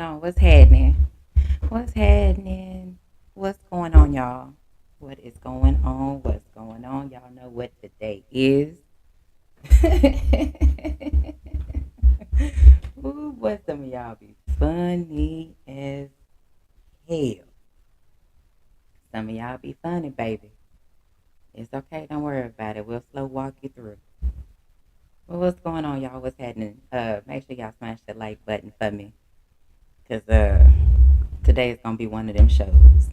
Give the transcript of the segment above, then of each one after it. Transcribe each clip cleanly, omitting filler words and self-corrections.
going on? What's happening? What's happening? What's going on, y'all? What is going on? What's going on? Y'all know what today is. Ooh, what some of y'all be funny as hell. Some of y'all be funny, baby. It's okay. Don't worry about it. We'll slow walk you through. Well, what's going on, y'all? What's happening? Make sure y'all smash the like button for me, cause today is gonna be one of them shows.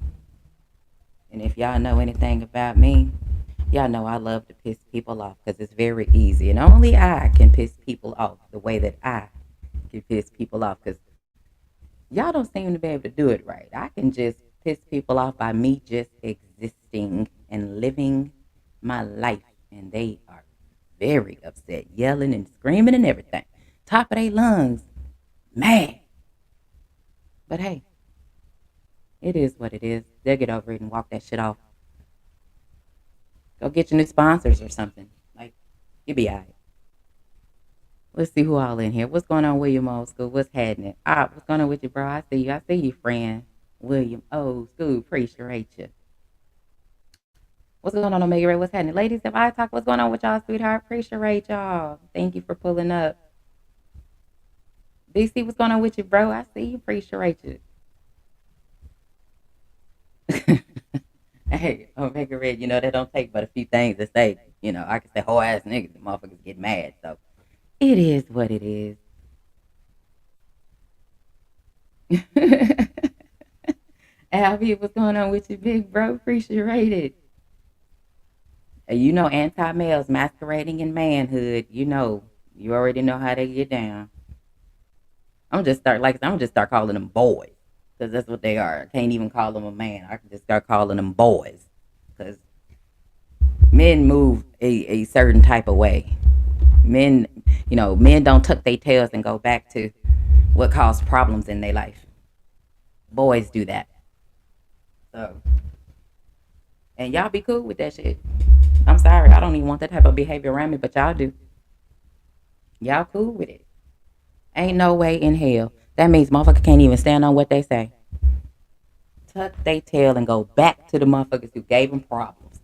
And if y'all know anything about me, y'all know I love to piss people off because it's very easy. And only I can piss people off the way that I can piss people off because y'all don't seem to be able to do it right. I can just piss people off by me just existing and living my life. And they are very upset, yelling and screaming and everything. Top of their lungs, mad. But hey, it is what it is. They'll get over it and walk that shit off. Go get your new sponsors or something. Like, you'll be all right. Let's see who all in here. What's going on, William Old School? What's happening? What's going on with you, bro? I see you. I see you, friend. William Old School. Appreciate you. What's going on, Omega Ray? What's happening? Ladies, if I talk, what's going on with y'all, sweetheart? Appreciate y'all. Thank you for pulling up. DC, what's going on with you, bro? I see you. Appreciate you. Hey, Omega Red, that don't take but a few things to say. I can say whole ass niggas and motherfuckers get mad. So it is what it is. Albie, what's going on with you, big bro? Appreciate it. Anti males masquerading in manhood. You already know how they get down. I'm just start calling them boys because that's what they are. I can't even call them a man. I can just start calling them boys because men move a certain type of way. Men don't tuck their tails and go back to what caused problems in their life. Boys do that. So, and y'all be cool with that shit. I'm sorry, I don't even want that type of behavior around me, but y'all do. Y'all cool with it. Ain't no way in hell. That means motherfucker can't even stand on what they say. Tuck their tail and go back to the motherfuckers who gave them problems.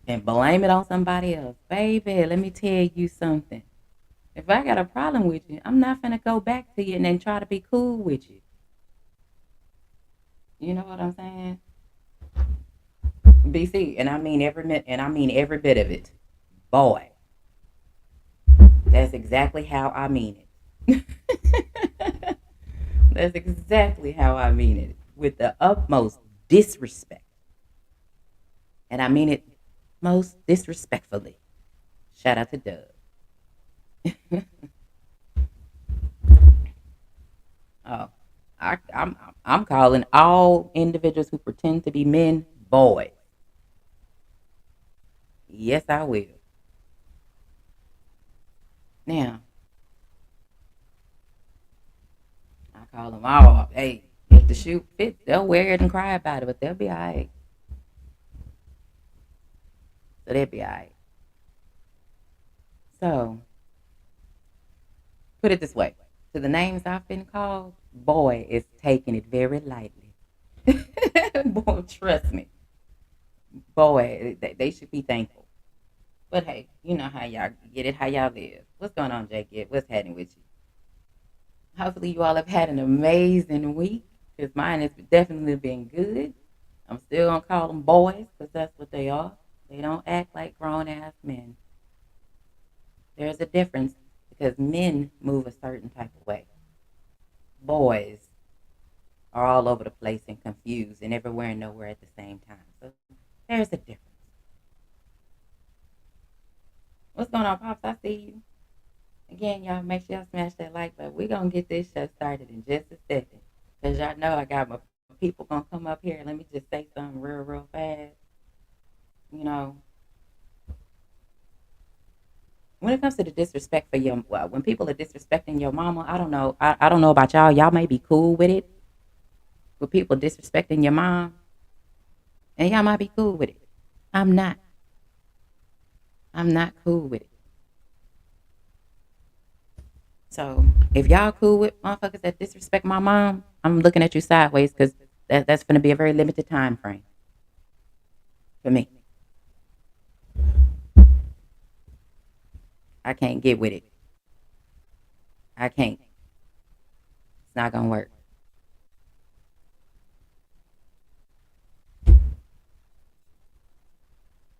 And blame it on somebody else. Baby, let me tell you something. If I got a problem with you, I'm not gonna go back to you and then try to be cool with you. You know what I'm saying? BC, and I mean every bit of it. Boy, that's exactly how I mean it. That's exactly how I mean it. With the utmost disrespect. And I mean it most disrespectfully. Shout out to Doug. Oh, I'm calling all individuals who pretend to be men boys. Yes, I will. Now, I call them all. Hey, if the shoe fits, they'll wear it and cry about it, but they'll be all right. So they'll be all right. So, put it this way: to the names I've been called, boy is taking it very lightly. Boy, trust me. Boy, they should be thankful. But hey, you know how y'all get it, how y'all live. What's going on, Jake? What's happening with you? Hopefully, you all have had an amazing week because mine has definitely been good. I'm still gonna call them boys because that's what they are. They don't act like grown ass men. There's a difference because men move a certain type of way. Boys are all over the place and confused and everywhere and nowhere at the same time. So there's a difference. What's going on, Pops? I see you. Again, y'all make sure y'all smash that like button. We're gonna get this show started in just a second. Cause y'all know I got my people gonna come up here. Let me just say something real fast. You know, when it comes to the disrespect for when people are disrespecting your mama, I don't know. I don't know about y'all. Y'all may be cool with it, with people disrespecting your mom, and y'all might be cool with it. I'm not. I'm not cool with it. So If y'all cool with motherfuckers that disrespect my mom, I'm looking at you sideways because that's going to be a very limited time frame for me. I can't get with it. I can't. It's not going to work.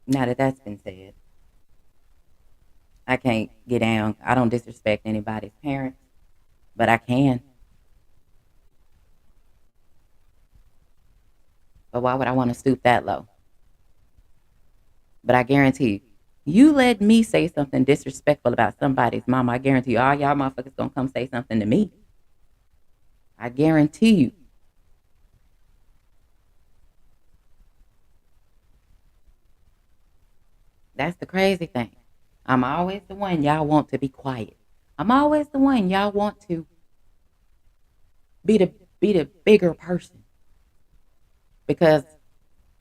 Now that that's been said, I can't get down. I don't disrespect anybody's parents, but I can. But why would I want to stoop that low? But I guarantee you let me say something disrespectful about somebody's mama, I guarantee you all y'all motherfuckers gonna come say something to me. I guarantee you. That's the crazy thing. I'm always the one y'all want to be quiet. I'm always the one y'all want to be the be the bigger person because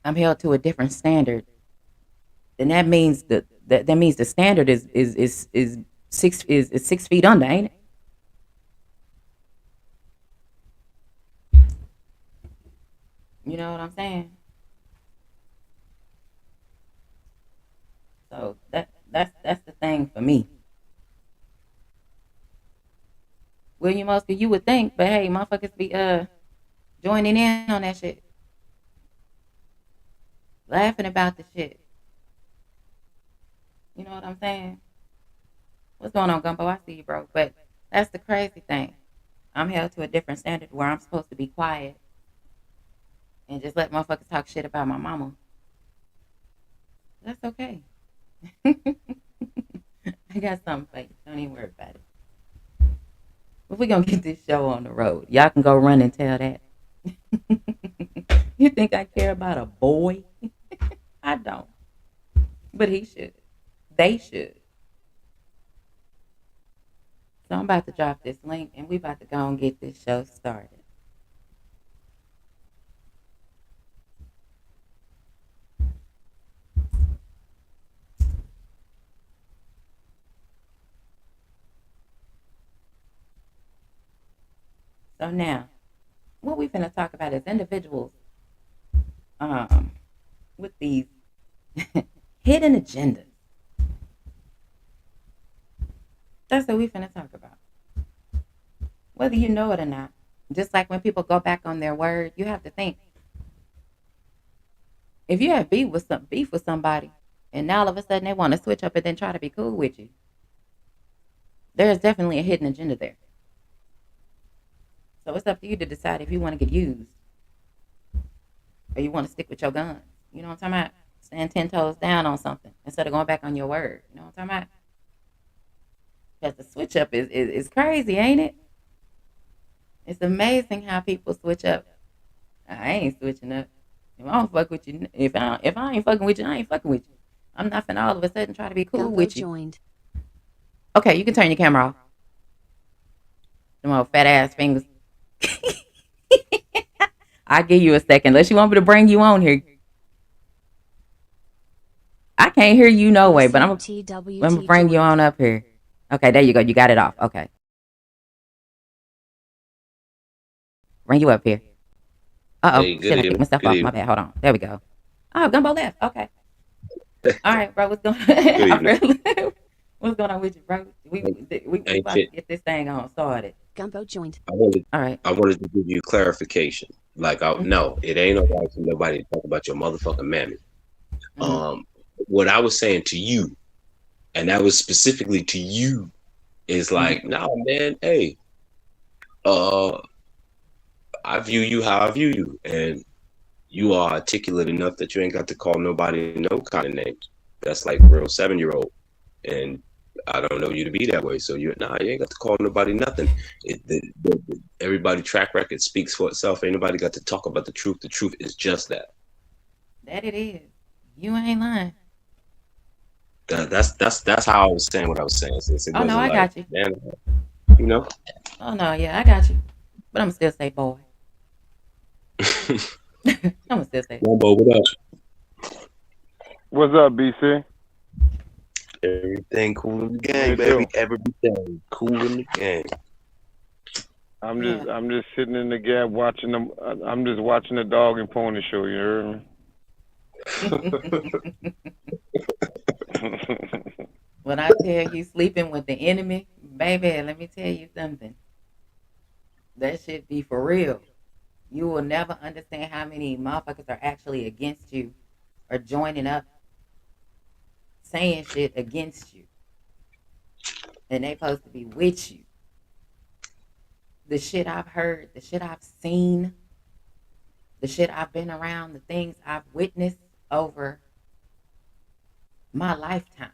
I'm held to a different standard. Then that means that means the standard is 6 feet under, ain't it? You know what I'm saying? So that's the thing for me. William Oscar, you would think, but hey, motherfuckers be joining in on that shit, laughing about the shit. You know what I'm saying? What's going on, Gumbo? I see you, bro. But that's the crazy thing. I'm held to a different standard where I'm supposed to be quiet and just let motherfuckers talk shit about my mama. That's okay. I got something for you. Don't even worry about it. But we're gonna get this show on the road. Y'all can go run and tell that. You think I care about a boy? I don't. But he should. They should. So I'm about to drop this link and we about to go and get this show started. So now, what we finna talk about is individuals with these hidden agendas. That's what we finna talk about. Whether you know it or not. Just like when people go back on their word, you have to think. If you have beef with somebody, and now all of a sudden they want to switch up and then try to be cool with you, there's definitely a hidden agenda there. So it's up to you to decide if you want to get used or you want to stick with your guns. You know what I'm talking about? Stand 10 toes down on something instead of going back on your word. You know what I'm talking about? Because the switch up is crazy, ain't it? It's amazing how people switch up. I ain't switching up. If I don't fuck with you, if I ain't fucking with you, I ain't fucking with you. I'm not finna all of a sudden try to be cool with you. Joined. Okay, you can turn your camera off. Them old fat ass fingers. I'll give you a second. Unless you want me to bring you on here. I can't hear you no way, but I'm gonna bring you on up here. Okay, there you go. You got it off. Okay. Bring you up here. Uh-oh. Hey, Shit, I kicked myself off. My bad. Hold on. There we go. Oh, Gumbo left. Okay. All right, bro. What's going on? What's going on with you, bro? We about to get this thing on started. Gumbo joined. All right. I wanted to give you clarification. Like, no, it ain't no right for nobody to talk about your motherfucking mammy. What I was saying to you, and that was specifically to you, is like, no, man, hey, I view you how I view you, and you are articulate enough that you ain't got to call nobody no kind of names. That's like real 7-year-old, and I don't know you to be that way. So you ain't got to call nobody nothing. Everybody track record speaks for itself. Ain't nobody got to talk about the truth. The truth is just that. That it is. You ain't lying. That's how I was saying what I was saying. Since it oh no, I like, got you. Man, you know. Oh no, yeah, I got you. But I'm still say boy. I'm still say. Wombo, what up? What's up, BC? Everything cool in the game, baby. Everything cool in the game. Yeah. I'm just sitting in the gap watching them. I'm just watching the dog and pony show. You heard me? When I tell you sleeping with the enemy, baby, let me tell you something. That shit be for real. You will never understand how many motherfuckers are actually against you or joining up saying shit against you. And they supposed to be with you. The shit I've heard, the shit I've seen, the shit I've been around, the things I've witnessed over my lifetime.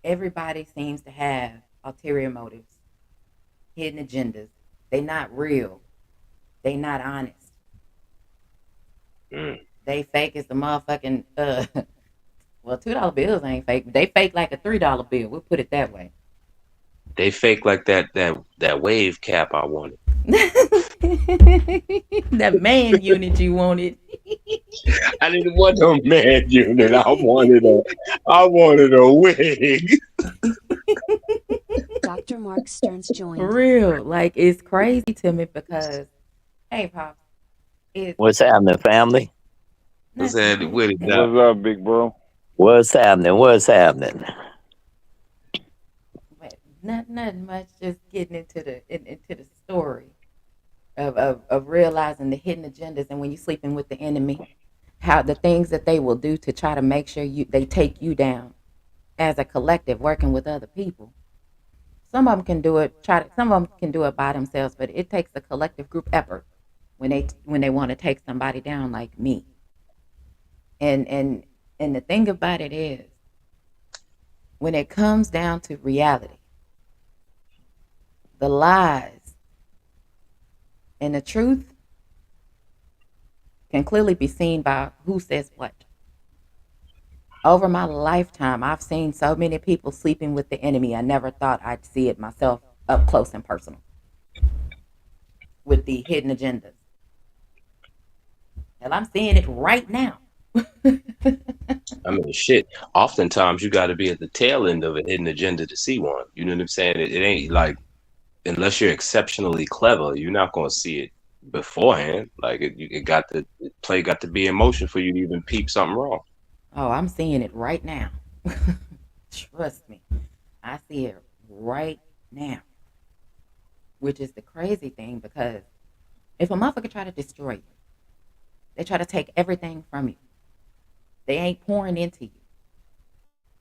Everybody seems to have ulterior motives, hidden agendas. They not real. They not honest. Mm. They fake as the motherfucking well, $2 bills ain't fake. They fake like a $3 bill. We'll put it that way. They fake like that wave cap I wanted. That man unit you wanted. I didn't want no man unit. I wanted a wig. Dr. Mark Stearns For joined. real. Like it's crazy to me because hey Pops, it's What's happening, family? I nothing said much. with it now. What's up, big bro? What's happening? What's happening? But nothing much, just getting into the story of realizing the hidden agendas and when you're sleeping with the enemy, how the things that they will do to try to make sure you they take you down as a collective working with other people. Some of them can do it. Some of them can do it by themselves, but it takes a collective group effort when they want to take somebody down like me. And and the thing about it is, when it comes down to reality, the lies and the truth can clearly be seen by who says what. Over my lifetime, I've seen so many people sleeping with the enemy. I never thought I'd see it myself up close and personal with the hidden agendas. And I'm seeing it right now. I mean, shit. Oftentimes, you got to be at the tail end of a hidden agenda to see one. You know what I'm saying? It ain't like unless you're exceptionally clever, you're not gonna see it beforehand. Like it got the play got to be in motion for you to even peep something wrong. Oh, I'm seeing it right now. Trust me. I see it right now. Which is the crazy thing because if a motherfucker try to destroy you, they try to take everything from you. They ain't pouring into you.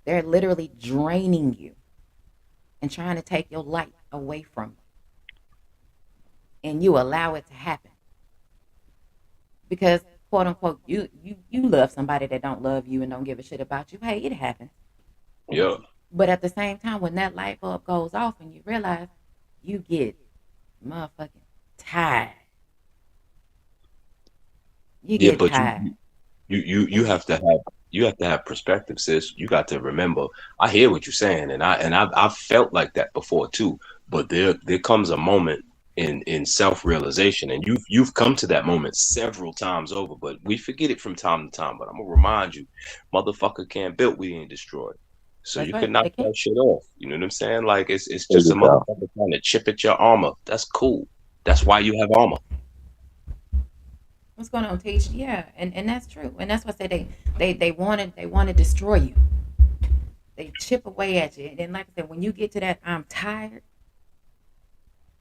They're literally draining you and trying to take your light away from you. And you allow it to happen. Because quote unquote, you love somebody that don't love you and don't give a shit about you. Hey, it happens. Yeah. But at the same time, when that light bulb goes off and you realize you get motherfucking tired. You Yeah, get but tired. you have to have perspective, sis. You got to remember. I hear what you're saying, and I've felt like that before too. But there comes a moment in self realization, and you've come to that moment several times over. But we forget it from time to time. But I'm gonna remind you, motherfucker can't build, we ain't destroyed. So That's you can right. knock They can't. that shit off. You know what I'm saying? Like it's There just you a go. motherfucker trying to chip at your armor. That's cool. That's why you have armor. What's going on, Teach? Yeah, and that's true. And that's why I say they want to destroy you. They chip away at you. And then like I said, when you get to that I'm tired,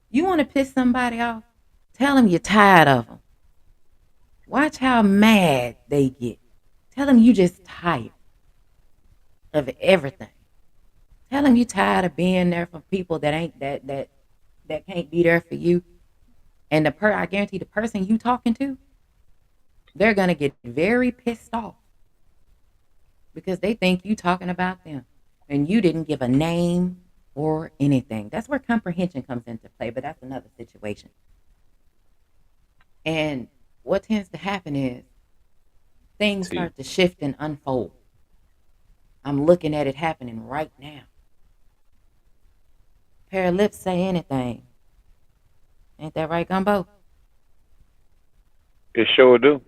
you want to piss somebody off, tell them you're tired of them. Watch how mad they get. Tell them you just tired of everything. Tell them you tired of being there for people that ain't that can't be there for you. And I guarantee the person you talking to, they're gonna get very pissed off because they think you talking about them and you didn't give a name or anything. That's where comprehension comes into play, but that's another situation. And what tends to happen is things See, start to shift and unfold. I'm looking at it happening right now. Pair of lips say anything. Ain't that right, Gumbo? It sure do.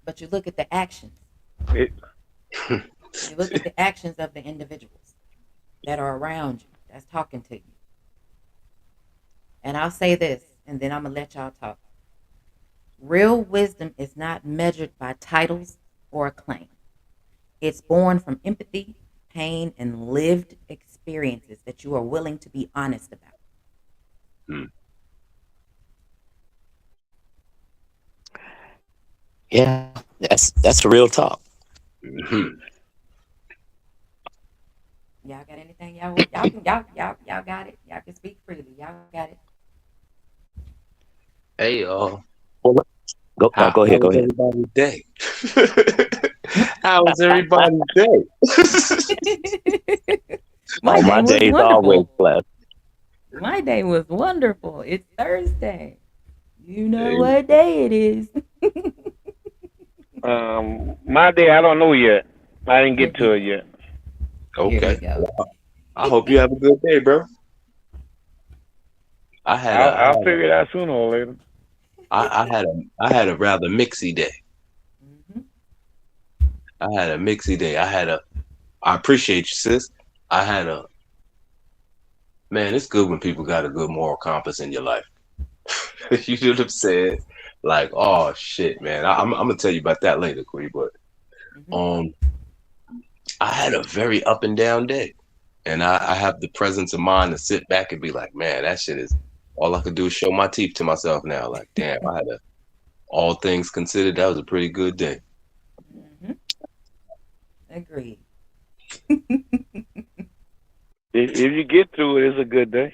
But you look at the actions. It You look at the actions of the individuals. that are around you that's talking to you. And I'll say this, and then I'm going to let y'all talk. Real wisdom is not measured by titles or acclaim. It's born from empathy, pain, and lived experiences that you are willing to be honest about. Hmm. Yeah, that's real talk. Mhm. Y'all got anything? Y'all got it. Y'all can speak freely. Y'all got it. Hey, Well, go no, how go ahead, was go ahead. everybody's day? How was everybody's day? My Oh, day my was day is always wonderful. blessed. My day was wonderful. It's Thursday. You know Hey, what day it is. My day, I don't know yet. I didn't There get you to it go. yet. There you okay. go. Well, I hope you have a good day, bro. I had a, I I'll had a, figure it out sooner or later. I had a rather mixy day. Hmm. I had a mixy day. I appreciate you, sis. I had a, man, it's good when people got a good moral compass in your life. You know what I'm saying? Like, oh shit, man. I'm gonna tell you about that later, Quee. But Hmm. um, I had a very up and down day, and I have the presence of mind to sit back and be like, man, that shit is all I could do is show my teeth to myself now. Like, damn, all things considered, that was a pretty good day. Hmm. Agreed. If you get through it, it's a good day.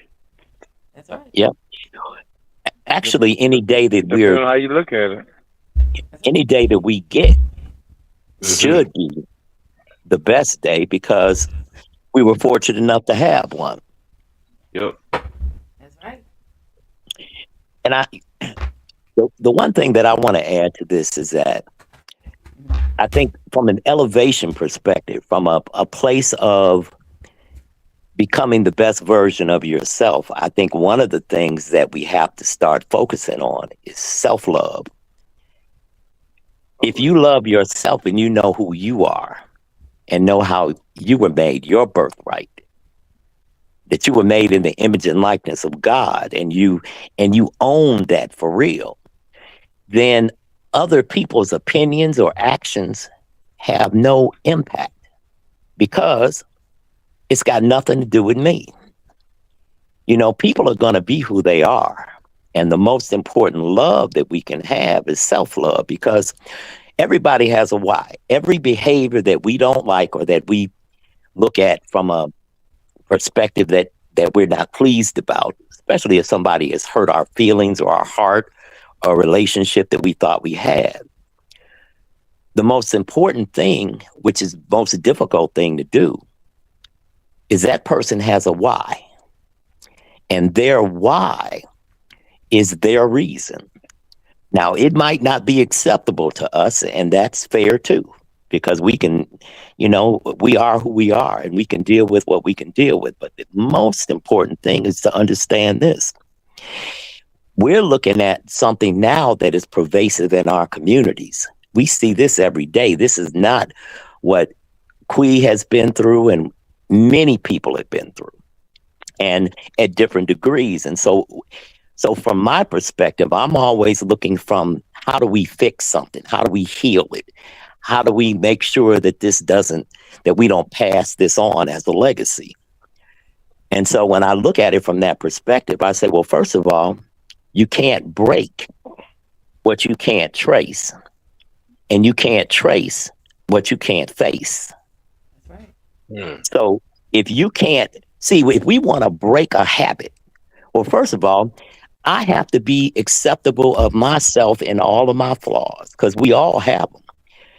That's right. Yep. Dep- Actually, Depending on how you look at it. That's right. any day that we get Hmm. should be the best day because we were fortunate enough to have one. Yep. That's right. And the one thing that I want to add to this is that Hmm. I think from an elevation perspective, from a place of becoming the best version of yourself, I think one of the things that we have to start focusing on is self love. If you Agreed. love yourself and you know who you are and know how you were made, your birthright, that you were made in the image and likeness of God, and you own that for real, then other people's opinions or actions have no impact because it's got nothing to do with me. People are going to be who they are. And the most important love that we can have is self love because everybody has a why. Every behavior that we don't like or that we look at from a perspective that we're not pleased about, especially if somebody has hurt our feelings or our heart or a relationship that we thought we had. The most important thing, which is the most difficult thing to do, is that person has a why. And their why is their reason. Now, it might not be acceptable to us, and that's fair too, because we are who we are and we can deal with what we can deal with. But the most important thing is to understand this. We're looking at something now that is pervasive in our communities. We see this every day. This is not what Quee has been through, and many people have been through, and at different degrees. And so from my perspective, I'm always looking from how do we fix something? How do we heal it? How do we make sure that that we don't pass this on as a legacy? And so when I look at it from that perspective, I say, well, first of all, you can't break what you can't trace, and you can't trace what you can't face. That's right. Hmm. So if you can't see, if we want to break a habit, well, first of all, I have to be acceptable of myself and all of my flaws because we all have them.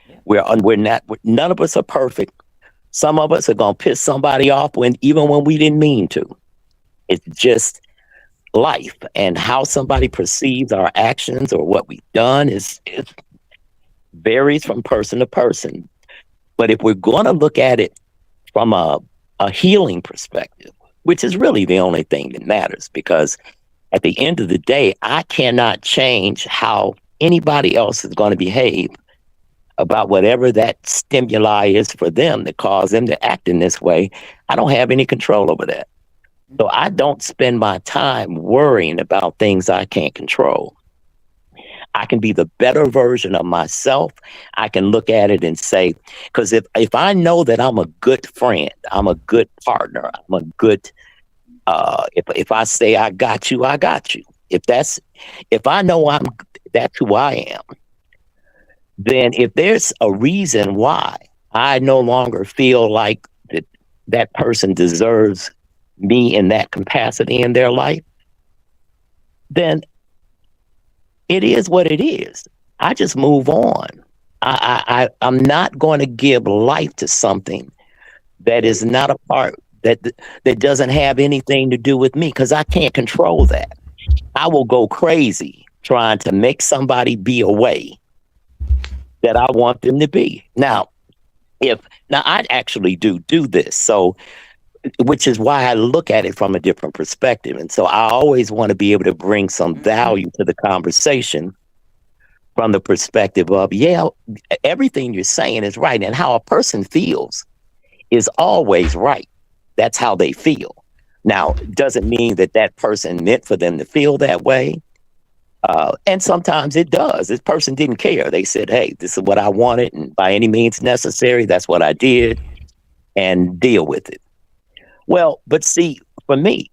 Yeah. We're not, none of us are perfect. Some of us are going to piss somebody off even when we didn't mean to. It's just life, and how somebody perceives our actions or what we've done is varies from person to person. But if we're going to look at it from a healing perspective, which is really the only thing that matters, because at the end of the day, I cannot change how anybody else is going to behave about whatever that stimuli is for them that cause them to act in this way, I don't have any control over that. So I don't spend my time worrying about things I can't control. I can be the better version of myself. I can look at it and say, because if I know that I'm a good friend, I'm a good partner, I'm a good if I say I got you, I got you. If I know that's who I am, then if there's a reason why I no longer feel like that person deserves me in that capacity in their life, then it is what it is. I just move on. I'm not going to give life to something that is not a part that doesn't have anything to do with me because I can't control that. I will go crazy trying to make somebody be a way that I want them to be. Now I actually do this, so which is why I look at it from a different perspective, and so I always want to be able to bring some value to the conversation from the perspective of, yeah, everything you're saying is right, and how a person feels is always right. That's how they feel. Now, it doesn't mean that person meant for them to feel that way. And sometimes it does. This person didn't care. They said, hey, this is what I wanted. And by any means necessary, that's what I did, and deal with it. Well, but see, for me,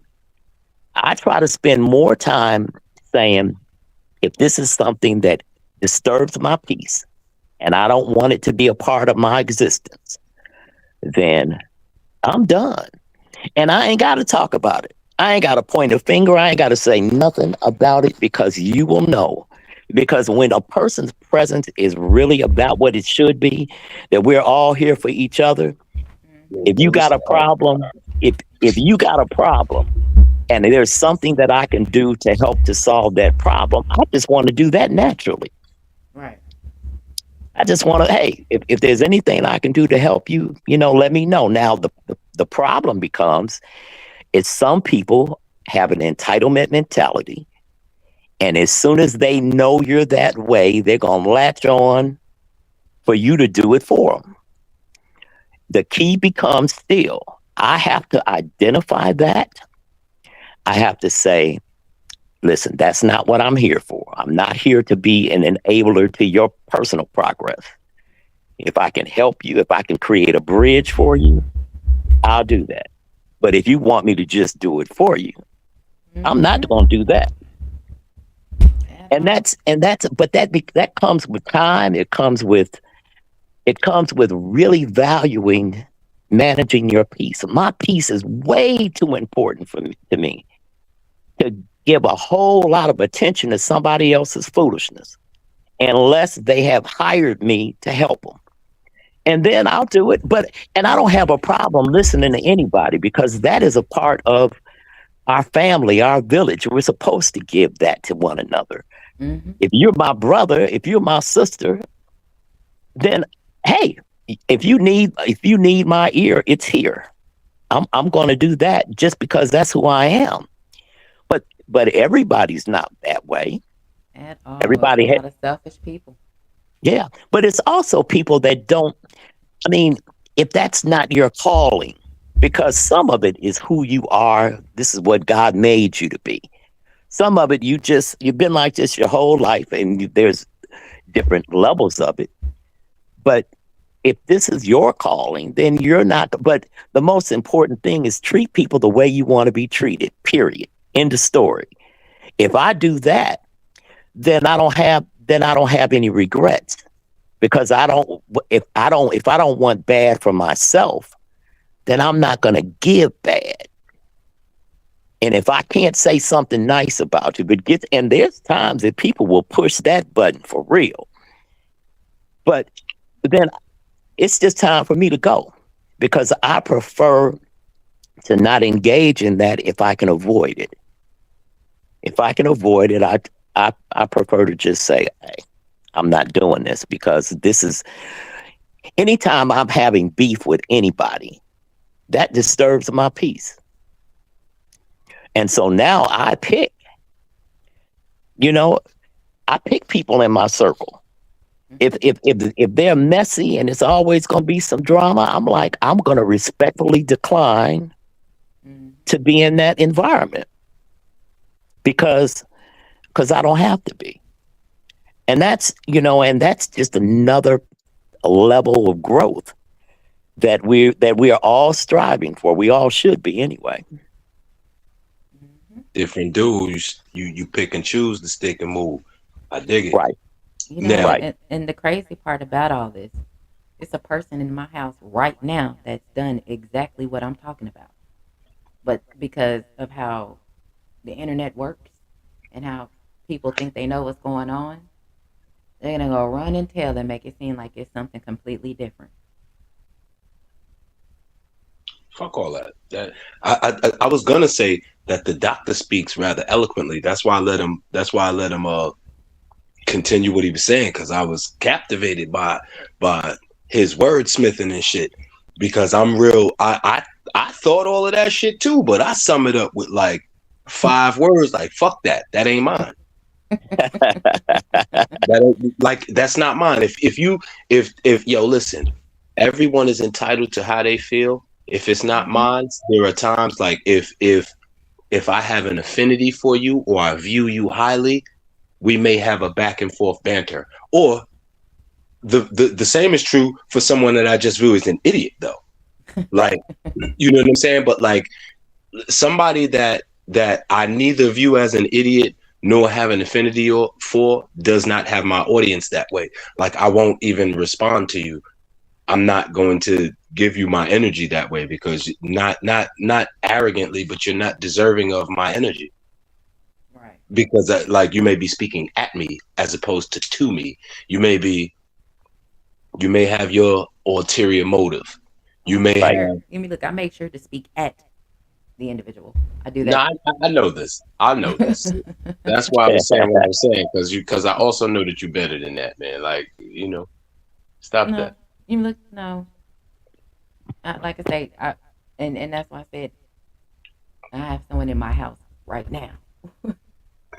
I try to spend more time saying, if this is something that disturbs my peace and I don't want it to be a part of my existence, then I'm done. And I ain't got to talk about it. I ain't got to point a finger. I ain't got to say nothing about it because you will know. Because when a person's presence is really about what it should be, that we're all here for each other. If you got a problem, if you got a problem and there's something that I can do to help to solve that problem, I just want to do that naturally. Right. I just want to, hey, if there's anything I can do to help you, let me know. Now, the problem becomes is some people have an entitlement mentality. And as soon as they know you're that way, they're going to latch on for you to do it for them. The key becomes still, I have to identify that. I have to say, listen, that's not what I'm here for. I'm not here to be an enabler to your personal progress. If I can help you, if I can create a bridge for you, I'll do that. But if you want me to just do it for you, I'm not going to do that. And that comes with time. It comes with really valuing managing your peace. My peace is way too important to me to give a whole lot of attention to somebody else's foolishness unless they have hired me to help them. And then I'll do it. And I don't have a problem listening to anybody because that is a part of our family, our village. We're supposed to give that to one another. Mm-hmm. If you're my brother, if you're my sister, then hey, if you need my ear, it's here. I'm going to do that just because that's who I am. But everybody's not that way. At all. Everybody has a lot of selfish people. Yeah, but it's also people that don't. I mean, if that's not your calling, because some of it is who you are. This is what God made you to be. Some of it, you've been like this your whole life, and there's different levels of it. But if this is your calling, then you're not. But the most important thing is treat people the way you want to be treated, period. End of story. If I do that, then I don't have any regrets because if I don't want bad for myself, then I'm not going to give bad. And if I can't say something nice about you, and there's times that people will push that button for real. But then it's just time for me to go because I prefer to not engage in that if I can avoid it. If I can avoid it, I prefer to just say, hey, I'm not doing this because this is, anytime I'm having beef with anybody, that disturbs my peace. And so now I pick people in my circle. If they're messy and it's always going to be some drama, I'm like, I'm going to respectfully decline Mm-hmm. to be in that environment because I don't have to be. And that's just another level of growth that we are all striving for. We all should be anyway. Mm-hmm. Different dudes, you pick and choose the stick and move. I dig it. Right, You know, Now, right. and the crazy part about all this, it's a person in my house right now that's done exactly what I'm talking about. But because of how the internet works and how people think they know what's going on, they're gonna go run and tell and make it seem like it's something completely different. fuck all that. I was gonna say that the doctor speaks rather eloquently. That's why I let him. That's why I let him continue what he was saying because I was captivated by his wordsmithing and shit. Because I'm real. I thought all of that shit too, but I sum it up with like 5 words. Like fuck that. That ain't mine. That ain't, like that's not mine. If yo listen, everyone is entitled to how they feel. If it's not Mm-hmm. mine, there are times like if I have an affinity for you or I view you highly, we may have a back and forth banter. Or the same is true for someone that I just view as an idiot though. Like you know what I'm saying? But like somebody that I neither view as an idiot nor have an affinity for does not have my audience that way. Like I won't even respond to you. I'm not going to give you my energy that way because not arrogantly, but you're not deserving of my energy Right. because like you may be speaking at me as opposed to me. You may be you may have your ulterior motive. Oh, You I may make have Right. sure. Give me look. I make sure to speak at the individual. I do no. that. I know this. I know this. That's why I was saying what I was saying because I also know that you're better than that, man. Like stop that. No, you look. No, like I say, and that's why I said I have someone in my house right now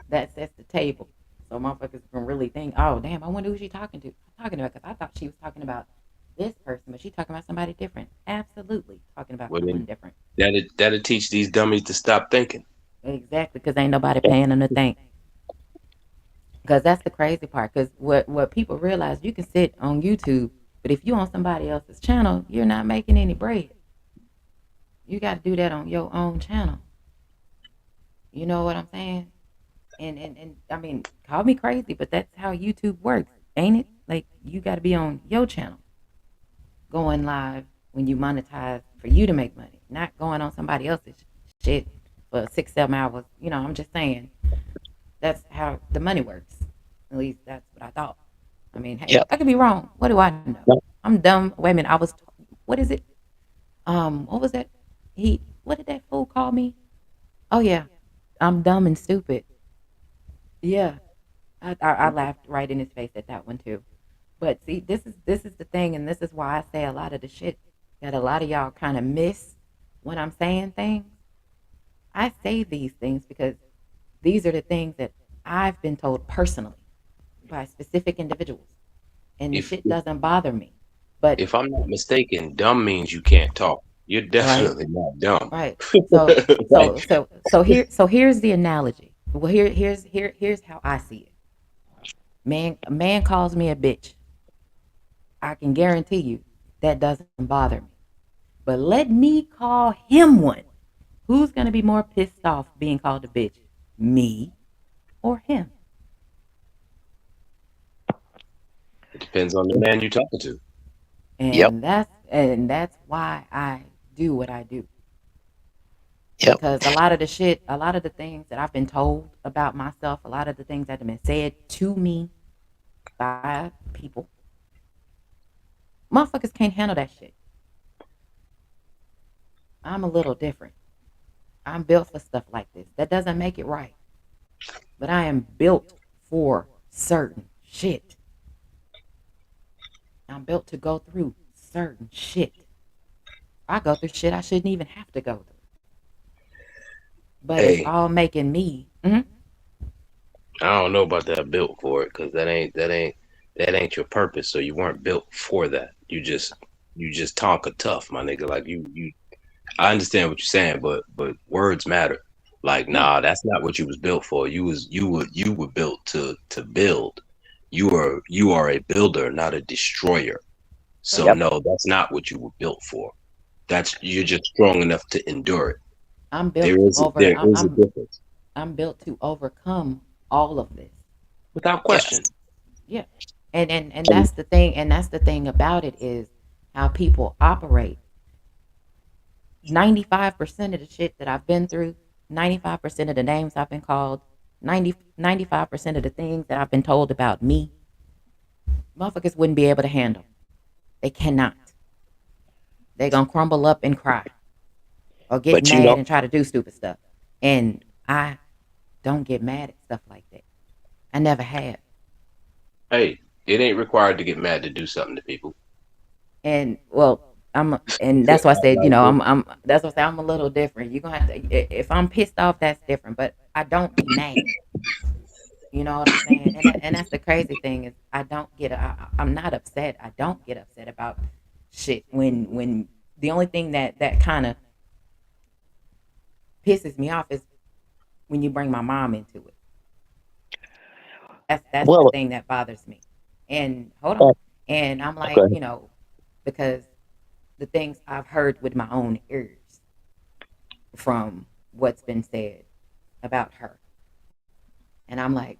that sets the table. So motherfuckers can really think, oh damn, I wonder who she talking about, because I thought she was talking about this person, but she talking about somebody different. Absolutely talking about Well, someone then different. that'll teach these dummies to stop thinking. Exactly, because ain't nobody paying them to think. Because that's the crazy part. Because what people realize, you can sit on YouTube, but if you on somebody else's channel, you're not making any bread. You got to do that on your own channel. You know what I'm saying? And I mean, call me crazy, but that's how YouTube works, ain't it? Like you got to be on your channel, going live when you monetize for you to make money, not going on somebody else's shit for 6 7 hours. I'm just saying that's how the money works. At least that's what I thought. I mean, hey, Yep. I could be wrong. What do I know? I'm dumb. Wait a minute. What is it? What was that? What did that fool call me? Oh yeah, I'm dumb and stupid. Yeah, I laughed right in his face at that one too. But see, this is the thing, and this is why I say a lot of the shit that a lot of y'all kind of miss when I'm saying things. I say these things because these are the things that I've been told personally by specific individuals, and the If shit doesn't bother me. But if I'm not mistaken, dumb means you can't talk. You're right, definitely not dumb. right. So Like, here's the analogy. Well, here's how I see it. A man calls me a bitch. I can guarantee you that doesn't bother me. But let me call him one. Who's gonna be more pissed off being called a bitch? Me or him? it depends on the man you're talking to. Yep. And that's why I do what I do. Yep. Because a lot of the things that I've been told about myself, a lot of the things that have been said to me by people, motherfuckers can't handle that shit. I'm a little different. I'm built for stuff like this. That doesn't make it right. But I am built for certain shit. I'm built to go through certain shit. I go through shit I shouldn't even have to go through. But it's Hey, all making me. Mhm. I don't know about that built for it because that ain't. that ain't your purpose. So you weren't built for that. You just Tonka tough, my nigga. Like you I understand what you're saying, but words matter. Like, Yeah. nah, that's not what you was built for. You were built to build. You are a builder, not a destroyer. So Correct. Yep. no, that's not what you were built for. That's you're just strong enough to endure it. I'm There built to is over. there is a difference, I'm built to overcome all of this. without question. Yes. Yeah. And that's the thing. And that's the thing about it is how people operate. 95% of the shit that I've been through, 95% of the names I've been called, 95% of the things that I've been told about me, motherfuckers wouldn't be able to handle. They cannot. They gonna crumble up and cry or get But you mad know, and try to do stupid stuff. And I don't get mad at stuff like that. I never have. Hey, it ain't required to get mad to do something to people. And well, and that's why I said, I'm that's why I said I'm a little different. You're gonna have to, if I'm pissed off, that's different. But I don't be mad. You know what I'm saying? And that's the crazy thing is I don't get I'm not upset. I don't get upset about shit when the only thing that kind of pisses me off is when you bring my mom into it. That's the well, thing that bothers me. And hold on. uh, And I'm like, okay. because the things I've heard with my own ears from what's been said about her. And I'm like,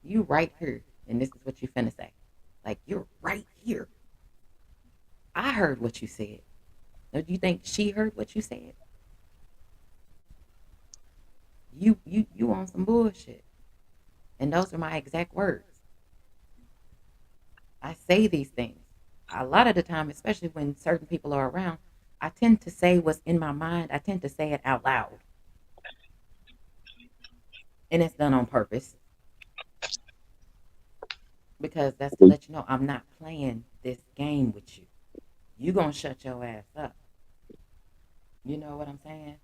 you right here, and this is what you finna say. Like, you're right here. I heard what you said. Now, do you think she heard what you said? You on some bullshit. And those are my exact words. I say these things. A lot of the time, especially when certain people are around, I tend to say what's in my mind. I tend to say it out loud. And it's done on purpose. Because that's to let you know I'm not playing this game with you. You gonna shut your ass up. You know what I'm saying?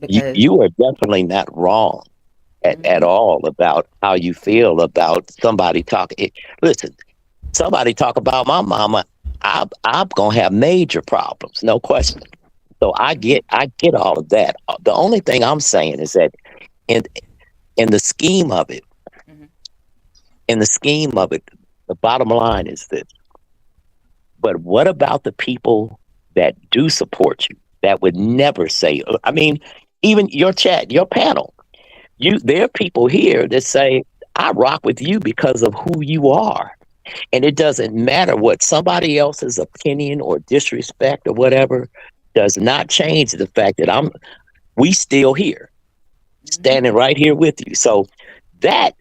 Because You are definitely not wrong at mm-hmm, all about how you feel about somebody talking. Listen, somebody talk about my mama, I'm gonna have major problems, no question. So mm-hmm, I get all of that. The only thing I'm saying is that in in the scheme of it, mm-hmm, in the scheme of it, the bottom line is this. But what about the people that do support you? That would never say. I mean, even your chat, your panel. There are people here that say, "I rock with you because of who you are." And it doesn't matter what somebody else's opinion or disrespect or whatever does not change the fact that we still here, mm-hmm, standing right here with you. So that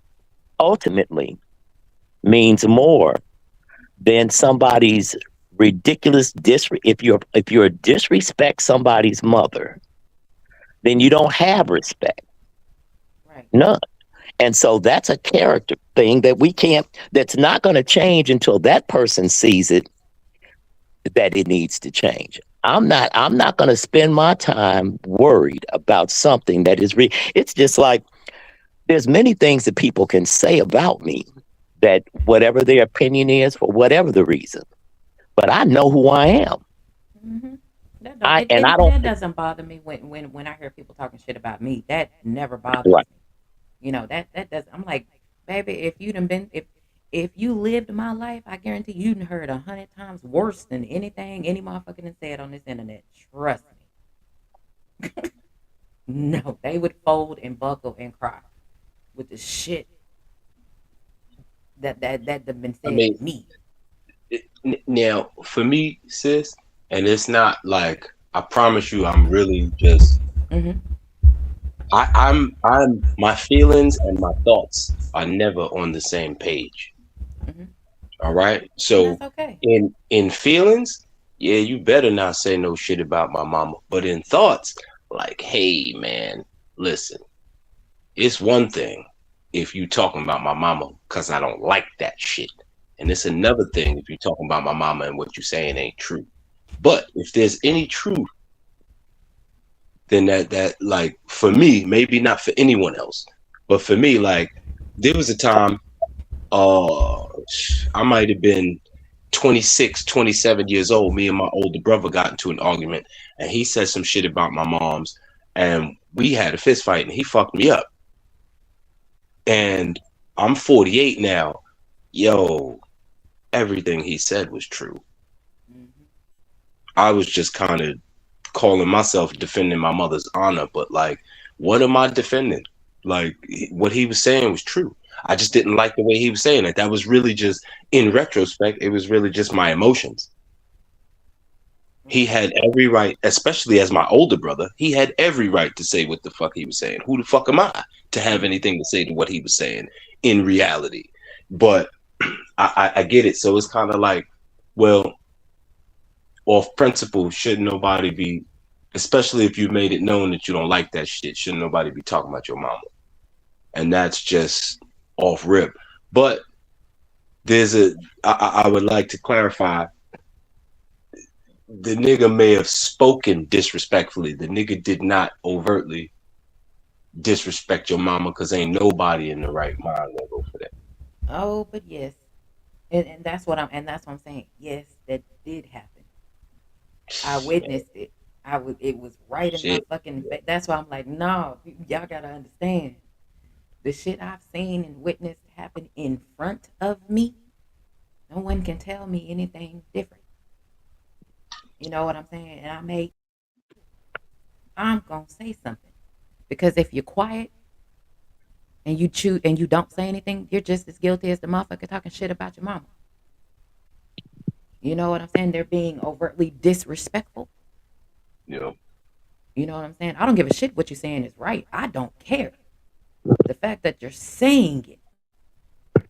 ultimately means more than somebody's ridiculous if you're disrespect somebody's mother, then you don't have respect. right. None. And so that's a character thing that's not going to change until that person sees it that it needs to change. I'm not going to spend my time worried about something that is it's just like there's many things that people can say about me that whatever their opinion is for whatever the reason, but I know who I am. Mm-hmm. That don't I it, and I and don't that doesn't bother me when I hear people talking shit about me. That never bothers right. me. That does. I'm like, baby, if you done been if you lived my life, I guarantee you done heard 100 times worse than anything any motherfucker done said on this internet. Trust me. No, they would fold and buckle and cry with the shit that have been I said mean, to me. now for me, sis, and it's not like I promise you, I'm really just Mm-hmm. I'm my feelings and my thoughts are never on the same page. Mm-hmm. All right. And So that's okay. in feelings, yeah, you better not say no shit about my mama. But in thoughts, like, hey man, listen, it's one thing if you talking about my mama because I don't like that shit. And it's another thing if you're talking about my mama and what you're saying ain't true. But if there's any truth, then that like for me, maybe not for anyone else, but for me, like there was a time uh, I might have been 26, 27 years old. Me and my older brother got into an argument, and he said some shit about my mom's, and we had a fist fight, and he fucked me up. And I'm 48 now. Yo, everything he said was true. Mm-hmm. I was just kind of calling myself defending my mother's honor, but like, what am I defending? Like, what he was saying was true. I just didn't like the way he was saying it. That was really just, in retrospect, it was really just my emotions. He Right. had every right, especially as my older brother, he had every right to say what the fuck he was saying. Who the fuck am I to have Mm-hmm. anything to say to what he was saying in reality? But I get it. So it's kind of like, well, off principle, shouldn't nobody be, especially if you've made it known that you don't like that shit, shouldn't nobody be talking about your mama? And that's just off rip. But there's a, I would like to clarify, the nigga may have spoken disrespectfully. The nigga did not overtly disrespect your mama because ain't nobody in the right mind gonna go for that. Oh, but yes, and that's what I'm saying. Yes, that did happen. I witnessed it. It was right in my Shit. fucking face. That's why I'm like, no, y'all gotta understand the shit I've seen and witnessed happen in front of me. No one can tell me anything different. You know what I'm saying? And I'm gonna say something because if you're quiet and you choose and you don't say anything, you're just as guilty as the motherfucker talking shit about your mama. You know what I'm saying? They're being overtly disrespectful. You know, You know what I'm saying? I don't give a shit what you're saying is right. I don't care. The fact that you're saying it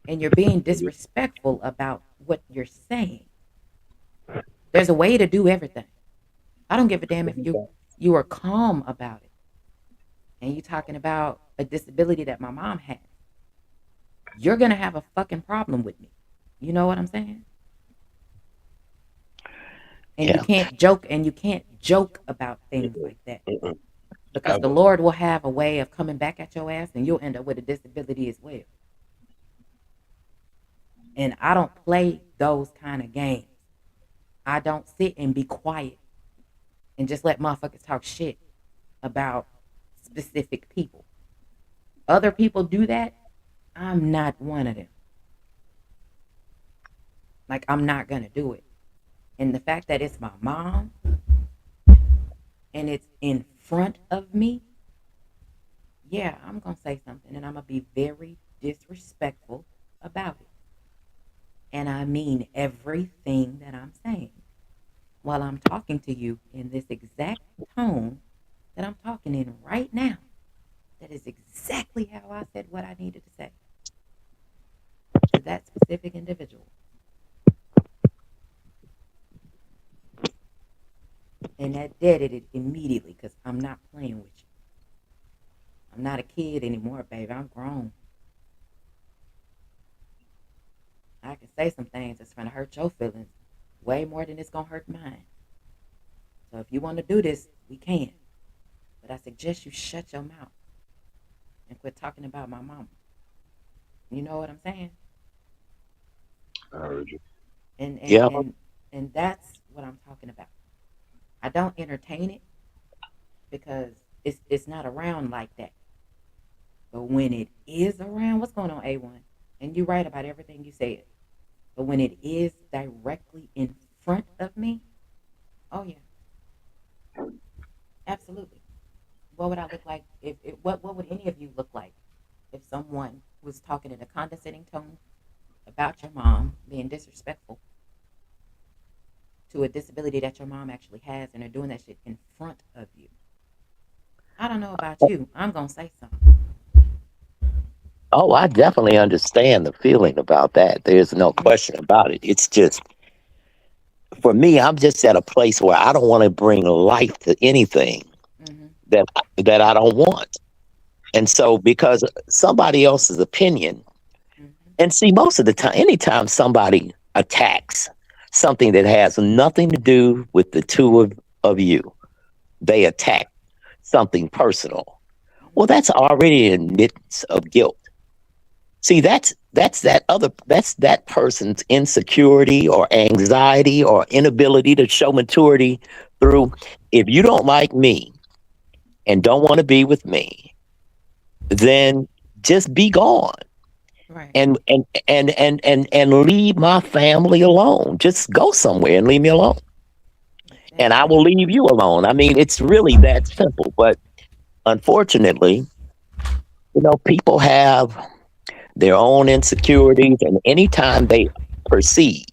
and you're being disrespectful about what you're saying. There's a way to do everything. I don't give a damn if you are calm about it and you talking about a disability that my mom has. You're gonna have a fucking problem with me. You know what I'm saying? And Yeah. you can't joke about things like that mm-mm, because the ever. Lord will have a way of coming back at your ass and you'll end up with a disability as well. And I don't play those kind of games. I don't sit and be quiet and just let motherfuckers talk shit about specific people. Other people do that. I'm not one of them. Like, I'm not going to do it. And the fact that it's my mom and it's in front of me, yeah, I'm going to say something and I'm going to be very disrespectful about it. And I mean everything that I'm saying while I'm talking to you in this exact tone that I'm talking in right now. That is exactly how I said what I needed to say to that specific individual. And that deaded it immediately because I'm not playing with you. I'm not a kid anymore, baby. I'm grown. I can say some things that's going to hurt your feelings way more than it's going to hurt mine. So if you want to do this, we can. But I suggest you shut your mouth and quit talking about my mama. You know what I'm saying? I heard you. And and Yeah. and and that's what I'm talking about. I don't entertain it because it's not around like that. But when it is around, what's going on, A1? And you're right about everything you said. But when it is directly in front of me, oh yeah, absolutely. What would I look like if what would any of you look like if someone was talking in a condescending tone about your mom being disrespectful to a disability that your mom actually has and are doing that shit in front of you? I don't know about you. I'm gonna say something. Oh, I definitely understand the feeling about that. There's no Mhm. question about it. It's just for me, I'm just at a place where I don't want to bring life to anything Mhm. that I don't want. And so because somebody else's opinion, Mhm. and see, most of the time, anytime somebody attacks something that has nothing to do with the two of you, they attack something personal. Well, Mhm. that's already an admittance of guilt. See, that's that person's insecurity or anxiety or inability to show maturity through. If you don't like me and don't want to be with me, then just be gone Right. and leave my family alone. Just go somewhere and leave me alone, and I will Exactly. leave you alone. I mean, it's really that simple. But unfortunately, people have their own insecurities, and anytime they perceive,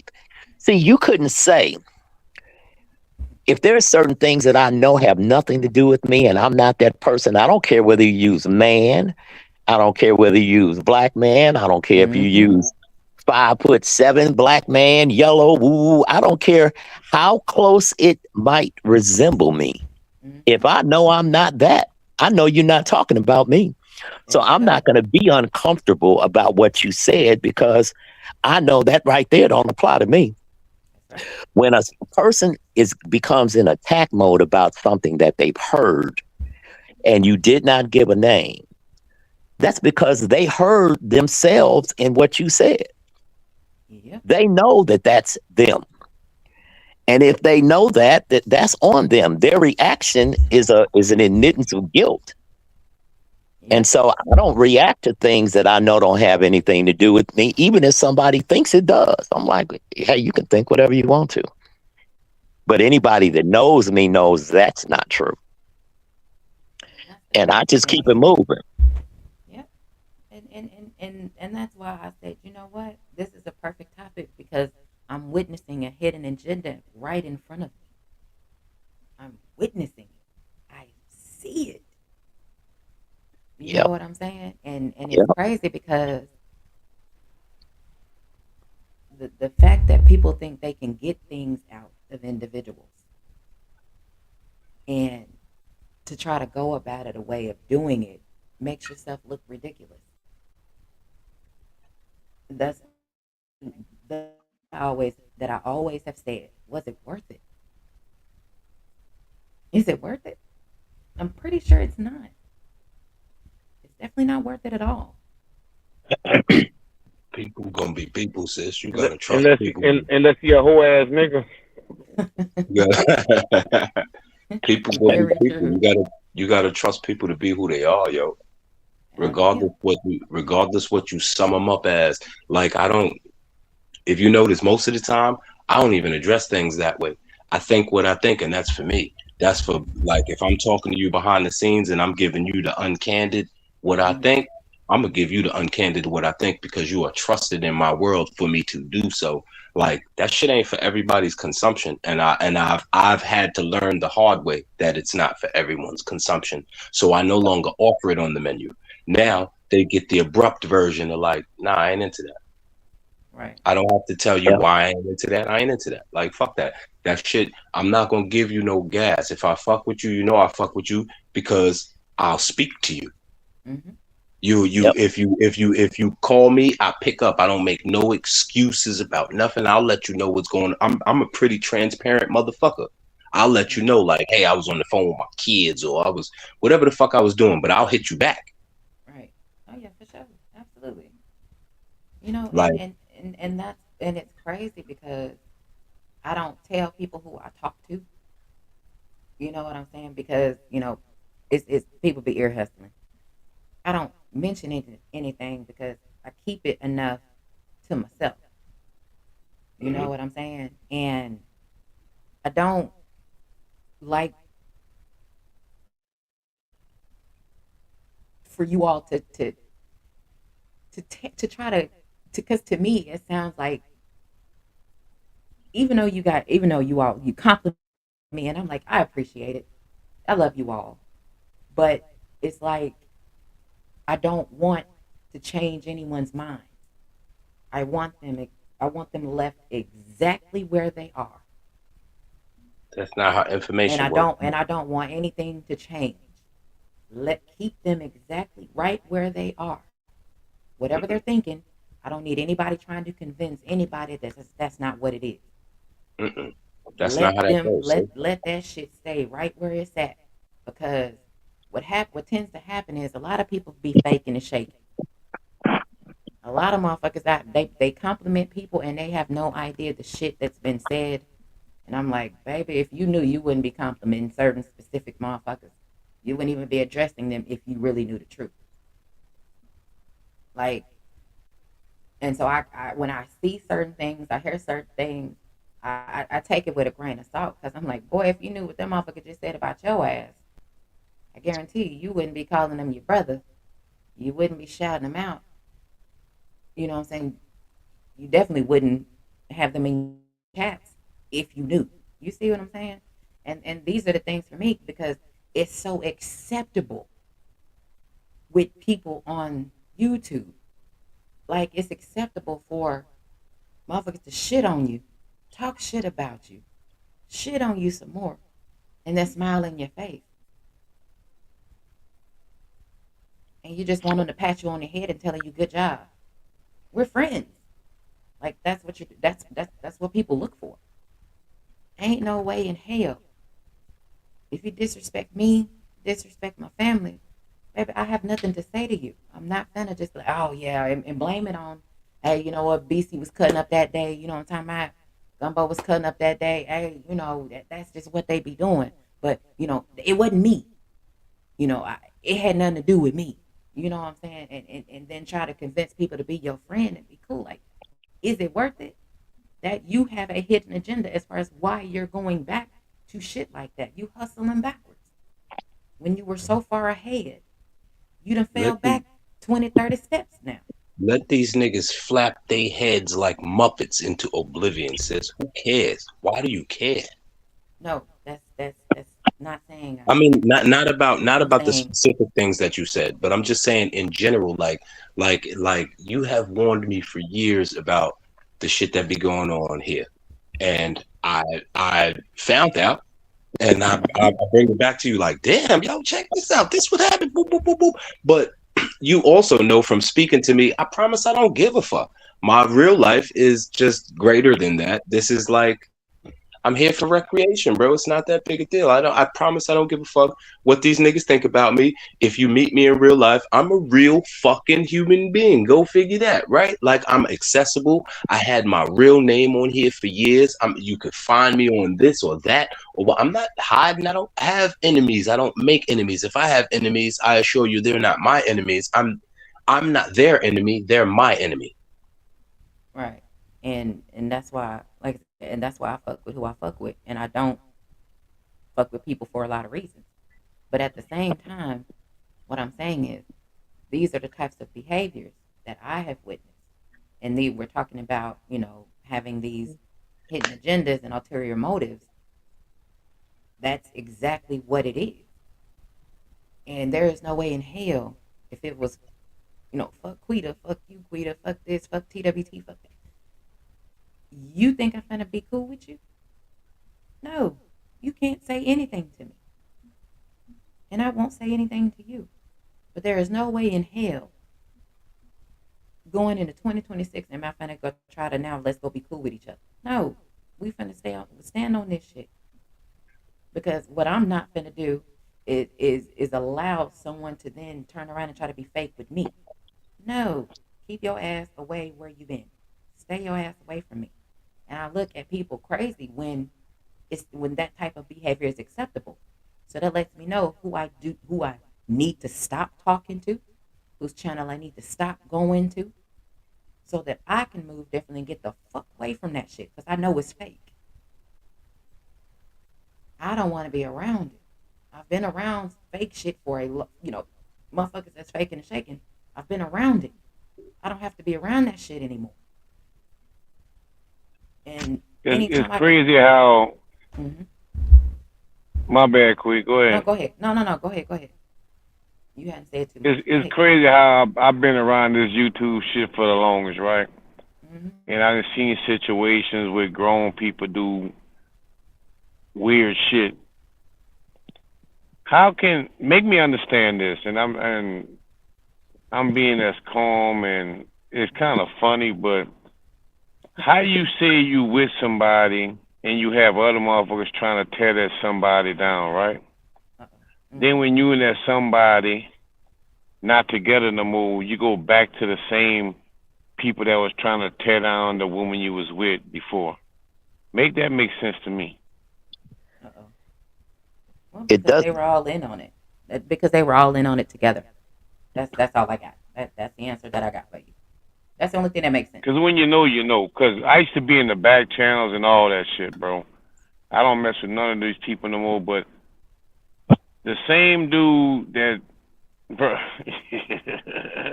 see, you couldn't say if there are certain things that I know have nothing to do with me, and I'm not that person. I don't care whether you use man. I don't care whether you use black man. I don't care if you Mm-hmm. use 5'7" black man, yellow, woo. I don't care how close it might resemble me. If Mm-hmm. I know I'm not that, I know you're not talking about me. So There you I'm go. not going to be uncomfortable about what you said because I know that right there don't apply to me. That's right. When a person is becomes in attack mode about something that they've heard and you did not give a name, that's because they heard themselves in what you said. Yep. They know that that's them. And if they know that's on them. Their reaction is an admittance of guilt. And Yep. so I don't react to things that I know don't have anything to do with me, even if somebody thinks it does. I'm like, hey, you can think whatever you want to. But anybody that knows me knows that's not true. And that's the And I crazy just keep thing. it moving. Yep. And that's why I said, you know what? This is a perfect topic because I'm witnessing a hidden agenda right in front of me. I'm witnessing it. I see it. You know Yep. what I'm saying? And it's Yep. crazy because the fact that people think they can get things out of individuals and to try to go about it a way of doing it makes yourself look ridiculous. That's I always have said, was it worth it? Is it worth it? I'm pretty sure it's not. It's definitely not worth it at all. People gonna be people, sis. You Unless gotta trust people. unless you're a whole ass nigga. You gotta, people gonna be Very people. true. You gotta trust people to be who they are, yo. Yeah. Regardless what you sum them up as. Like I don't. If you notice, most of the time, I don't even address things that way. I think what I think, and that's for me. That's for like if I'm talking to you behind the scenes and I'm giving you the uncandid what I Hmm. think, I'm gonna give you the uncandid what I think because you are trusted in my world for me to do so. Like that shit ain't for everybody's consumption, and I've had to learn the hard way that it's not for everyone's consumption. So I no longer offer it on the menu. Now they get the abrupt version of like, nah, I ain't into that. Right. I don't have to tell you Yep. why I ain't into that. I ain't into that. Like fuck that. That shit. I'm not gonna give you no gas. If I fuck with you, you know I fuck with you because I'll speak to you. Hmm. You Yep. if you call me, I pick up. I don't make no excuses about nothing. I'll let you know what's going on. I'm a pretty transparent motherfucker. I'll let you Right. know, like, hey, I was on the phone with my kids, or I was whatever the fuck I was doing, but I'll hit you back. Right. Oh yeah, for sure. Absolutely. You know, Like, and it's crazy because I don't tell people who I talk to. You know what I'm saying? Because it's people be ear hustling. I don't mention anything because I keep it enough to myself. You know mhm. what I'm saying? And I don't like for you all to try to because to me it sounds like even though you all you compliment me and I'm like I appreciate it. I love you all. But it's like I don't want to change anyone's mind. I want them I want them left exactly where they are. That's not how And information I works. don't and I don't want anything to change. Let keep them exactly right where they are. Whatever they're Mm-mm, thinking, I don't need anybody trying to convince anybody that that's not what it is. mm-mm. That's not how Let that them goes. let So let that shit stay right where it's at. Because what tends to happen is a lot of people be faking and shaking. A lot of motherfuckers that they compliment people and they have no idea the shit that's been said. And I'm like, baby, if you knew, you wouldn't be complimenting certain specific motherfuckers. You wouldn't even be addressing them if you really knew the truth. Like, and so I when I see certain things, I hear certain things, I take it with a grain of salt because I'm like, boy, if you knew what that motherfucker just said about your ass, I guarantee you wouldn't be calling them your brother. You wouldn't be shouting them out. You know what I'm saying? You definitely wouldn't have them in chats if you knew. You see what I'm saying? And these are the things for me because it's so acceptable with people on YouTube. Like it's acceptable for motherfuckers to shit on you, talk shit about you, shit on you some more, and then smile in your face. And you just want them to pat you on the head and tell you good job. We're friends. Like that's what you that's what people look for. Ain't no way in hell. If you disrespect me, disrespect my family, baby, I have nothing to say to you. I'm not gonna just like, oh yeah, and blame it on, hey, you know what, BC was cutting up that day, you know what I'm talking about? Gumbo was cutting up that day. Hey, you know, that's just what they be doing. But, you know, it wasn't me. You know, it had nothing to do with me. You know what I'm saying? And then try to convince people to be your friend and be cool. Like, is it worth it? That you have a hidden agenda as far as why you're going back to shit like that. You hustling backwards when you were so far ahead. You done fell Let the, back 20, 30 steps now. let these niggas flap their heads like Muppets into oblivion. Says, who cares? Why do you care? No, that's not saying I mean, not I'm about the saying specific things that you said, but I'm just saying in general, like you have warned me for years about the shit that be going on here, and I found out, and I bring it back to you like, damn, yo, check this out. This would happen. Boop, boop, boop, boop. But you also know from speaking to me, I promise I don't give a fuck. My real life is just greater than that. This is like I'm here for recreation, bro. It's not that big a deal. I promise I don't give a fuck what these niggas think about me. If you meet me in real life, I'm a real fucking human being. Go figure that, right? Like I'm accessible. I had my real name on here for years. You could find me on this or that. Or I'm not hiding. I don't have enemies. I don't make enemies. If I have enemies, I assure you they're not my enemies. I'm not their enemy. They're my enemy. right. And that's why like and that's why I fuck with who I fuck with. And I don't fuck with people for a lot of reasons. But at the same time, what I'm saying is these are the types of behaviors that I have witnessed. And we're talking about, you know, having these hidden agendas and ulterior motives. That's exactly what it is. And there is no way in hell if it was, you know, fuck Quita, fuck you, Quita, fuck this, fuck TWT, fuck that. You think I'm gonna be cool with you? No, you can't say anything to me. And I won't say anything to you. But there is no way in hell going into 2026 am I finna go try to now let's go be cool with each other. No, we finna stand on this shit. Because what I'm not finna do is allow someone to then turn around and try to be fake with me. No, keep your ass away where you been. Stay your ass away from me. And I look at people crazy when that type of behavior is acceptable. So that lets me know who I need to stop talking to, whose channel I need to stop going to, so that I can move differently and get the fuck away from that shit because I know it's fake. I don't want to be around it. I've been around fake shit for motherfuckers that's faking and shaking. I've been around it. I don't have to be around that shit anymore. And It's anytime I can, crazy how. mm-hmm. My bad, Quick. Go No, ahead. go ahead. No. Go ahead. Go ahead. You hadn't said too much. Go It's ahead. crazy how I've been around this YouTube shit for the longest, right? Mm-hmm. And I've seen situations where grown people do weird shit. How can make me understand this? And I'm being as calm and it's kind of funny, but how you say you with somebody and you have other motherfuckers trying to tear that somebody down, right? Mm-hmm. Then when you and that somebody not together no more, you go back to the same people that was trying to tear down the woman you was with before. Make that make sense to me. Uh-oh. Well, It because they doesn't. were all in on it. Because they were all in on it together. That's all I got. That's the answer that I got for you. That's the only thing that makes sense. Cause when you know, you know. Cause I used to be in the back channels and all that shit, bro. I don't mess with none of these people no more. But the same dude that, bro.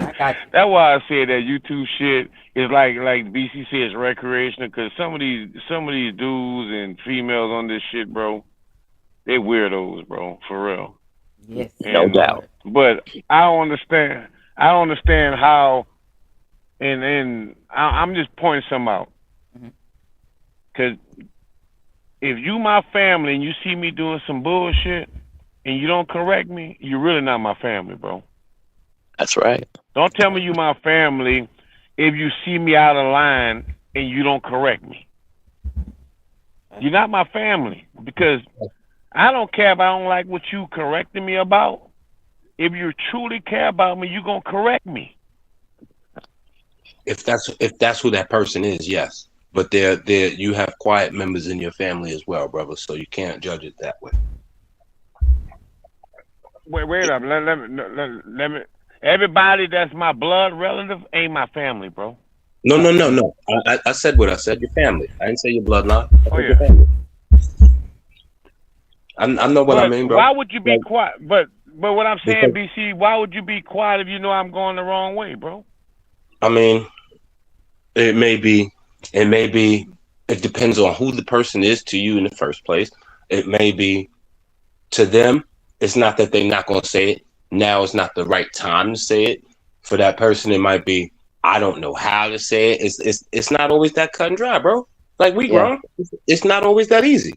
I got you. That's why I said that YouTube shit is like BC says recreational. Cause some of these dudes and females on this shit, bro, they weirdos, bro, for real. Yes, No And Lord. doubt. but I don't understand. I don't understand how. And I'm just pointing some out. Hmm. Cause if you my family and you see me doing some bullshit and you don't correct me, you're really not my family, bro. That's right. Don't tell me you my family if you see me out of line and you don't correct me. You're not my family because I don't care if I don't like what you correcting me about. If you truly care about me, you gonna correct me. If that's who that person is, yes. But there you have quiet members in your family as well, brother. So you can't judge it that way. Wait up. Let me. Everybody that's my blood relative ain't my family, bro. No, no, Oh, no, no. I said what I said. Your family. I didn't say your bloodline. I Oh said your yeah. family. I know what I But mean, bro. why would you be Like quiet? But what I'm saying, because BC, why would you be quiet if you know I'm going the wrong way, bro? I mean, it may be, it may be. It depends on who the person is to you in the first place. It may be to them. It's not that they're not going to say it. Now is not the right time to say it. For that person, it might be. I don't know how to say it. It's not always that cut and dry, bro. Like we Yeah. grown. It's not always that easy.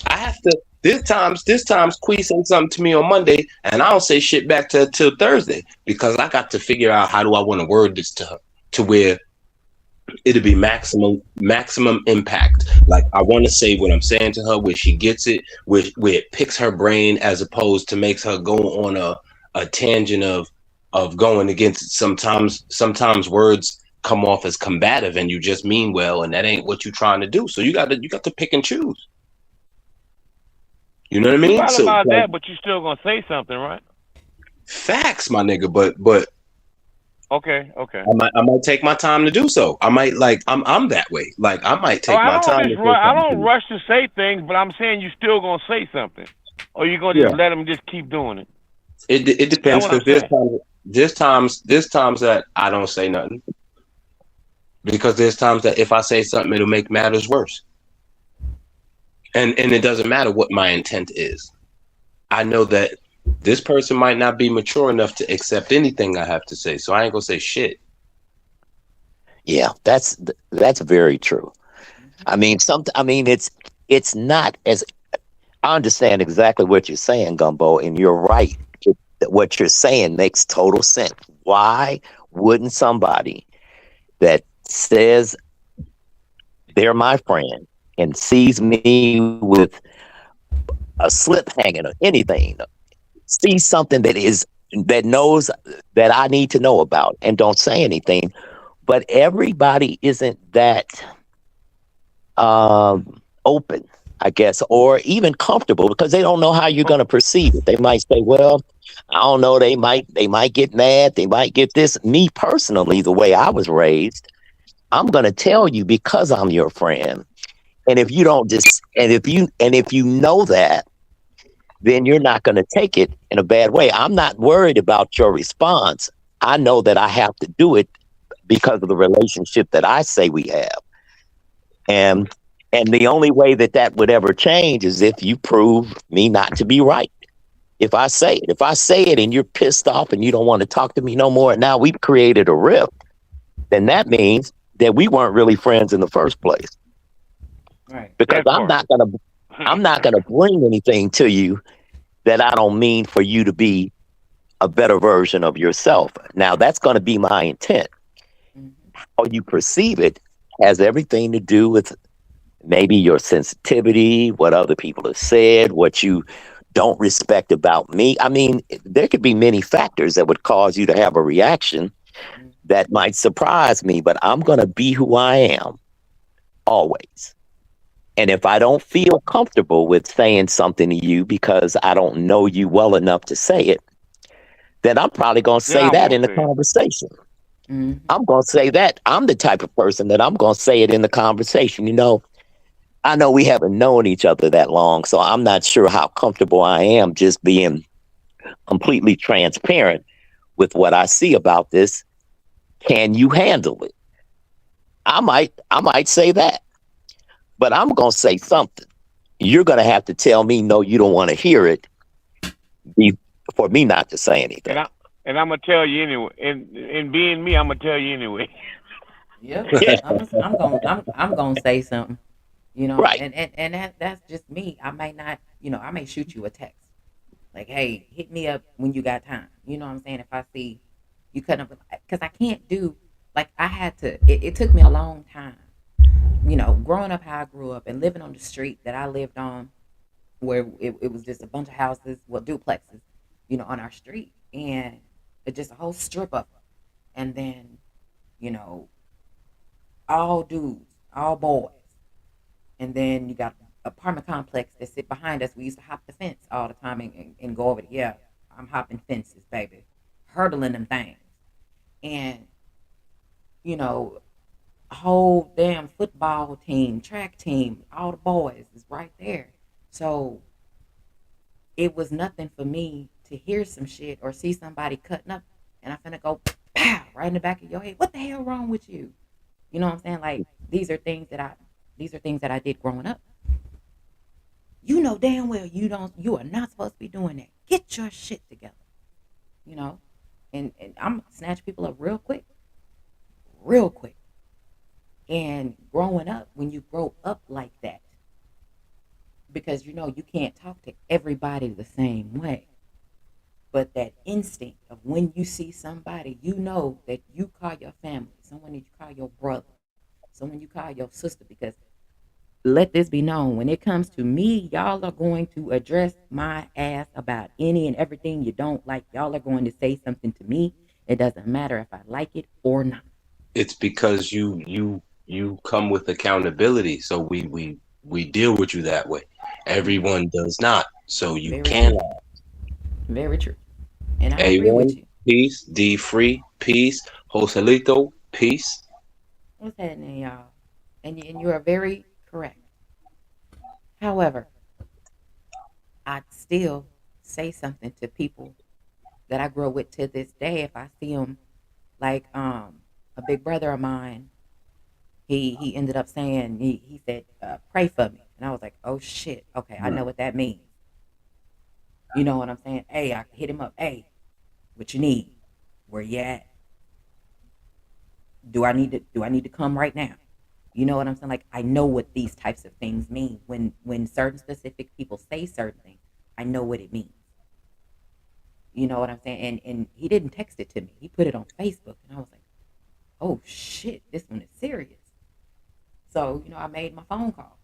I have to. This times, Quee sent something to me on Monday, and I don't say shit back to till Thursday because I got to figure out how do I want to word this to her to where it'll be maximum impact. Like I want to say what I'm saying to her, where she gets it, where it picks her brain as opposed to makes her go on a tangent of going against it. Sometimes words come off as combative, and you just mean well, and that ain't what you're trying to do. So you got to pick and choose. You know what I You mean? right So about like that, but you still gonna say something, right? facts, my nigga. But Okay, okay. I might take my time to do so. I might like I'm that way. Like I might Oh, take my time to say I something to don't you. rush to say things, but I'm saying you still gonna say something, or you gonna Yeah, just let them just keep doing it. it That's depends what I'm because saying. there's times that I don't say nothing because there's times that if I say something it'll make matters worse. And it doesn't matter what my intent is. I know that this person might not be mature enough to accept anything I have to say, so I ain't gonna say shit. Yeah. That's very true. hmm. I mean, it's not as I understand exactly what you're saying, Gumbo, and you're right. What you're saying makes total sense. Why wouldn't somebody that says they're my friend and sees me with a slip hanging or anything, see something that knows that I need to know about and don't say anything? But everybody isn't that open, I guess, or even comfortable because they don't know how you're Oh, going to perceive it. They might say, "Well, I don't know." They might get mad. They might get this. Me personally, the way I was raised, I'm going to tell you because I'm your friend. And if you don't just, and if you know that, then you're not going to take it in a bad way. I'm not worried about your response. I know that I have to do it because of the relationship that I say we have. And and the only way that that would ever change is if you prove me not to be right. If I say it and you're pissed off and you don't want to talk to me no more, now we've created a rift, then that means that we weren't really friends in the first place. Right. Because that part. I'm not gonna bring anything to you that I don't mean for you to be a better version of yourself. Now that's gonna be my intent. Hmm. How you perceive it has everything to do with maybe your sensitivity, what other people have said, what you don't respect about me. I mean, there could be many factors that would cause you to have a reaction. that might surprise me, but I'm going to be who I am always. And if I don't feel comfortable with saying something to you because I don't know you well enough to say it, then I'm probably going to Then say I that won't in the say it. conversation. Mm-hmm. I'm going to say that. I'm the type of person that I'm going to say it in the conversation. I know we haven't known each other that long, so I'm not sure how comfortable I am just being completely transparent with what I see about this. Can you handle it? I might say that, but I'm going to say something. You're going to have to tell me no, you don't want to hear it be- for me not to say anything. And I'm gonna tell you anyway. And being me, I'm gonna tell you anyway. Yep. I'm gonna say something. Right. And that's just me. I may not, I may shoot you a text. Like, hey, hit me up when you got time. You know what I'm saying? If I see you cutting up, because I can't do, like, I had to, it took me a long time, growing up how I grew up and living on the street that I lived on, where it was just a bunch of houses, well, duplexes, on our street. And it just a whole strip of them. And then, you know, all dudes, all boys. And then you got apartment complex that sit behind us. We used to hop the fence all the time and go over it. Yeah, I'm hopping fences, baby, hurdling them things. And you know, a whole damn football team, track team, all the boys is right there. So it was nothing for me to hear some shit or see somebody cutting up, and I'm finna go pow right in the back of your head. What the hell wrong with you? You know what I'm saying? Like these are things that I did growing up. You know damn well you are not supposed to be doing that. Get your shit together, you know? And I'm gonna snatch people up real quick, real quick. And growing up, when you grow up like that, because you can't talk to everybody the same way. But that instinct of when you see somebody, that you call your family, someone that you call your brother, someone you call your sister, because let this be known, when it comes to me, y'all are going to address my ass about any and everything you don't like. Y'all are going to say something to me. It doesn't matter if I like it or not. It's because you come with accountability, so we deal with you that way. Mm-hmm. Everyone does not, so you Very can. true. Very true. And I agree with A1, you. peace. D free, peace. Joselito, peace. What's happening, y'all? And you are very correct. However, I still say something to people that I grew up with to this day. If I see them, like a big brother of mine, he ended up saying he said pray for me, and I was like, oh shit, okay, I know what that means. You know what I'm saying? Hey, I hit him up. Hey, what you need? Where you at? Do I need to come right now? You know what I'm saying? Like, I know what these types of things mean. When certain specific people say certain things, I know what it means. You know what I'm saying? And he didn't text it to me. He put it on Facebook, and I was like, oh shit, this one is serious. So I made my phone call,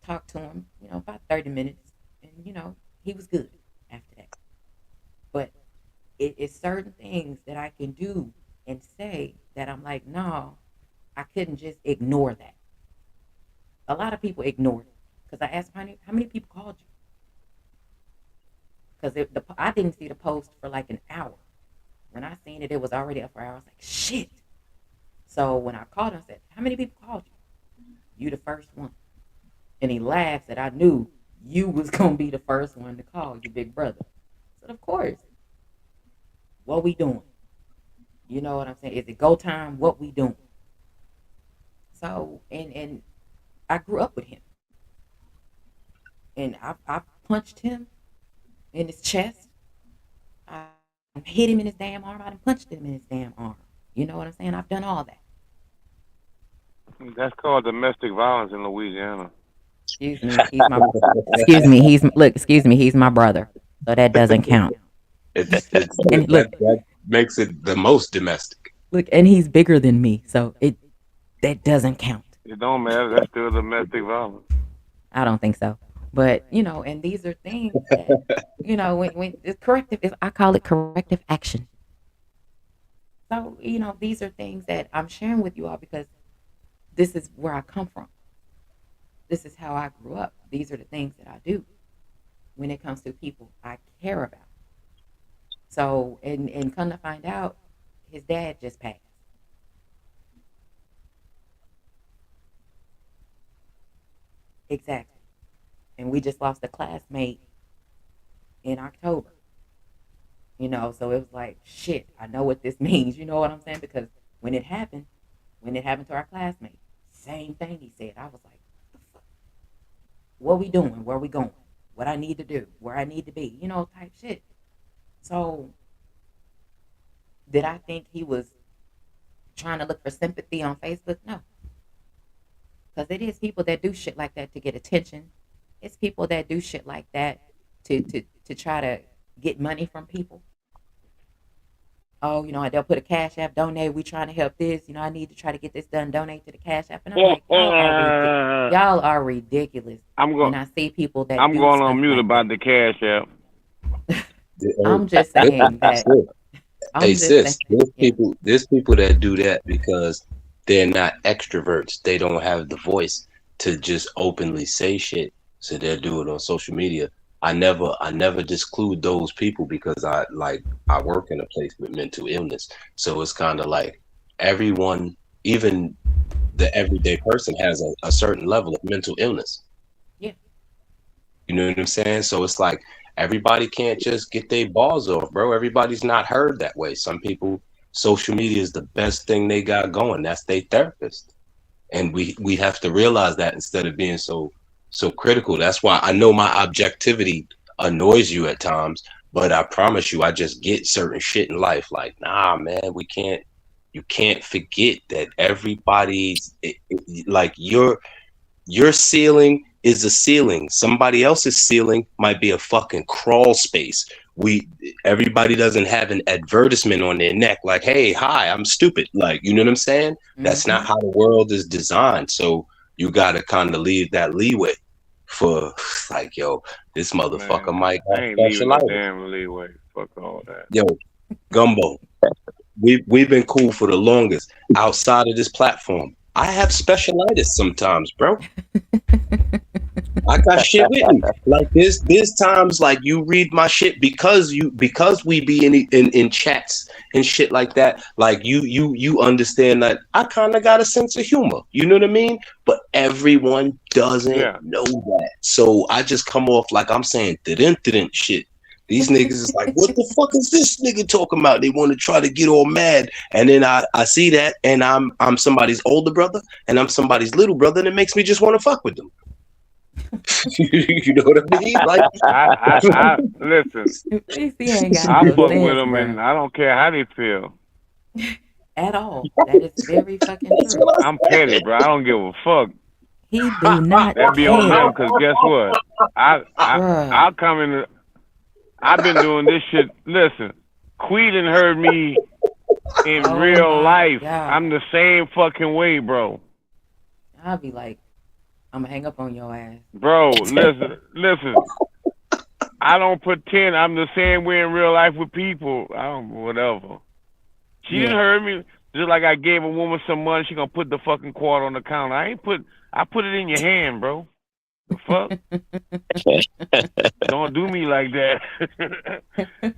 talked to him, about 30 minutes, and he was good after that. But it's certain things that I can do and say that I'm like, no, I couldn't just ignore that. A lot of people ignored it because I asked how many people called you, because I didn't see the post for like an hour. When I seen it, it was already up for hours. I was like, shit. So when I called him, I said, how many people called you? You the first one. And he laughed that I knew you was gonna be the first one to call your big brother. I said, of course. What we doing? You know what I'm saying? Is it go time? What we doing? So and I grew up with him, and I punched him in his chest. I hit him in his damn arm. I done punched him in his damn arm. You know what I'm saying? I've done all that. That's called domestic violence in Louisiana. Excuse me, he's my. Excuse me, he's look. Excuse me, he's my brother, so that doesn't count. It's And that look, that makes it the most domestic. look, and he's bigger than me, so that doesn't count. It don't matter. That's still domestic violence. I don't think so. But and these are things that when it's corrective. I call it corrective action. So, these are things that I'm sharing with you all because this is where I come from. This is how I grew up. These are the things that I do when it comes to people I care about. So, and come to find out, his dad just passed. Exactly. And we just lost a classmate in October. So it was like, shit, I know what this means. You know what I'm saying? Because when it happened, when it happened to our classmate, same thing he said. I was like, what we doing? Where we going? What I need to do? Where I need to be? Type shit. So did I think he was trying to look for sympathy on Facebook? No. Because it is people that do shit like that to get attention. It's people that do shit like that to try to get money from people. Oh, they'll put a cash app, donate. We trying to help this. I need to try to get this done. Donate to the cash app, and I'm like, y'all are ridiculous. I'm When going. I see people that I'm do going on stuff mute like about that, the cash app. I'm just saying that. Hey I'm just saying, sis, yeah. there's people that do that because they're not extroverts. They don't have the voice to just openly say shit. So they'll do it on social media. I never disclude those people because I work in a place with mental illness. So it's kind of like everyone, even the everyday person has a certain level of mental illness. Yeah. You know what I'm saying? So it's like everybody can't just get their balls off, bro. Everybody's not heard that way. Some people, social media is the best thing they got going. That's their therapist. And we have to realize that instead of being so critical. That's why I know my objectivity annoys you at times, but I promise you I just get certain shit in life. Like, nah, man, you can't forget that everybody's like your ceiling is a ceiling. Somebody else's ceiling might be a fucking crawl space. We Everybody doesn't have an advertisement on their neck like, "Hey, hi, I'm stupid." Like, you know what I'm saying? That's not Mm-hmm. how the world is designed. So you got to kind of leave that leeway for like, yo, this motherfucker Man, might I have ain't leaving no special. damn leeway. Fuck all that. Yo, Gumbo, we've been cool for the longest outside of this platform. I have specialitis sometimes, bro. I got shit with me. Like there's times like you read my shit because we be in chats and shit like that. Like you understand that I kind of got a sense of humor. You know what I mean? But everyone doesn't Yeah. know that. So I just come off like I'm saying didn't shit. These niggas is like, what the fuck is this nigga talking about? They want to try to get all mad, and then I see that, and I'm somebody's older brother, and I'm somebody's little brother, and it makes me just want to fuck with them. You know what I mean? Like, I listen. PC ain't got I no fuck with sense, them, bruh. and I don't care how they feel. At all. That is very fucking that's true. what I'm petty, bro. I don't give a fuck. He do not That be on them, care, cause guess what? I I bruh. I'll come in. I've been doing this shit. Listen, Queen heard me in Oh real my life. I'm god. the same fucking way, bro. I'll be like, I'm gonna hang up on your ass. Bro, listen. I don't pretend I'm the same way in real life with people. I don't whatever. She didn't Yeah. hurt me. Just like I gave a woman some money, she gonna put the fucking quarter on the counter. I put it in your hand, bro. The fuck? Don't do me like that.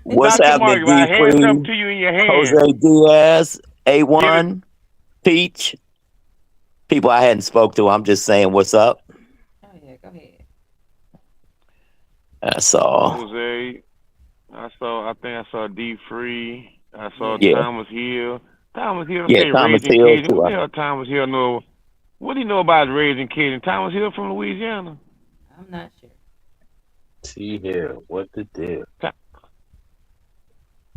What's Dr. happening, Mark, if I D hand something Free, to you in your hand, Jose Diaz, give it. A1, Peach, people I hadn't spoke to. I'm just saying what's up. Oh yeah, go ahead. That's all. Jose, I think I saw D Free. I saw Yeah. Yeah, Thomas Hill. Thomas Hill yeah, say Thomas raising Hill Cajun. What too. the hell Thomas Hill know? What do you know about raising Cajun? Thomas Hill from Louisiana. I'm not sure. see here, what the deal?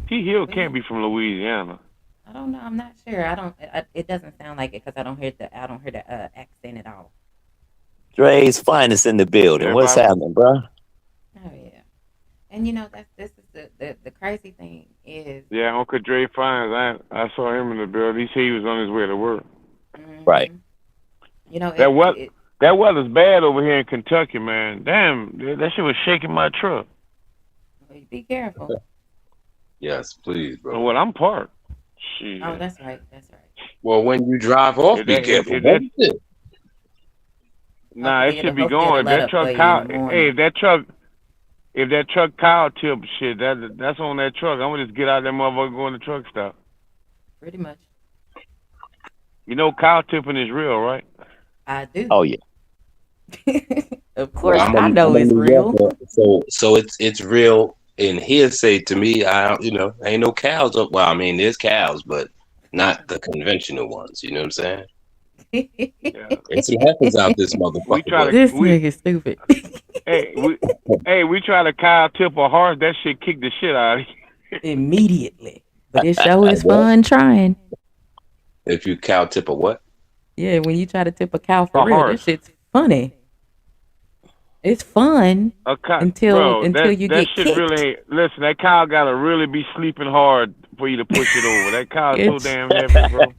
T Hill But yeah, can't be from Louisiana. I don't know. I'm not sure. I don't. It doesn't sound like it because I don't hear the accent at all. Dre's finest in the building. What's Everybody, happening, bro? Oh yeah. And this is the crazy thing is. yeah, Uncle Dre Fines. I saw him in the building. He said he was on his way to work. Right. Hmm. You know That it what it. that weather's bad over here in Kentucky, man. Damn, that shit was shaking my truck. Be careful. Yes, please, And bro. what I'm parked. Shit. Oh, that's right. That's right. Well, when you drive off, If be that, careful. if that, What is it? nah, it Hopefully, should be hopefully it'll going. If let that up for truck you in the cow, hey, morning. if that truck cow tip shit, that's on that truck. I'm gonna just get out that motherfucker, go in the truck stop. Pretty much. You know, cow tipping is real, right? I do. Oh yeah. Of Well, course, I know I'm a it's New real. Yorker, so it's real. And hearsay to me, I don't, ain't no cows up. Well, I mean, there's cows, but not the conventional ones. You know what I'm saying? Yeah. There's some heifers out this We motherfucker, try but to This we nigga stupid. hey we try to cow tip a horse. That shit kick the shit out of you. Immediately. But it show I is what? fun trying. If you cow tip a what? Yeah, when you try to tip a cow for A real, that horse, shit's funny. It's fun a cow, until bro. until That you that get shit kicked. really ain't. Listen, that cow gotta really be sleeping hard for you to push it over. That cow is so It's damn heavy, bro.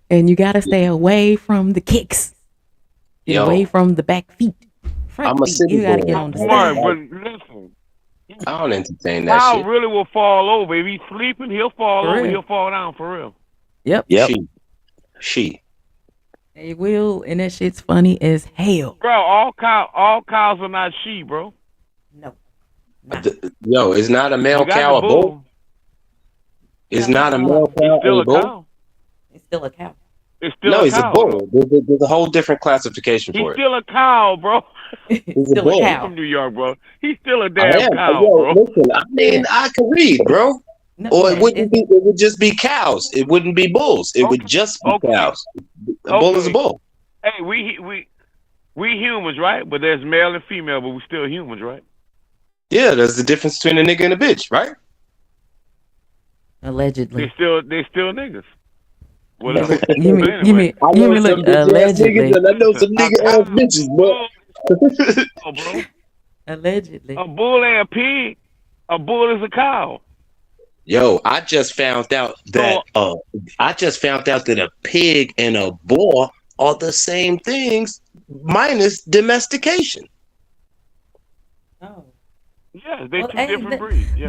and you gotta stay away from the kicks. Get away Yo, from the back feet. Front I'm a feet. city You gotta boy. get on the Smart, side. but listen, I don't entertain that cow shit. really will fall over. If he's sleeping, he'll fall For over. real. He'll fall down for real. Yep. Yep. She. They will, and that shit's funny as hell. Bro, all cows are not she, bro. No. Not. Yo, is not a You male got the cow a bull? bull. Is Yep, not a all of male them. He's cow still a a bull? cow. It's still a cow. It's still No, a he's a cow though. bull. There's a whole different classification He's for it. still a cow, bro. It's He's a still a bull. You cow. from New York, bro? He's still a I damn am. cow, Yo, bro. listen, I mean, Yeah. I can read, bro. No. Or Yeah. it wouldn't It's be, it would just be cows. It wouldn't be bulls. It would Okay, just be okay, cows. A bull is a okay. bull. Hey, we humans, right? But there's male and female, but we still humans, right? Yeah, there's the difference between a nigga and a bitch, right? allegedly. They still niggas. You Whatever. mean, you But mean, you anyway, mean, I you know mean, look, some bitch ass niggas allegedly, and I know listen, some a nigga cow, ass bitches, bull, but bro. allegedly. A bull ain't a pig. A bull is a cow. yo, So I just found out that a pig and a boar are the same things minus domestication. Oh, yeah, they well, two hey, different breeds. Yeah.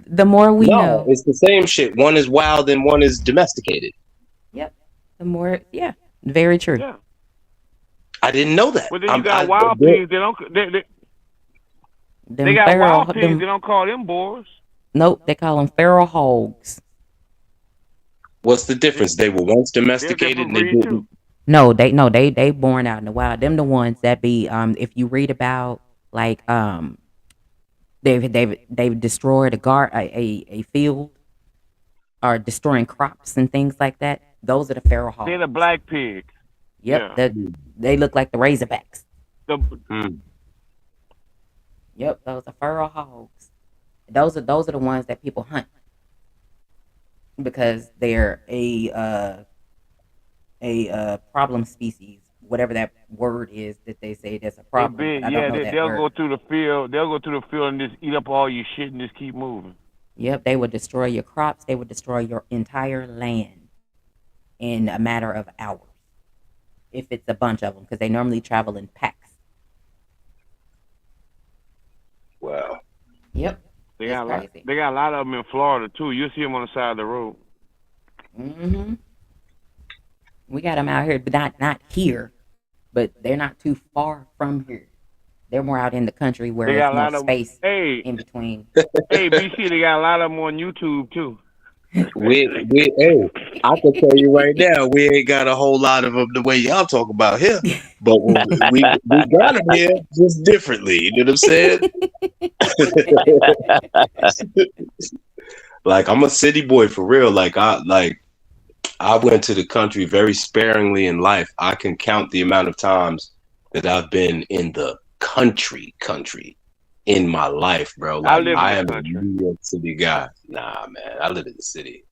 the more we No, know, it's the same shit. One is wild and one is domesticated. yep, the more, yeah, very true. Yeah. I didn't know that. But then you got wild pigs. They Them got feral, wild pigs. them, They don't call them boars. nope, they call them feral hogs. What's the difference? They were once They're a domesticated different and they breed too. didn't. No, they born out in the wild. Them the ones that be if you read about like they've destroyed a field or destroying crops and things like that. Those are the feral They're the hogs. black pig. Yep, Yeah. that they look like the Razorbacks. The Hmm. Yep, those are feral hogs. Those are the ones that people hunt because they're a problem species, whatever that word is that they say that's a they problem, but big. I don't Yeah. know They, that they'll go word. through the field. They'll go through the field and just eat up all your shit and just keep moving. Yep, they would destroy your crops. They would destroy your entire land in a matter of hours if it's a bunch of them because they normally travel in packs. Wow. Yep, They it's got a lot. crazy. They got a lot of them in Florida too. You'll see them on the side of the road. hmm We got them out here, but not here. But they're not too far from here. They're more out in the country where They it's got a more lot of. space Hey, in between. hey, BC. They got a lot of them on YouTube too. Hey, I can tell you right now, we ain't got a whole lot of them the way y'all talk about here, but we got them here just differently. You know what I'm saying? Like I'm a city boy for real. I went to the country very sparingly in life. I can count the amount of times that I've been in the country in my life, bro. I Like live in I the am a country. New York City guy. Nah, man, I live in the city.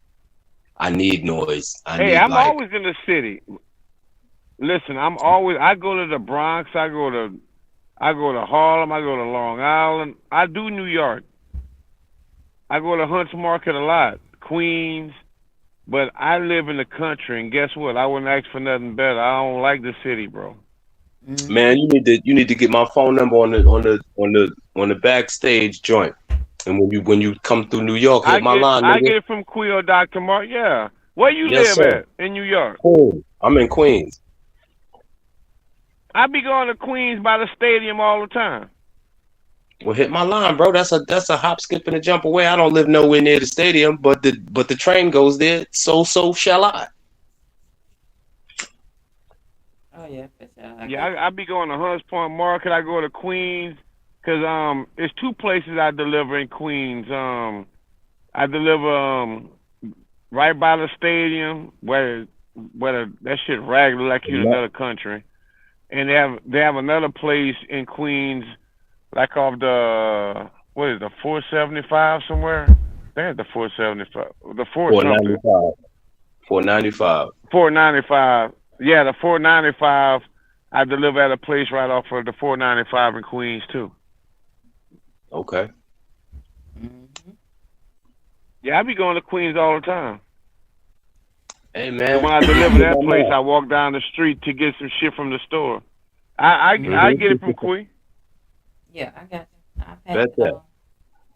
I need noise. I Hey, need I'm like always in the city. Listen, I'm always. I go to the Bronx. I go to Harlem. I go to Long Island. I do New York. I go to Hunts Market a lot, Queens. But I live in the country, and guess what? I wouldn't ask for nothing better. I don't like the city, bro. hmm man, you need to get my phone number on the backstage joint. And when you come through New York, hit my line, I nigga. get it from Quill, Dr. Mark. Yeah. Where you Yes, live sir. at in New York? Queens. I'm in Queens. I be going to Queens by the stadium all the time. Well, hit my line, bro. That's a hop, skip, and a jump away. I don't live nowhere near the stadium, but the train goes there. So shall I. Oh yeah, for sure. I Yeah, guess. I be going to Hunts Point Market. I go to Queens because it's two places I deliver in Queens. I deliver right by the stadium where that shit ragged like you in another country, and they have another place in Queens like off the what is it, the 475 somewhere. They had the 475, the four something, 495. 495. 495. Yeah, the 495. I deliver at a place right off of the 495 in Queens too. Okay. Mm-hmm. Yeah, I be going to Queens all the time. Hey So man. when I deliver that place, I walk down the street to get some shit from the store. I Mhm. get it from Queens. Yeah, I got you. I pass Bet it that. on.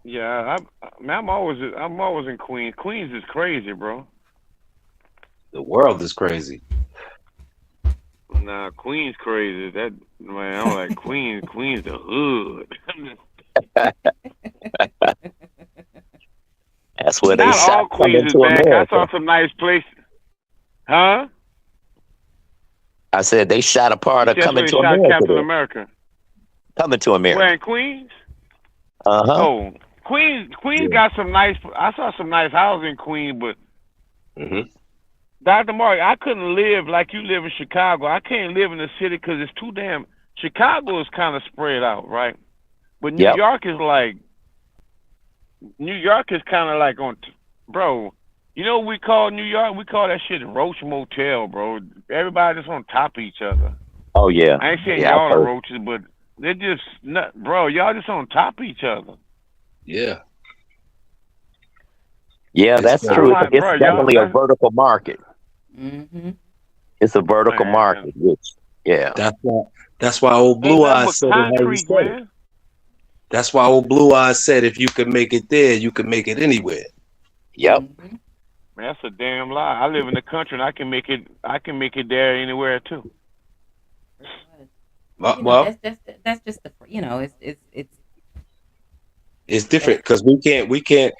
Yeah, man, I'm always in Queens. Queens is crazy, bro. The world is crazy. Nah, Queens crazy. That man, I'm like Queens. Queens the hood. That's where they Not shot all Queens coming is to bad. 'Cause I America. saw some nice places. Huh? I said they shot a part You of see, that's coming where they to shot America Captain there. America. Coming to Where America. in Queens? Uh-huh. Oh, Queens Yeah. got some nice. I saw some nice houses in Queens, but Hmm. Dr. Mark, I couldn't live like you live in Chicago. I can't live in the city because it's too damn. Chicago is kind of spread out, right? But New Yep. York is like New York is kind of like bro. You know what we call New York? We call that shit Roach Motel, bro. Everybody just on top of each other. Oh yeah. I ain't saying Yeah, I've y'all are heard. roaches, but they're just not, bro. Y'all just on top of each other. Yeah. Yeah, It's that's I'm true. crazy. like, It's bro, y'all. definitely a vertical market. Mm-hmm. It's a vertical Man, market, which yeah. That's why old ain't Blue nothing Eyes but said it how he concrete, said it. man. That's why old Blue Eyes said if you can make it there, you can make it anywhere. Yep. Mm-hmm. Man, that's a damn lie. I live in the country and I can make it. I can make it there anywhere too. Pretty much. Well, Well, well, that's just the it's that's different because we can't.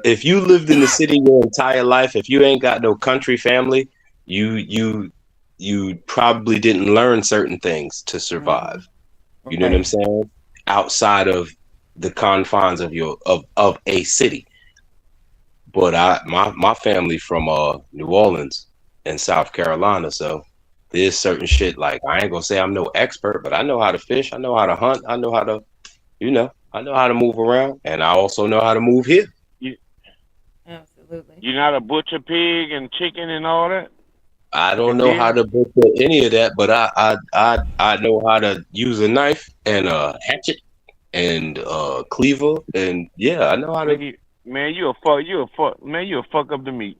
If you lived in the city your entire life, if you ain't got no country family, you probably didn't learn certain things to mm-hmm. survive. You know what I'm Right. saying? Outside of the confines of of a city. But my family from New Orleans and South Carolina, so there's certain shit like I ain't gonna say I'm no expert, but I know how to fish, I know how to hunt, I know how to I know how to move around, and I also know how to move here. You Absolutely. you're not a butcher pig and chicken and all that I don't and know how deer. to butcher any of that, but I know how to use a knife and a hatchet and cleaver, and yeah, I know how to. Man, you a fuck up the meat.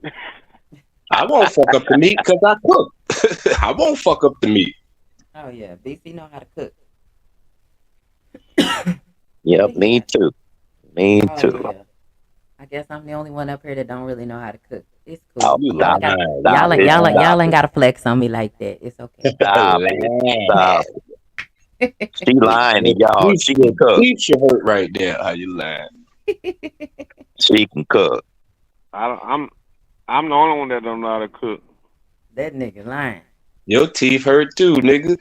I won't fuck up the meat because I cook. I won't fuck up the meat. Oh yeah, BC know how to cook. Yep. But Me yeah. too. Me Oh too. yeah. I guess I'm the only one up here that don't really know how to cook. It's Oh, cool. You Y'all ain't got lying, stop you it. Stop y'all ain't it. got to flex on me like that. It's okay. Stop it. lying. Stop it. She lying to Your y'all. teeth, She can your cook. teeth should hurt right there. How you lying? She can cook. I'm the only one that don't know how to cook. That nigga lying. Your teeth hurt too, nigga.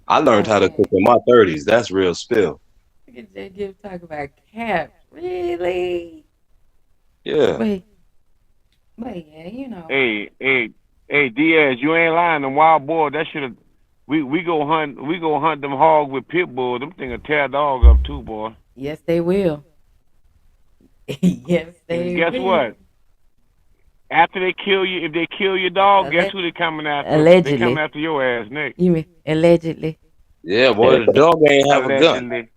I learned Oh how to cook man. in my 30s. That's real spill. Look at J Gibb talk about caps. Really? Yeah. But but yeah, you know. Hey, Diaz, you ain't lying. The wild boy, that should have. We go hunt them hogs with pit bulls. Them things tear dog up too, boy. Yes they will. Yes And they guess will. what? After they kill you, if they kill your dog, guess Alleg- who they coming after? They coming allegedly. after your ass next. You mean allegedly. Yeah, boy, the dog ain't have a gun. Allegedly.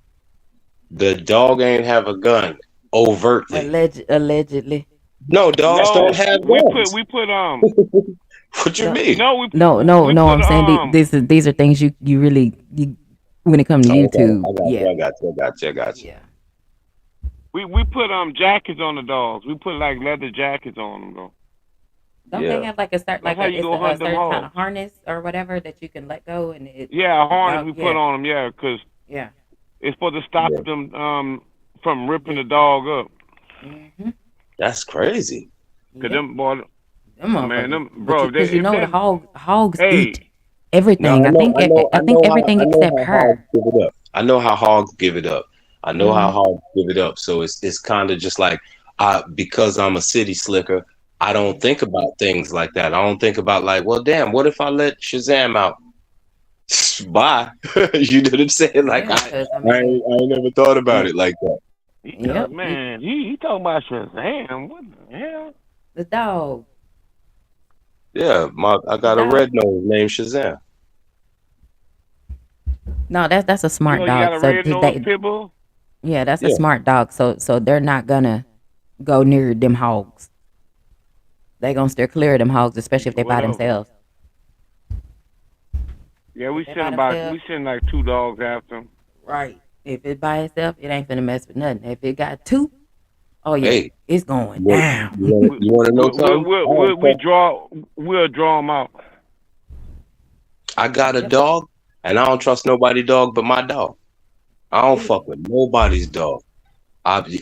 The dog ain't have a gun overtly. Allegedly. No, dogs don't No, have we put guns. we put What you No, mean? no no, we no. put I'm saying these are things you really you when it comes to Oh, okay. YouTube. I got Yeah, you. I got you. I got you. I got you. yeah. We put jackets on the dogs. We put like leather jackets on them though. Don't they Yeah. have like a start That's like how you go a hunt them certain kind of hogs. harness or whatever that you can let go and it Yeah, a the harness dog we put yeah on them. Yeah, because yeah it's supposed to stop Yeah. them from ripping yeah the dog up. mm-hmm. That's crazy. Cause Yep. them boy, Them man, motherfuckers. them But bro, because you if know the that, hogs eat hey, No, everything. I know, I know, I I think know how, everything I know except how hogs her. give it up. I know how hogs give it up. I know how Mm-hmm. hogs give it up. So it's kind of just like because I'm a city slicker, I don't think about things like that. I don't think about like, well, damn, what if I let Shazam out? Bye. You know what I'm saying? Like Yeah, because I mean, I ain't never thought about you it like that. yep you man, he talking about Shazam. What the hell? the dog Yeah, I the got a dog. red nose named Shazam. No, that's a smart You got dog. a So red nose they pit bull? yeah that's a Yeah. smart dog. So they're not gonna go near them hogs. They gonna steer clear of them hogs, especially if they by Whatever. themselves. Yeah, If they by we themselves, send like two dogs after him. right? If it by itself, it ain't finna mess with nothing. If it got two, oh yeah, Hey, it's going you down. We want to know something? we'll draw them out. I got a Yep. dog, and I don't trust nobody dog but my dog. I don't Yeah. fuck with nobody's dog.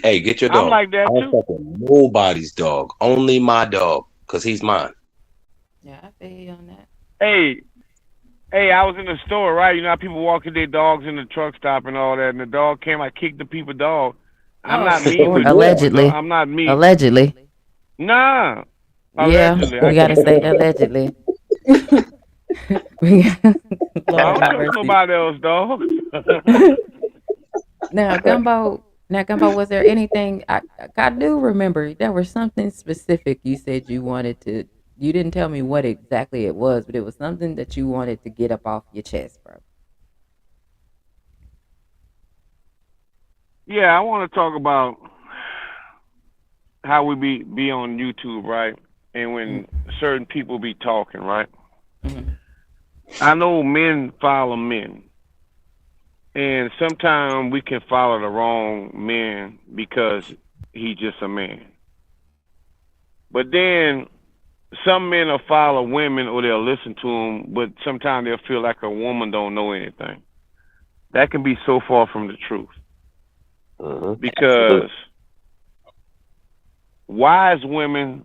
Hey, get your I'm dog. like I that don't too. fuck with nobody's dog. Only my dog, cause he's mine. Yeah, I feel you on that. Hey, hey, I was in the store, right? You know how people walking their dogs in the truck stop and all that, and the dog came. I kicked the people dog. I'm not Oh, mean Lord, with Yeah. people dog. allegedly, I'm not mean. allegedly. Nah, Yeah, allegedly, I we gotta kicked say him. allegedly. we I Lord don't have trust mercy. nobody else, dog. Now Gumbo, was there anything I do remember there was something specific you said you wanted to you didn't tell me what exactly it was, but it was something that you wanted to get up off your chest, bro. Yeah, I want to talk about how we be on YouTube, right? And when certain people be talking, right? Mm-hmm. I know men follow men, and sometimes we can follow the wrong man because he's just a man. But then some men will follow women or they'll listen to them, but sometimes they'll feel like a woman don't know anything. That can be so far from the truth Absolutely. because wise women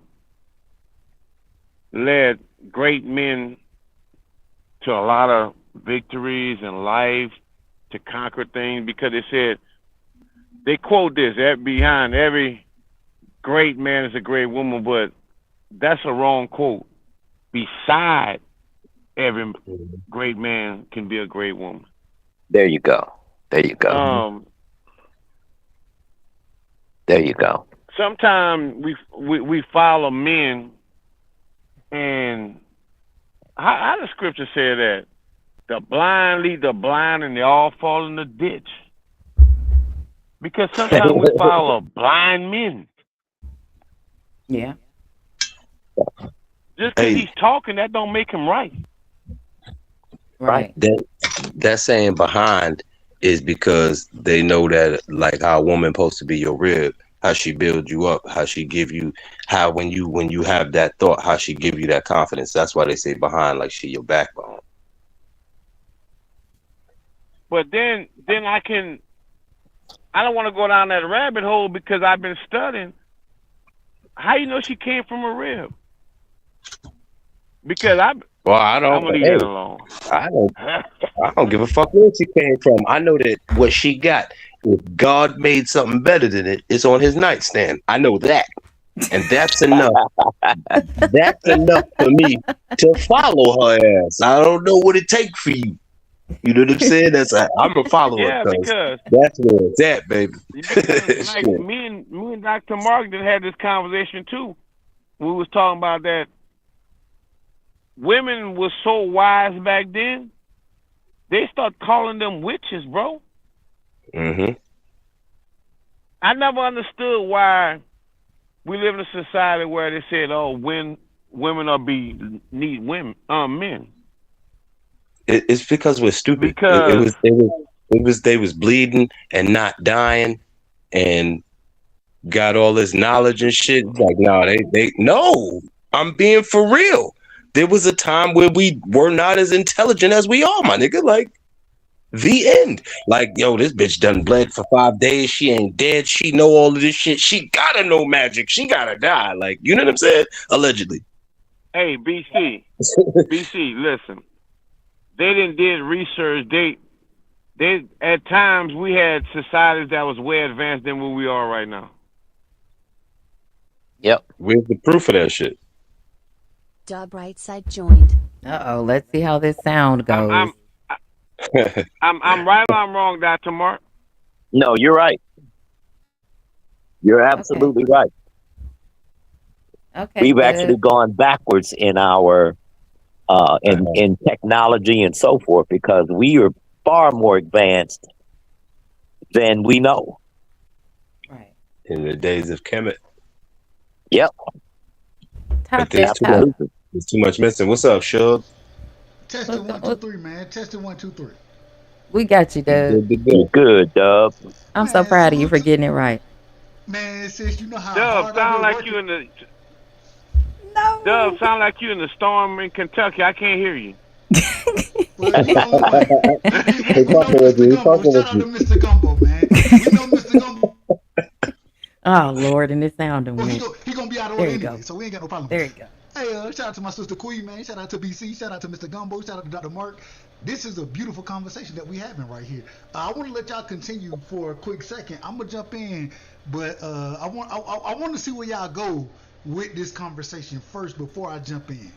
led great men to a lot of victories in life to conquer things because they said they quote this behind every great man is a great woman, but that's a wrong quote. Beside every great man can be a great woman. There you go. There you go. Mhm. There you go. Sometimes we follow men, and how the scripture say that the blind lead the blind, and they all fall in the ditch. Because sometimes we follow blind men. Yeah. Just because Hey, he's talking, that don't make him right. Right. Right. that saying behind is because they know that like how a woman supposed to be your rib, how she build you up, how she give you how when you have that thought, how she give you that confidence. That's why they say behind, like she your backbone. But then I don't want to go down that rabbit hole because I've been studying. How you know she came from a rib? Because Well, I'm gonna leave that alone. I don't I don't give a fuck where she came from. I know that what she got, if God made something better than it, it's on his nightstand. I know that. And that's enough. That's enough for me to follow her ass. I don't know what it takes for you. You know what I'm saying? I'm a follower Yeah, because because that's where it's at, baby. like Shit. me and Dr. Mark done had this conversation too. We was talking about that women was so wise back then. They start calling them witches, bro. Hmm. I never understood why we live in a society where they said, "Oh, when women are need women, men," It's because we're stupid. because It was. They was bleeding and not dying and got all this knowledge and shit. It's like, no, they no. I'm being for real. There was a time where we were not as intelligent as we are, my nigga. Like the end. Like, yo, this bitch done bled for 5 days. She ain't dead. She know all of this shit. She gotta know magic. She gotta die. Like, you know what I'm saying? Allegedly. Hey, BC, listen. They didn't did research. They at times we had societies that was way advanced than where we are right now. Yep. Where's the proof of that shit? Dub right side joined. Uh-oh, let's see how this sound I'm goes. I'm I'm right or I'm wrong, Dr. Mark. No, you're right. You're Okay. absolutely right. Okay, We've actually good. gone backwards in our in technology and so forth because we are far more advanced than we know. Right. In the days of Kemet. Yep, Top There's that top. absolutely. too much missing. What's up, Shug? Testing one, two, three, man. Testing 1, 2, 3. We got you, Doug. Good to You go. good, Dub. I'm so Man, proud of you salute for to getting it right. man, sis. You know how Dub, hard I've sound been like you working. in the No. sound like you in the storm in Kentucky. I can't hear you. Well, he only one. He We know fucking with Mr. you. He Gumbo. fucking Shout with out to you. Mr. Gumbo, man. We know Mr. Gumbo. Oh Lord, and it sounding Well, went. he gonna be out of There order you anyway, go. so we ain't got no problem. There you go. Hey, shout out to my sister Queen, man. Shout out to BC. Shout out to Mr. Gumbo. Shout out to Dr. Mark. This is a beautiful conversation that we having right here. I want to let y'all continue for a quick second. I'm gonna jump in, but I want to see where y'all go with this conversation first before I jump in.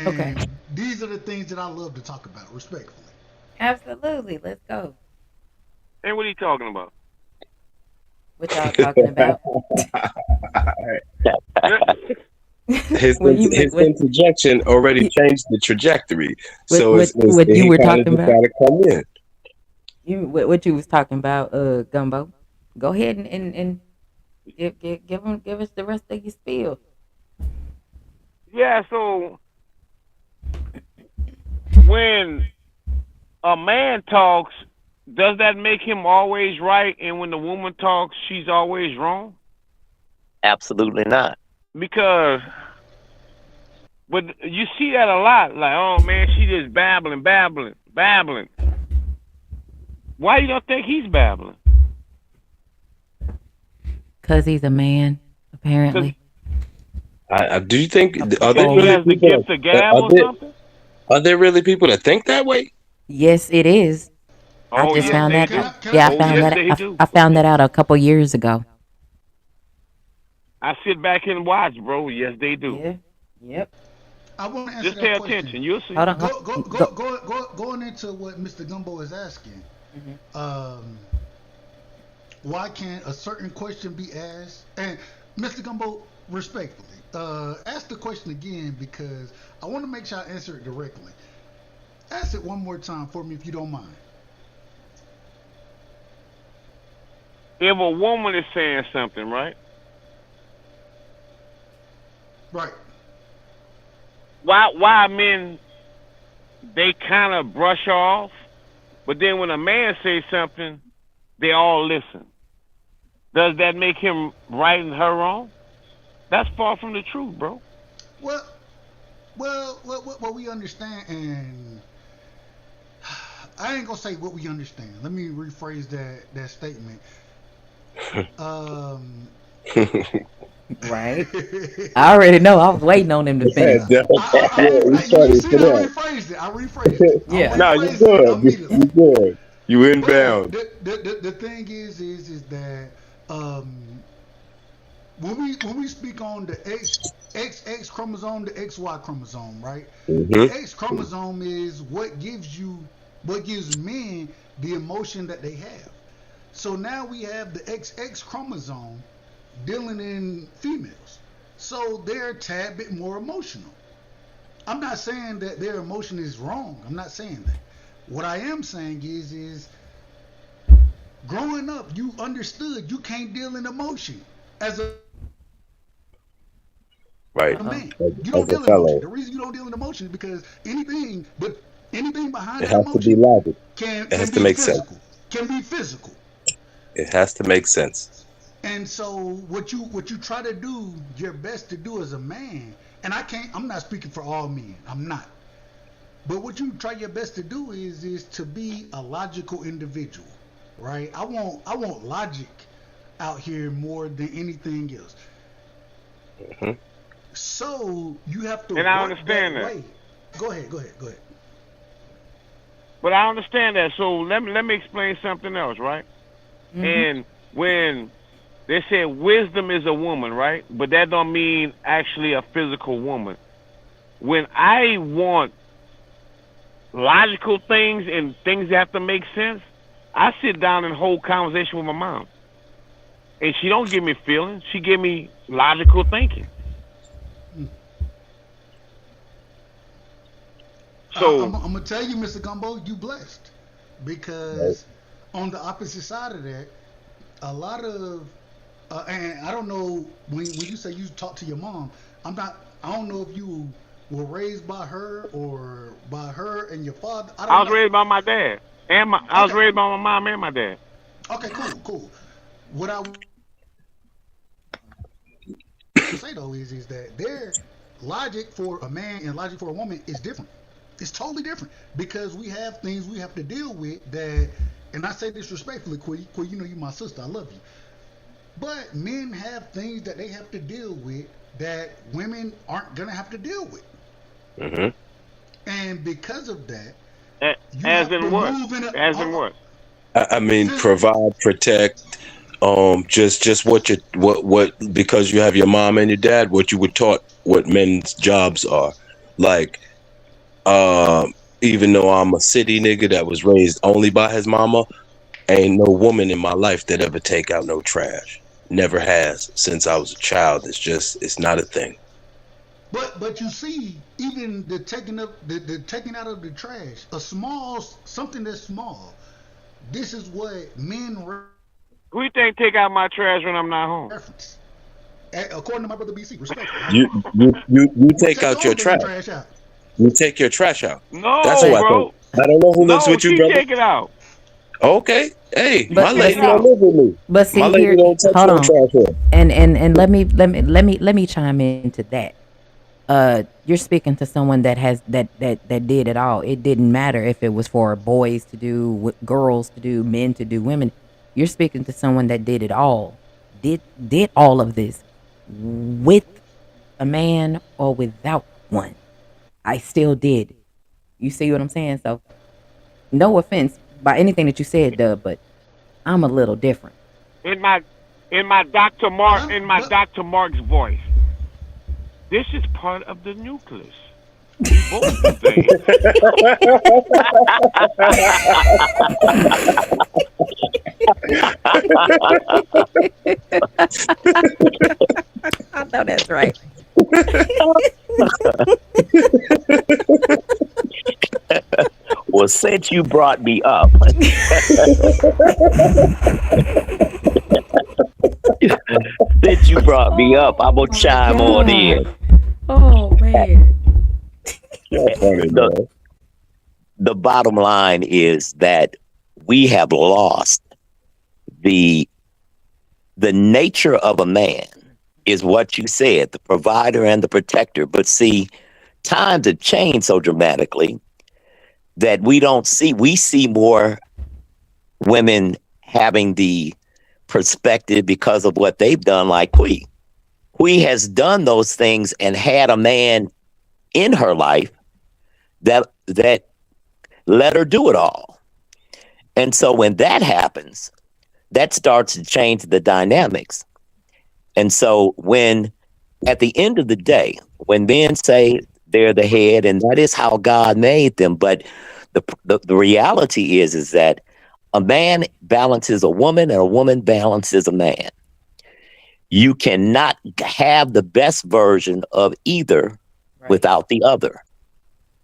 Okay. And these are the things that I love to talk about, respectfully. Absolutely. Let's go. And what are you talking about? What y'all talking about? His What you his what interjection already you, changed the trajectory, what so what it's what you he were kind of talking just about? got to come in. What you was talking about, Gumbo? Go ahead and give us the rest of your spiel. Yeah, so when a man talks, does that make him always right? And when the woman talks, she's always wrong? Absolutely not. Because, but you see that a lot. Like, oh man, she just babbling. Why you don't think he's babbling? Cause he's a man, Because apparently. Do you think are there he really has the people gift of gab are or there something? are there really people that think that way? Yes, it is. I Oh just yes, found they that. Can I do. can I Yeah, I say Oh found yes, something? that. they do. I found that out a couple years ago. I sit back and watch, bro. Yes, they do. Yeah. Yep. I want to answer Just pay that question. attention. You'll see. Hold on. Go. Going into what Mr. Gumbo is asking. Mhm. Um, why can't a certain question be asked? And Mr. Gumbo, respectfully, ask the question again because I want to make sure I answer it directly. Ask it one more time for me if you don't mind. If a woman is saying something, right? Right. Why men they kind of brush off, but then when a man says something, they all listen. Does that make him right and her wrong? That's far from the truth, bro. Well, what we understand, and I ain't gonna say what we understand. Let me rephrase that statement. Um, Right. I already know. I was waiting on him to Yeah, finish. yeah, he's you starting see, for I that. rephrased it. I rephrased it. I'm Yeah. No, you rephrasing it good. immediately. You good. You But inbound. the thing is that um, when we speak on the X chromosome, the XY chromosome, right? The Mm-hmm. X chromosome is what gives men the emotion that they have. So now we have the XX chromosome dealing in females. So they're a tad bit more emotional. I'm not saying that their emotion is wrong. I'm not saying that. What I am saying is growing up, you understood you can't deal in emotion as a Right. Uh-oh. man. As, You don't as a deal in emotion. fellow, The reason you don't deal in emotion is because anything behind it that has to be emotion logic. can It can has to be make sense. physical. can be physical. It has to make sense. And so what you try to do your best to do as a man, and I'm not speaking for all men. I'm not. But what you try your best to do is to be a logical individual, right? I want logic out here more than anything else. Hmm. So you have to And I work that understand that. way. Go ahead. But I understand that. So let me explain something else, right? Mm-hmm. And when they say wisdom is a woman, right? But that don't mean actually a physical woman. When I want logical things and things that have to make sense, I sit down and hold conversation with my mom. And she don't give me feelings. She give me logical thinking. Mm. So I'm gonna tell you, Mr. Gumbo, you blessed Right. because on the opposite side of that, a lot of and I don't know when you say you talk to your mom. I'm not. I don't know if you were raised by her or by her and your father. I I don't was know. raised by my dad. And I was Okay. raised by my mom and my dad. Okay. Cool. What I will say though is that their logic for a man and logic for a woman is different. It's totally different because we have things we have to deal with that, and I say this respectfully, Quee, you know you my sister, I love you. But men have things that they have to deal with that women aren't gonna have to deal with, Hmm. and because of that, you As have to in what? move in a As in what? I mean, phys- provide, protect. Just what because you have your mom and your dad, what you were taught, what men's jobs are. Like, um, even though I'm a city nigga that was raised only by his mama, ain't no woman in my life that ever take out no trash. Never has since I was a child. It's not a thing. but you see, even the taking out of the trash, a small something that's small. This is what men Who you think take out my trash when I'm not home? reference. According to my brother BC, respectfully, I don't know. You What take take out your your damn trash. trash out? You take your trash out. That's who No, But I think. bro. I don't know who lives No, with you, she brother. take it out. Okay. Hey, She my take but it lady don't out. see, live with me. but My see lady here, don't touch hold no on, trash here. and let me chime into that. You're speaking to someone that has that did it all. It didn't matter if it was for boys to do, girls to do, men to do, women. You're speaking to someone that did it all. Did all of this with a man or without one. I still did. You see what I'm saying? So no offense by anything that you said, Dub, but I'm a little different. In my But I'm In my but Dr. Mark's voice. This is part of the nucleus. We both do things. I know that's right. Well, since you brought me up, since you brought me up, I'm Oh gonna my chime on gosh. in. Oh man. You're funny, The man. the bottom line is that we have lost the the nature of a man is what you said, the provider and the protector. But see, times have changed so dramatically that we see more women having the perspective because of what they've done, like Quee. Quee has done those things and had a man in her life that let her do it all. And so when that happens, that starts to change the dynamics. And so when at the end of the day, when men say they're the head and that is how God made them, but the reality is that a man balances a woman and a woman balances a man. You cannot have the best version of either Right. without the other.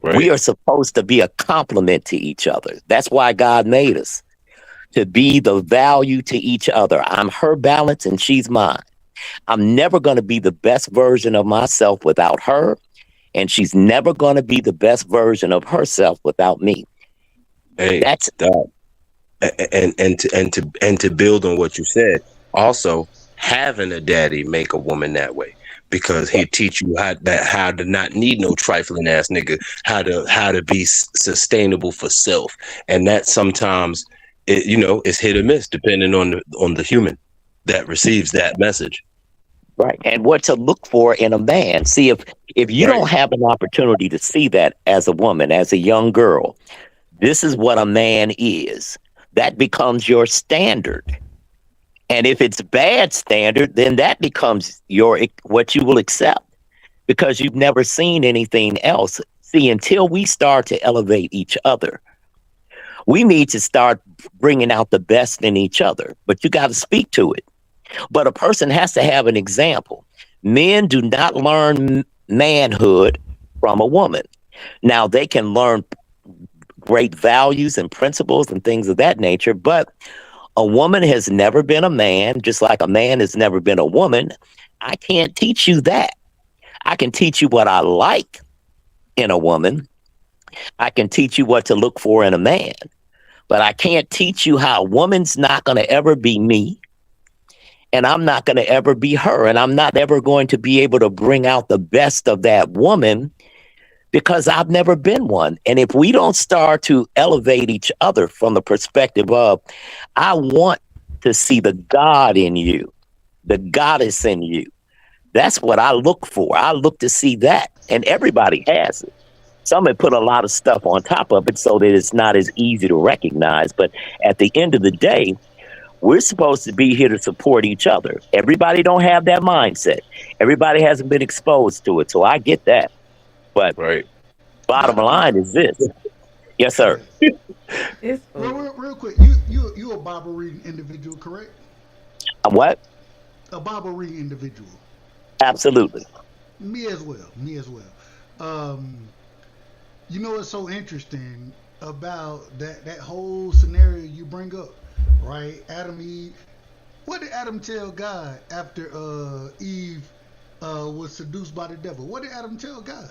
We Right. are supposed to be a complement to each other. That's why God made us to be the value to each other. I'm her balance and she's mine. I'm never going to be the best version of myself without her, and she's never going to be the best version of herself without me. Hey, That's Doc. And to build on what you said, also having a daddy make a woman that way because he teach you how to not need no trifling ass nigga, how to be sustainable for self, and that sometimes it's hit or miss depending on the human that receives that message. Right. And what to look for in a man. See, if you Right. don't have an opportunity to see that as a woman, as a young girl, this is what a man is. That becomes your standard. And if it's bad standard, then that becomes your what you will accept because you've never seen anything else. See, until we start to elevate each other, we need to start bringing out the best in each other. But you got to speak to it. But a person has to have an example. Men do not learn manhood from a woman. Now, they can learn great values and principles and things of that nature, but a woman has never been a man, just like a man has never been a woman. I can't teach you that. I can teach you what I like in a woman. I can teach you what to look for in a man, but I can't teach you how a woman's not going to ever be me. And I'm not going to ever be her. And I'm not ever going to be able to bring out the best of that woman because I've never been one. And if we don't start to elevate each other from the perspective of, I want to see the God in you, the goddess in you. That's what I look for. I look to see that. And everybody has it. Some have put a lot of stuff on top of it so that it's not as easy to recognize. But at the end of the day, we're supposed to be here to support each other. Everybody don't have that mindset. Everybody hasn't been exposed to it. So I get that. But Right. bottom But line is this. Yes, yeah. sir. It's Real quick, you a Bible reading individual, correct? What? A Bible reading individual. Absolutely. Me as well. Me as well. Um, you know what's so interesting about that whole scenario you bring up, right? Adam Eve. What did Adam tell God after Eve was seduced by the devil? What did Adam tell God?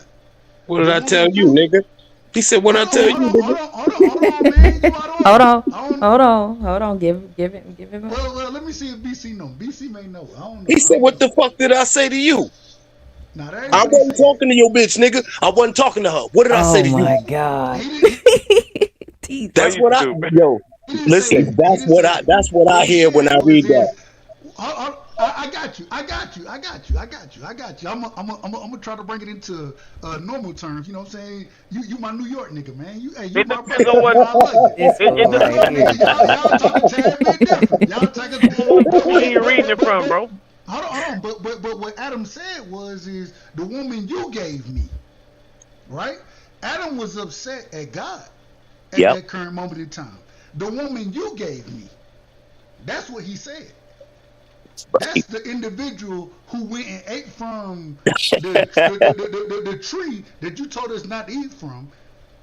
What did The I tell woman you, you nigga? He said, "What I tell you, nigga?" hold on, man. You out of hold order. on, I don't. hold on. Give him a. Well, let me see if BC know. BC may know. I don't know. He I said, don't "What know. the fuck did I say to you? Now that ain't I what he wasn't said. talking to your bitch, nigga. I wasn't talking to her. What did I say Oh to you?" my He God. didn't. Boy, That's Jesus. you what I stupid. yo. He didn't say Listen, that. He didn't say that. that's what I What he hear when said I was read that. is, I got you. I got you. I got you. I got you. I got you. I'm gonna try to bring it into normal terms. You know what I'm saying? You my New York nigga, man. You It my depends brother. on You what know I love you. This it fool New right York depends nigga, here. y'all talk a tad bit different. Y'all take a on where you reading it from, but bro. hold on. But what Adam said was is the woman you gave me, right? Adam was upset at God at Yep. that current moment in time. The woman you gave me. That's what he said. That's the individual who went and ate from the tree that you told us not to eat from,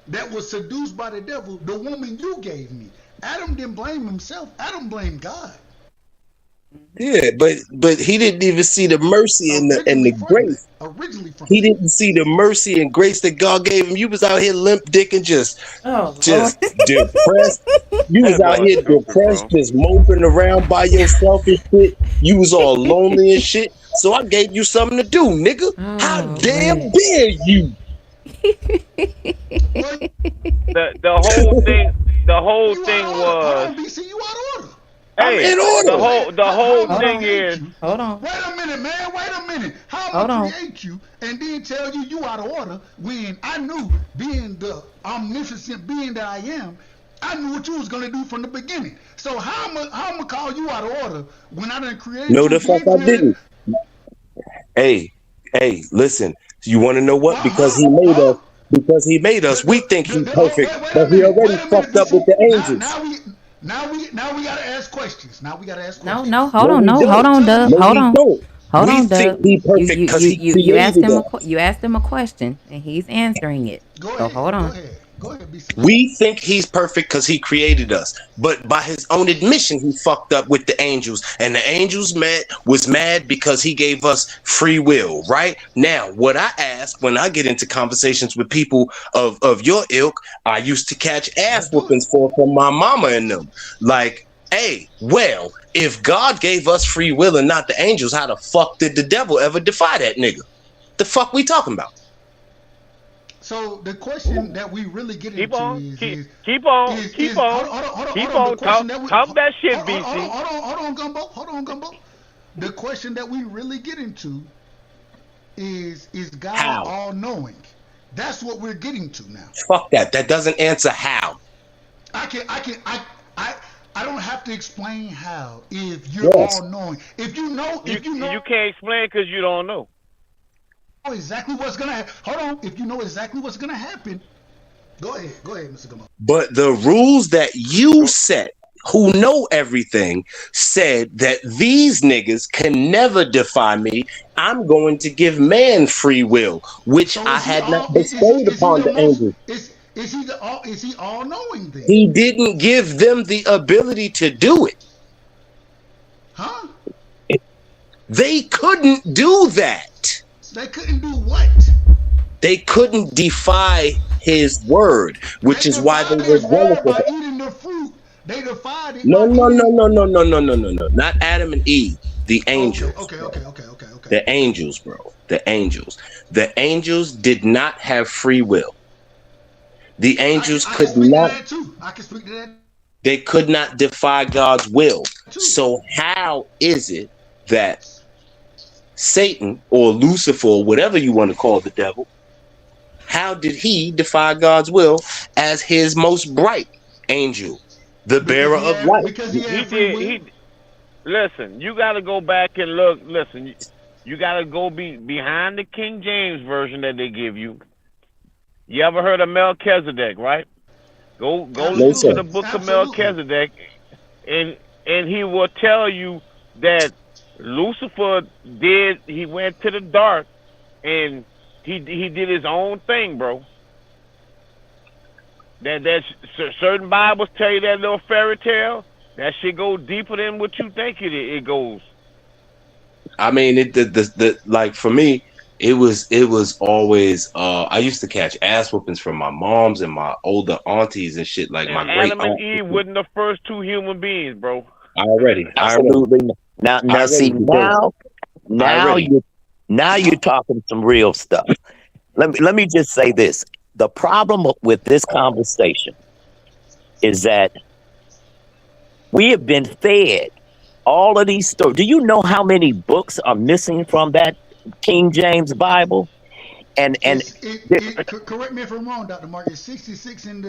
that was seduced by the devil, the woman you gave me. Adam didn't blame himself. Adam blamed God Yeah, but he didn't even see the mercy and originally the from that. grace. Originally from He that. didn't see the mercy and grace that God gave him. You was out here limp dick and Oh Lord. just depressed. You was That out boy here stupid, depressed, bro. just moping around by yourself and shit. You was all lonely and shit. So I gave you something to do, nigga. How Oh damn man. dare you? Well, The whole thing you out of order. Hold was, on, BC, you out of order. I'm hey, in Wait, the order. wait. whole the How whole I'ma Hold thing on. create is, you? Hold on. Wait a minute, man. Wait a minute. How I'ma Hold on. create you and then tell you out of order when I knew, being the omniscient being that I am, I knew what you was gonna do from the beginning. So how I'ma call you out of order when I done create No, you, the fuck give I you everything? didn't. Hey, hey, listen. You want to know what? Well, Because he made us. huh? Because he made us. We think he Oh, perfect, wait but a he minute. already Wait a minute, fucked up with BC. the angels. Now we gotta ask questions. Now we gotta ask No, no, questions. hold No, on, we no, hold don't. on, Because Dub. No, we Hold we on. don't. Hold We on, think Dub. he You perfect you because you he you you asked created him us. you asked him a question and he's answering it. go So ahead. hold Go on. ahead. Go ahead, BC. We think he's perfect because he created us, but by his own admission, he fucked up with the angels, and the angels was mad because he gave us free will. Right now, what I ask when I get into conversations with people of your ilk, I used to catch Let's ass do it. whoopings for from my mama and them. Like, hey, well, if God gave us free will and not the angels, how the fuck did the devil ever defy that nigga? The fuck we talking about? So the question that we really get Keep into on, is keep, is keep on, is keep is hold on, on, hold on, hold on, hold keep on. The on. question that we Talk that shit, hold BC. on, hold on, Gumbo. Hold on, Gumbo. The question that we really get into is God How? all knowing? That's what we're getting to now. Fuck that. That doesn't answer how. I I don't have to explain how if you're Yes. all knowing. You If you know you can't explain because you don't know. exactly what's gonna happen. Hold on. If you know exactly what's gonna happen, go ahead, Mr. Gumbo. But the rules that you Go- set, who know everything, said that these niggas can never defy me. I'm going to give man free will, which So I is he had not all? bestowed Is he upon the the most? angels. Is he the all? Is he all knowing then? He didn't give them the ability to do it. Huh? They couldn't do that. They couldn't do what? They couldn't defy his word, which They is why they defied were his jealous word of by it. eating the fruit. They defied it No, by no, no, eating. no, no, no, no, no, no, no. Not Adam and Eve. The Okay, angels, okay, bro. okay, okay, okay, okay. The angels, bro. The angels. The angels did not have free will. The angels I can could speak to not, that too. I can speak to that they could not defy God's will. too. So how is it that Satan or Lucifer, or whatever you want to call the devil, how did he defy God's will as his most bright angel, the bearer of light? Because he He had free did. will. Listen. You got to go back and look. Listen. You got to go behind the King James version that they give you. You ever heard of Melchizedek, right? Go No, listen to sir. the Absolutely, book of absolutely. Melchizedek, and he will tell you that Lucifer did. He went to the dark, and he did his own thing, bro. That certain Bibles tell you that little fairy tale. That shit go deeper than what you think it goes. I mean, the like for me, it was always. I used to catch ass whoopings from my moms and my older aunties and shit, like And my great Adam and aunt. Eve wasn't the first two human beings, bro. I already, Absolutely. Now, see, because I now already. you're talking some real stuff. Let me just say this: the problem with this conversation is that we have been fed all of these stories. Do you know how many books are missing from that King James Bible? And Correct me if I'm wrong, Dr. Mark. It's 66 in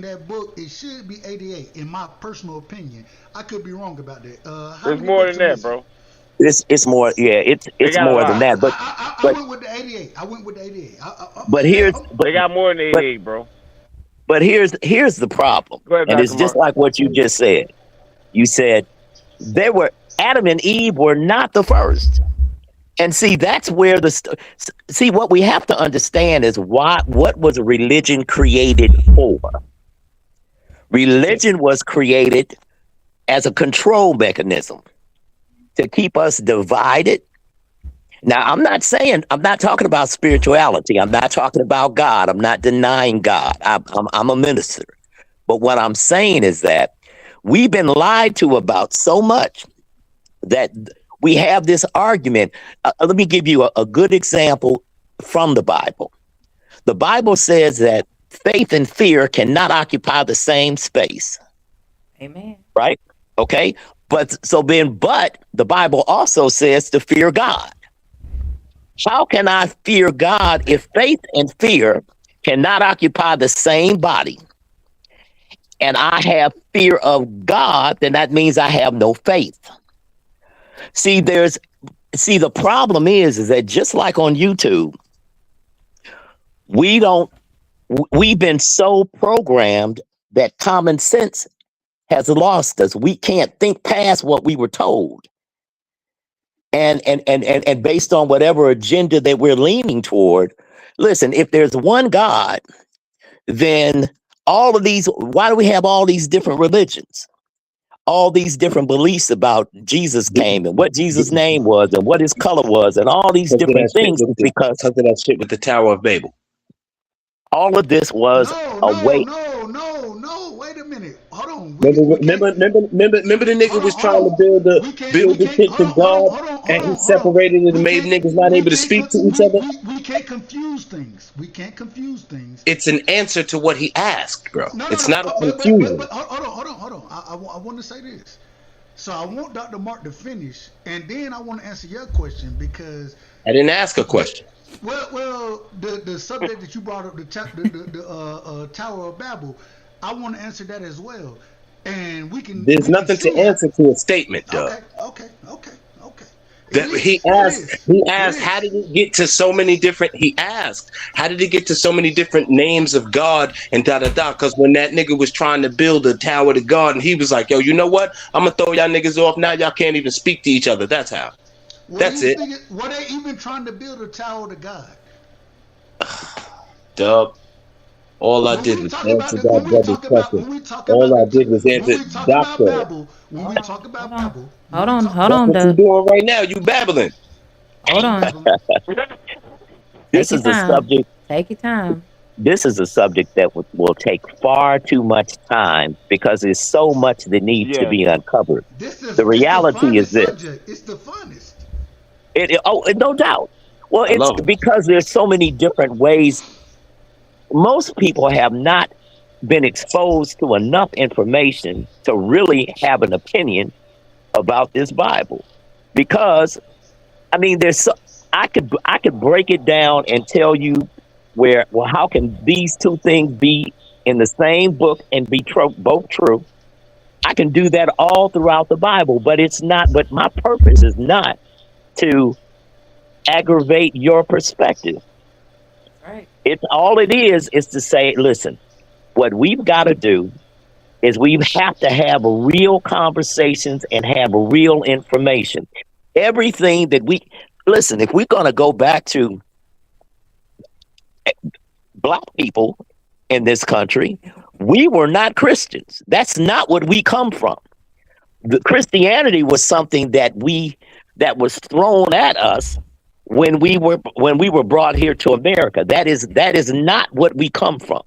that book. It should be 88 in my personal opinion. I could be wrong about that. How There's many more books than are that, missing? bro. it's more, yeah, They it's got a more than lot. that. I But went with the 88. I went with the 88. but here's They got more than but 88, bro. but here's the problem, Go ahead, and it's Dr. just Mark. like what you just said. You said they were Adam and Eve were not the first. And see, that's where see what we have to understand is what was religion created for? Religion was created as a control mechanism to keep us divided. Now, I'm not talking about spirituality. I'm not talking about God. I'm not denying God. I'm a minister. But what I'm saying is that we've been lied to about so much that we have this argument. Let me give you a good example from the Bible. The Bible says that faith and fear cannot occupy the same space, Amen. right? Okay. But the Bible also says to fear God. How can I fear God if faith and fear cannot occupy the same body? And I have fear of God, then that means I have no faith. See, the problem is that just like on YouTube, we don't we've been so programmed that common sense has lost us. We can't think past what we were told. And based on whatever agenda that we're leaning toward, listen, if there's one God, then all of these, why do we have all these different religions? All these different beliefs about Jesus came and what Jesus' name was and what his color was and all these different things is because Because of that shit with the Tower of Babel. all of this was No, a no, way. no, no, no. Wait a minute. Hold on. We can't. Remember the nigga Hold was on, hold trying to on. We build the can't. shit Hold to on, hold on, God, hold on, hold and he on, hold on. separated it and We made can't. niggas not We able to can't. speak to each other. We can't confuse things. We can't confuse things. It's an answer to what he asked, bro. No, no, It's no. not a confusion. But hold on. I want to say this. So I want Dr. Mark to finish, and then I want to answer your question because I didn't ask a the, question. the subject that you brought up, the Tower of Babel, I want to answer that as well, and There's we can nothing to see how. answer to a statement, Doug. Okay. It That is. It is. he It asked, how is. did it get to so many different? He asked, how did it get to so many different names of God and da da da? Because when that nigga was trying to build a tower to God, and he was like, "Yo, you know what? I'm gonna throw y'all niggas off now. Y'all can't even speak to each other." That's how. Were That's you it. thinking? Were they even trying to build a tower to God? Dub. All I When did we was talk about answer the, that brother's question. when we talk All about I the did was when answer we talk about doctor. Babel, when Hold we on, talk hold about on, Babel, when hold we on, talk hold That's on, what you Doug. doing right now. You babbling. Hold I'm on. babbling. Take This your is a time. subject. Take your time. This is a subject that will take far too much time because there's so much that needs to Yes. be uncovered. The It's the reality is funnest this. subject. It's the funnest. No doubt. Well, I it's love him. because there's so many different ways. Most people have not been exposed to enough information to really have an opinion about this Bible. Because I mean, I could break it down and tell you where well how can these two things be in the same book and be both true? I can do that all throughout the Bible, but it's not. But my purpose is not to aggravate your perspective. That's right. It's all it is to say, listen, what we've got to do is we have to have real conversations and have real information. Everything that we listen, if we're going to go back to black people in this country, we were not Christians. That's not what we come from. The Christianity was something that was thrown at us when we were brought here to America. That is not what we come from.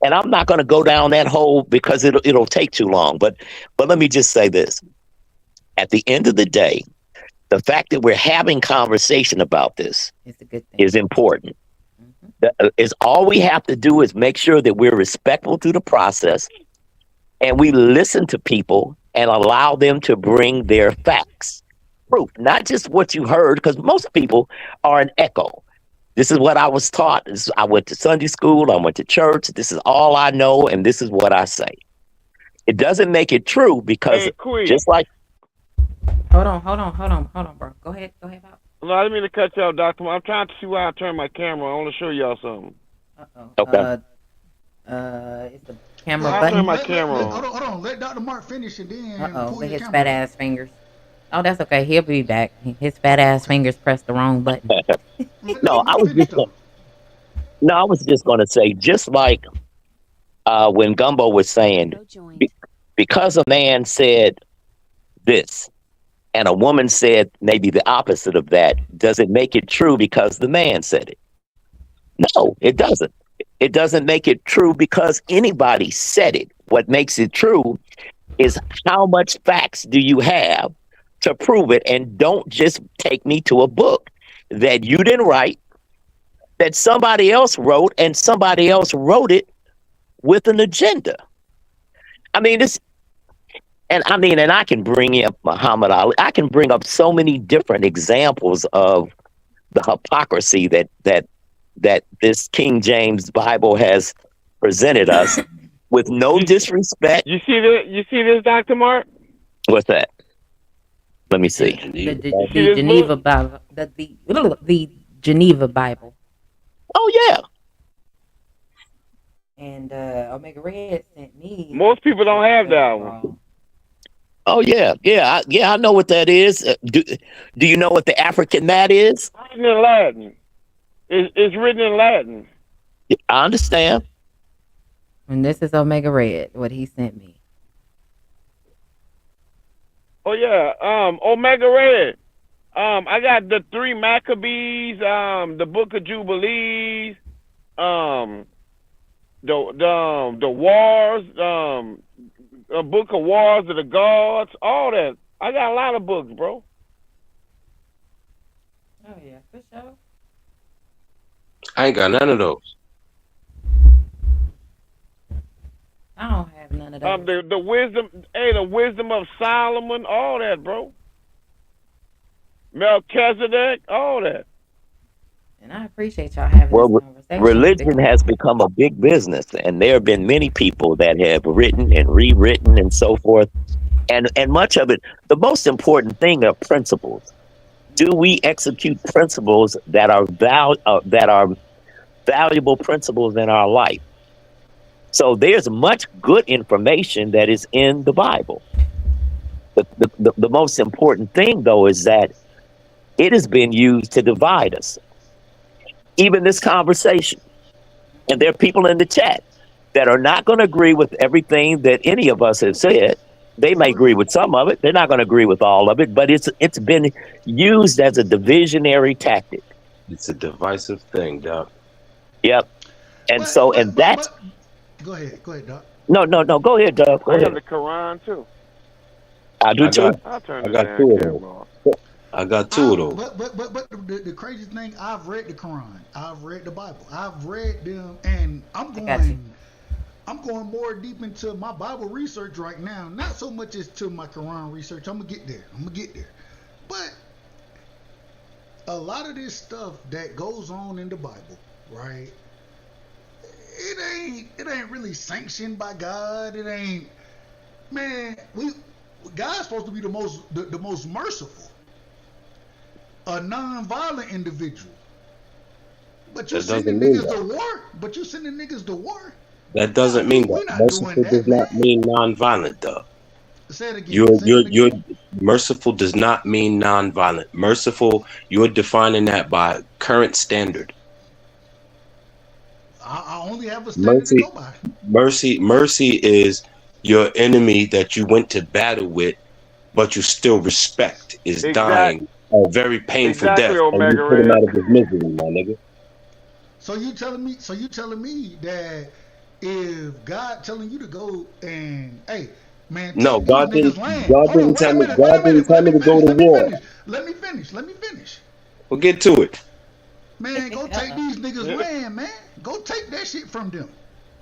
And I'm not going to go down that hole because it'll take too long. But let me just say this: at the end of the day, the fact that we're having conversation about this It's a good thing. is important. Hmm. Is all we have to do is make sure that we're respectful to the process and we listen to people and allow them to bring their facts, proof, not just what you heard, because most people are an echo. This is what I was taught. I went to Sunday school. I went to church. This is all I know, and this is what I say. It doesn't make it true because Hey, Queen. just like Hold on, bro. Go ahead, Bob. No, I didn't mean to cut you off, Doctor. I'm trying to see why I turn my camera. I want to show y'all something. Uh-oh. okay, It's the camera Well, I'll turn button. my camera on. hold on. Let Dr. Mark finish and then Uh-oh. pull Look your his camera fat up. ass fingers. Oh, that's okay. He'll be back. His fat ass fingers pressed the wrong button. Let no, Dr. Mark finish though. I was just going to say, just like when Gumbo was saying, Audio joined. be- because a man said this and a woman said maybe the opposite of that, does it make it true because the man said it? No, it doesn't. It doesn't make it true because anybody said it. What makes it true is how much facts do you have to prove it? And don't just take me to a book that you didn't write, that somebody else wrote, and somebody else wrote it with an agenda. I mean, and I can bring up Muhammad Ali. I can bring up so many different examples of the hypocrisy that this King James Bible has presented us with no You, disrespect. you see this? You see this, Doctor Mark? What's that? Let me Yeah, see. The Geneva. the, You see the this book? Geneva Bible. The Geneva Bible. Oh yeah. And Omega Red sent me a Most people picture don't have of the that one. scroll. Oh yeah. I know what that is. Do you know what the African mat is? Written in Latin. It's written in Latin. I understand. And this is Omega Red, what he sent me. Oh yeah, Omega Red. I got the three Maccabees, the Book of Jubilees, um, the wars, a Book of Wars of the Gods, all that. I got a lot of books, bro. Oh yeah, for sure. I ain't got none of those. I don't have none of those. The wisdom, hey, the wisdom of Solomon, all that, bro. Melchizedek, all that. And I appreciate y'all having this Well, conversation religion because has become a big business, and there have been many people that have written and rewritten and so forth. And much of it, the most important thing are principles. Do we execute principles that are valuable principles in our life? So there's much good information that is in the Bible. The most important thing, though, is that it has been used to divide us. Even this conversation. And there are people in the chat that are not going to agree with everything that any of us have said. They may agree with some of it. They're not going to agree with all of it, but it's been used as a divisionary tactic. It's a divisive thing, Doc. Yep. And But so, but and but that's but go ahead, Doc. no. Go ahead, Doug. Go I got ahead. the Quran too. I do I got too. I'll turn I the got damn two of camera those. off. I got two of those. But the crazy thing, I've read the Quran, I've read the Bible, I've read them, and I got you. I'm going more deep into my Bible research right now. Not so much as to my Quran research. I'm gonna get there. But a lot of this stuff that goes on in the Bible, right? It ain't really sanctioned by God. It ain't, man. God's supposed to be the most merciful, a non-violent individual. But you That doesn't sending mean niggas that. to war. But you sending niggas to war. That Nah, doesn't mean that. we not doing Merciful does that, not man. mean non-violent, though. Say it again. You're Say you're that you're again. merciful does not mean non-violent. Merciful, you're defining that by current standard. I only have a standard to Mercy, go by. mercy is your enemy that you went to battle with, but you still respect is Exact, dying a very painful exactly, death, and you Omega put him Red. out of his misery, my nigga. So you telling me that if God telling you to go and hey man No, take these God niggas didn't. land. God Hold on, didn't wait tell a me. minute, wait a God didn't minute. tell Let me me to go finish. to Let me war. finish. Let me finish. Let me finish. We'll get to it. Man, go take these niggas Yeah. land, man. Go take that shit from them.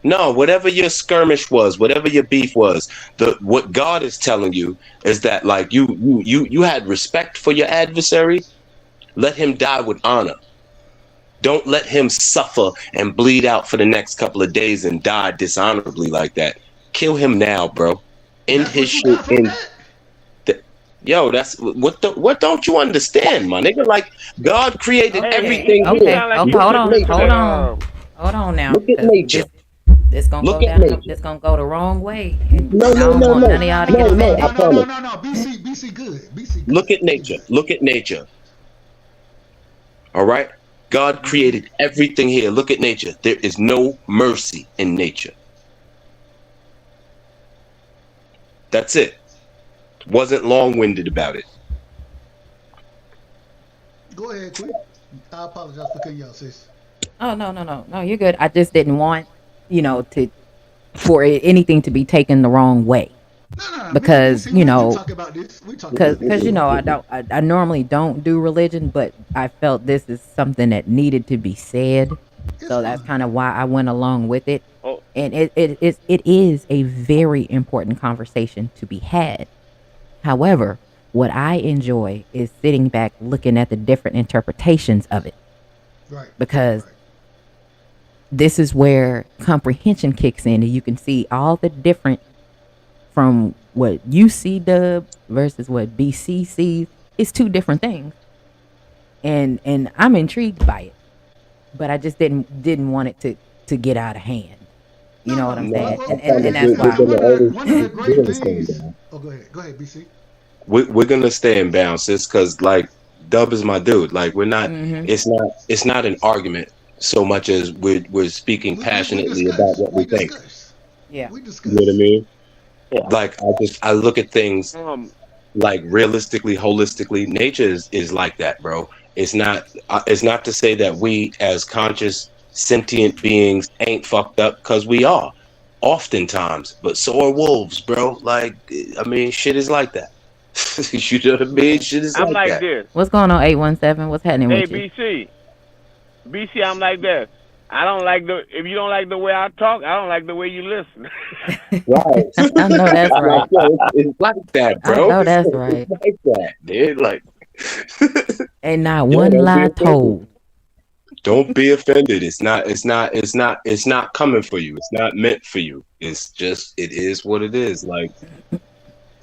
No, whatever your skirmish was, whatever your beef was, the what God is telling you is that like you had respect for your adversary. Let him die with honor. Don't let him suffer and bleed out for the next couple of days and die dishonorably like that. Kill him now, bro. End That's his what you shit got from in. that? Yo, that's what don't you understand, my nigga? Like God created Hey, Okay, everything he here. okay, sound like okay. he Look Hold at on, listening to nature. hold that. on, hold on now, Look at because nature. this gonna Look go at down. nature. This gonna go the wrong way, and No, I no, don't no, want No, none no, of no, no, y'all to no, get no, no, no. no, I no, offended. no, no, promise. no, no. BC good. BC good. Look at BC nature. good. Look at nature. All right. God Mm-hmm. created everything here. Look at nature. There is no mercy in nature. That's it. Wasn't long-winded about it. Go ahead, Queen. I apologize for cutting y'all, sis. Oh no, no, no, no. You're good. I just didn't want to for anything to be taken the wrong way No, no, no. Me and because BC, we talk about this. We talk about because this. I normally don't do religion, but I felt this is something that needed to be said, It's so that's fun. kind of why I went along with it. Oh, And it is a very important conversation to be had. However, what I enjoy is sitting back looking at the different interpretations of it Right, right, because right. this is where comprehension kicks in and you can see all the different from what you see dub versus what BC sees. It's two different things. And I'm intrigued by it. But I just didn't want it to get out of hand. You No, know what no. I'm No, saying? I And promise. that's I We're why. mean, gonna always one of the we're great gonna stand things. down. Oh, go ahead, BC. We're gonna stay in bounds, sis, because like Dub is my dude. Like we're not. Mhm. It's not an argument so much as we're speaking We passionately about discuss. what we We think. discuss. Yeah. We You know what I discuss. mean? Yeah. Like I look at things Um, like realistically, holistically. Nature is like that, bro. It's not to say that we as conscious sentient beings ain't fucked up, because we are oftentimes, but so are wolves, bro. Like, I mean, shit is like that. You know what I mean? Okay. Shit is I'm like like that. this. What's going on, 817? What's happening Hey, with you? BC, I'm like this. I don't like the if you don't like the way I talk, I don't like the way you listen. Right. I know that's Like, right. yo, it's like that, I bro. know that's It's right. like that, dude. Like, Ain't not yo, one don't be lie offended. told. Don't be offended. It's not coming for you. It's not meant for you. It's just, it is what it is. Like,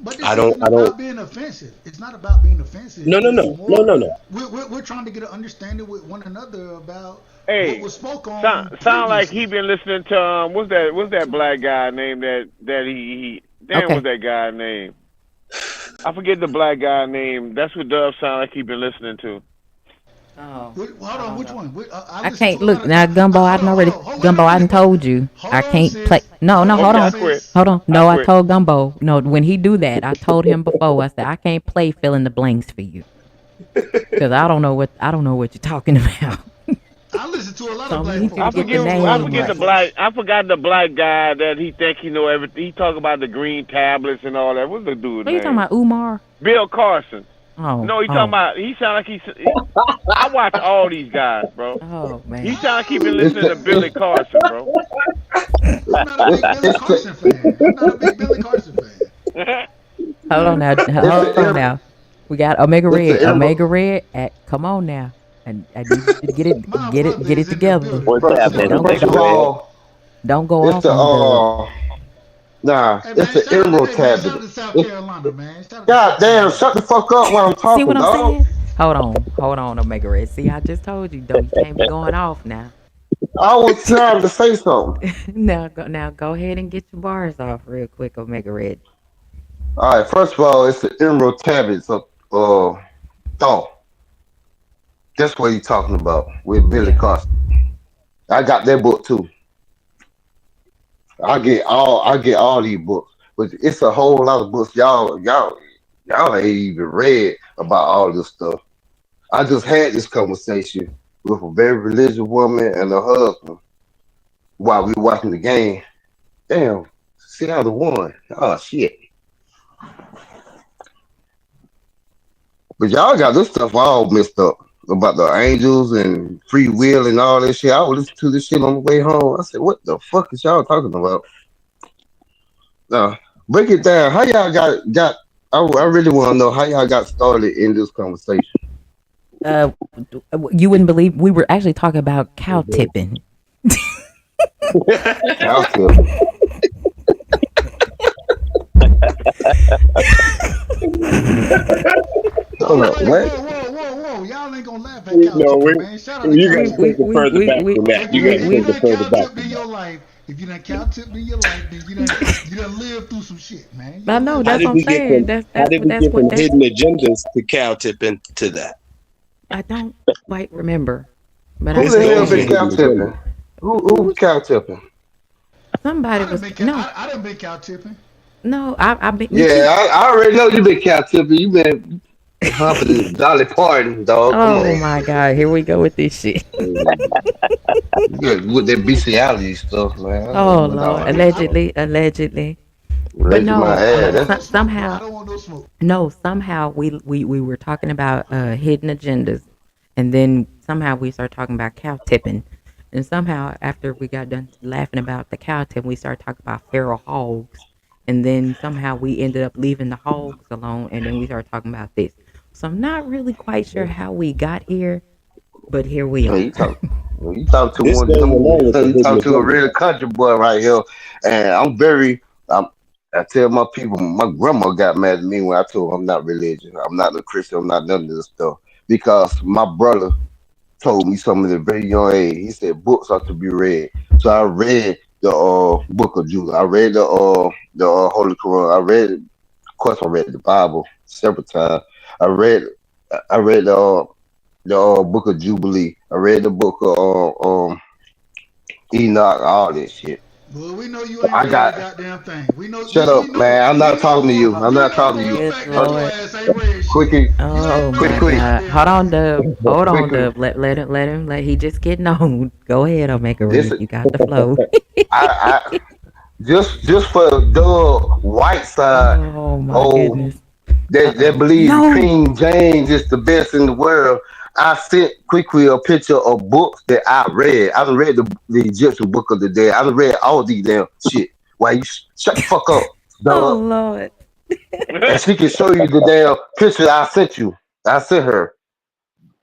But I this don't, isn't I don't, about being offensive. It's not about being offensive. no, no, It's no, no, more no, no. we're trying to get an understanding with one another about what Hey, was spoke on sound like he previously. been listening to what's that black guy name that he damn Okay. what's that guy name? I forget the black guy name. That's what Dub sound like he been listening to. Oh, Hold I on, don't which know. one? I I listen to can't a lot look of. now, Gumbo. I Hold done on, already wait Gumbo. a I done minute. Wait. told you Hold I on, can't play. sis. No, Hold no, hold on, Okay, I on, quit. sis. hold on. I No, I quit. told Gumbo. No, when he do that, I told him before. I said I can't play fill in the blanks for you because I don't know what you're talking about. I listen to a lot So of I black need you to I folks. I get the forget. listen to a I lot of name forget black the right. black. folks. I forgot the black guy that he think he know everything. He talk about the green tablets and all that. What's the dude's What are you talking name? about, Umar? Bill Carson. Oh, No, he talking oh, about. He sound like I watch all these guys, bro. oh He man. sound like he been Oh, It's listening the to Billy Carson, bro. I'm not a big Billy it's Carson the fan. I'm not a big Billy Carson fan. Hold on now. it's Hold on the now. We got Omega it's Red. the Omega emerald. Red. Come on now. I need you to My brother get it is in the together. building, What's bro. happening, Don't First Omega of don't Red? all, don't go it's off the on Dub. nah, Hey it's man, the emerald shout out tablet. to South It's, Carolina, man. Shout out to God South damn, Carolina. shut the fuck up while I'm See talking, what I'm dog. saying? Hold on, Omega Red. See, I just told you though. You can't be going off now. I was trying to say something. Now go ahead and get your bars off real quick, Omega Red. All right, first of all, it's the emerald tablets of thought. That's what he's talking about with Billy Yeah. Carson. I got that book too. I get all these books, but it's a whole lot of books y'all ain't even read about all this stuff. I just had this conversation with a very religious woman and her husband while we were watching the game. Damn, Seattle won. Oh shit! But y'all got this stuff all messed up about the angels and free will and all this shit. I was listening to this shit on the way home. I said, "What the fuck is y'all talking about?" Now, break it down. How y'all got? I really want to know how y'all got started in this conversation. Uh, you wouldn't believe we were actually talking about cow tipping. Cow tipping. Hold Oh up, wait, what? whoa! Y'all ain't gonna laugh at cow No, tipping, man. Shout out to you cow got to tipping. take it further back than that. If you You done got to We if you take it done further cow back tipped than in that. your life, if you done cow tipped in your life, then you done lived through some shit, man. You I done know lived How through that's did what some I'm we get shit. saying. from How did we That's get what from that's. hidden agendas to cow tipping to that? I don't quite remember, but I Who It's the know hell always a been that cow hidden agenda. tipping? Who's cow tipping? somebody was no, I done been cow tipping. no. I been me Yeah, too. I already know you been cow tipping. You been humping Dolly Parton, dog. Come Oh on, my God, here we go with this shit. you good with that bestiality stuff, man. I don't Oh know what Lord, all this stuff. allegedly. But Raising my no, I don't ass. want no smoke, bro. I somehow, don't want no smoke. no, somehow we were talking about hidden agendas, and then somehow we started talking about cow tipping, and somehow after we got done laughing about the cow tip, we started talking about feral hogs, and then somehow we ended up leaving the hogs alone, and then we started talking about this. So I'm not really quite sure how we got here, but here we Hey, are. you talk to This one of goes them. along with the You hidden talk to a agenda. real country boy right here, and I'm, I tell my people, my grandma got mad at me when I told her I'm not religious. I'm not a Christian. I'm not none of this stuff because my brother told me something at a very young age. He said books are to be read. So I read the book of Judah. I read the Holy Quran. Of course, I read the Bible several times. I read I read the book of Jubilee. I read the book of Enoch, all that shit. Well, we know you ain't I read that got. goddamn thing. We know Shut we up, know man. I'm we not know talking to for you. I'm we not know talking to for a you. Good fact that Hold, your Lord. ass ain't read shit. quickie, You ain't Oh read my that quickly, God. goddamn Hold on, thing. Dub. Hold on, quickly. Dub. Let he just getting on. Go ahead, Omega This, Ruth. You got the flow. I just for the white side. Oh my Oh, goodness. Uh they oh. believe No. King James is the best in the world. I sent quickly a picture of books that I read. I done read the Egyptian Book of the Dead. I done read all these damn shit. Why you shut the fuck up, Oh dog? Lord. And she can show you the damn picture I sent you. I sent her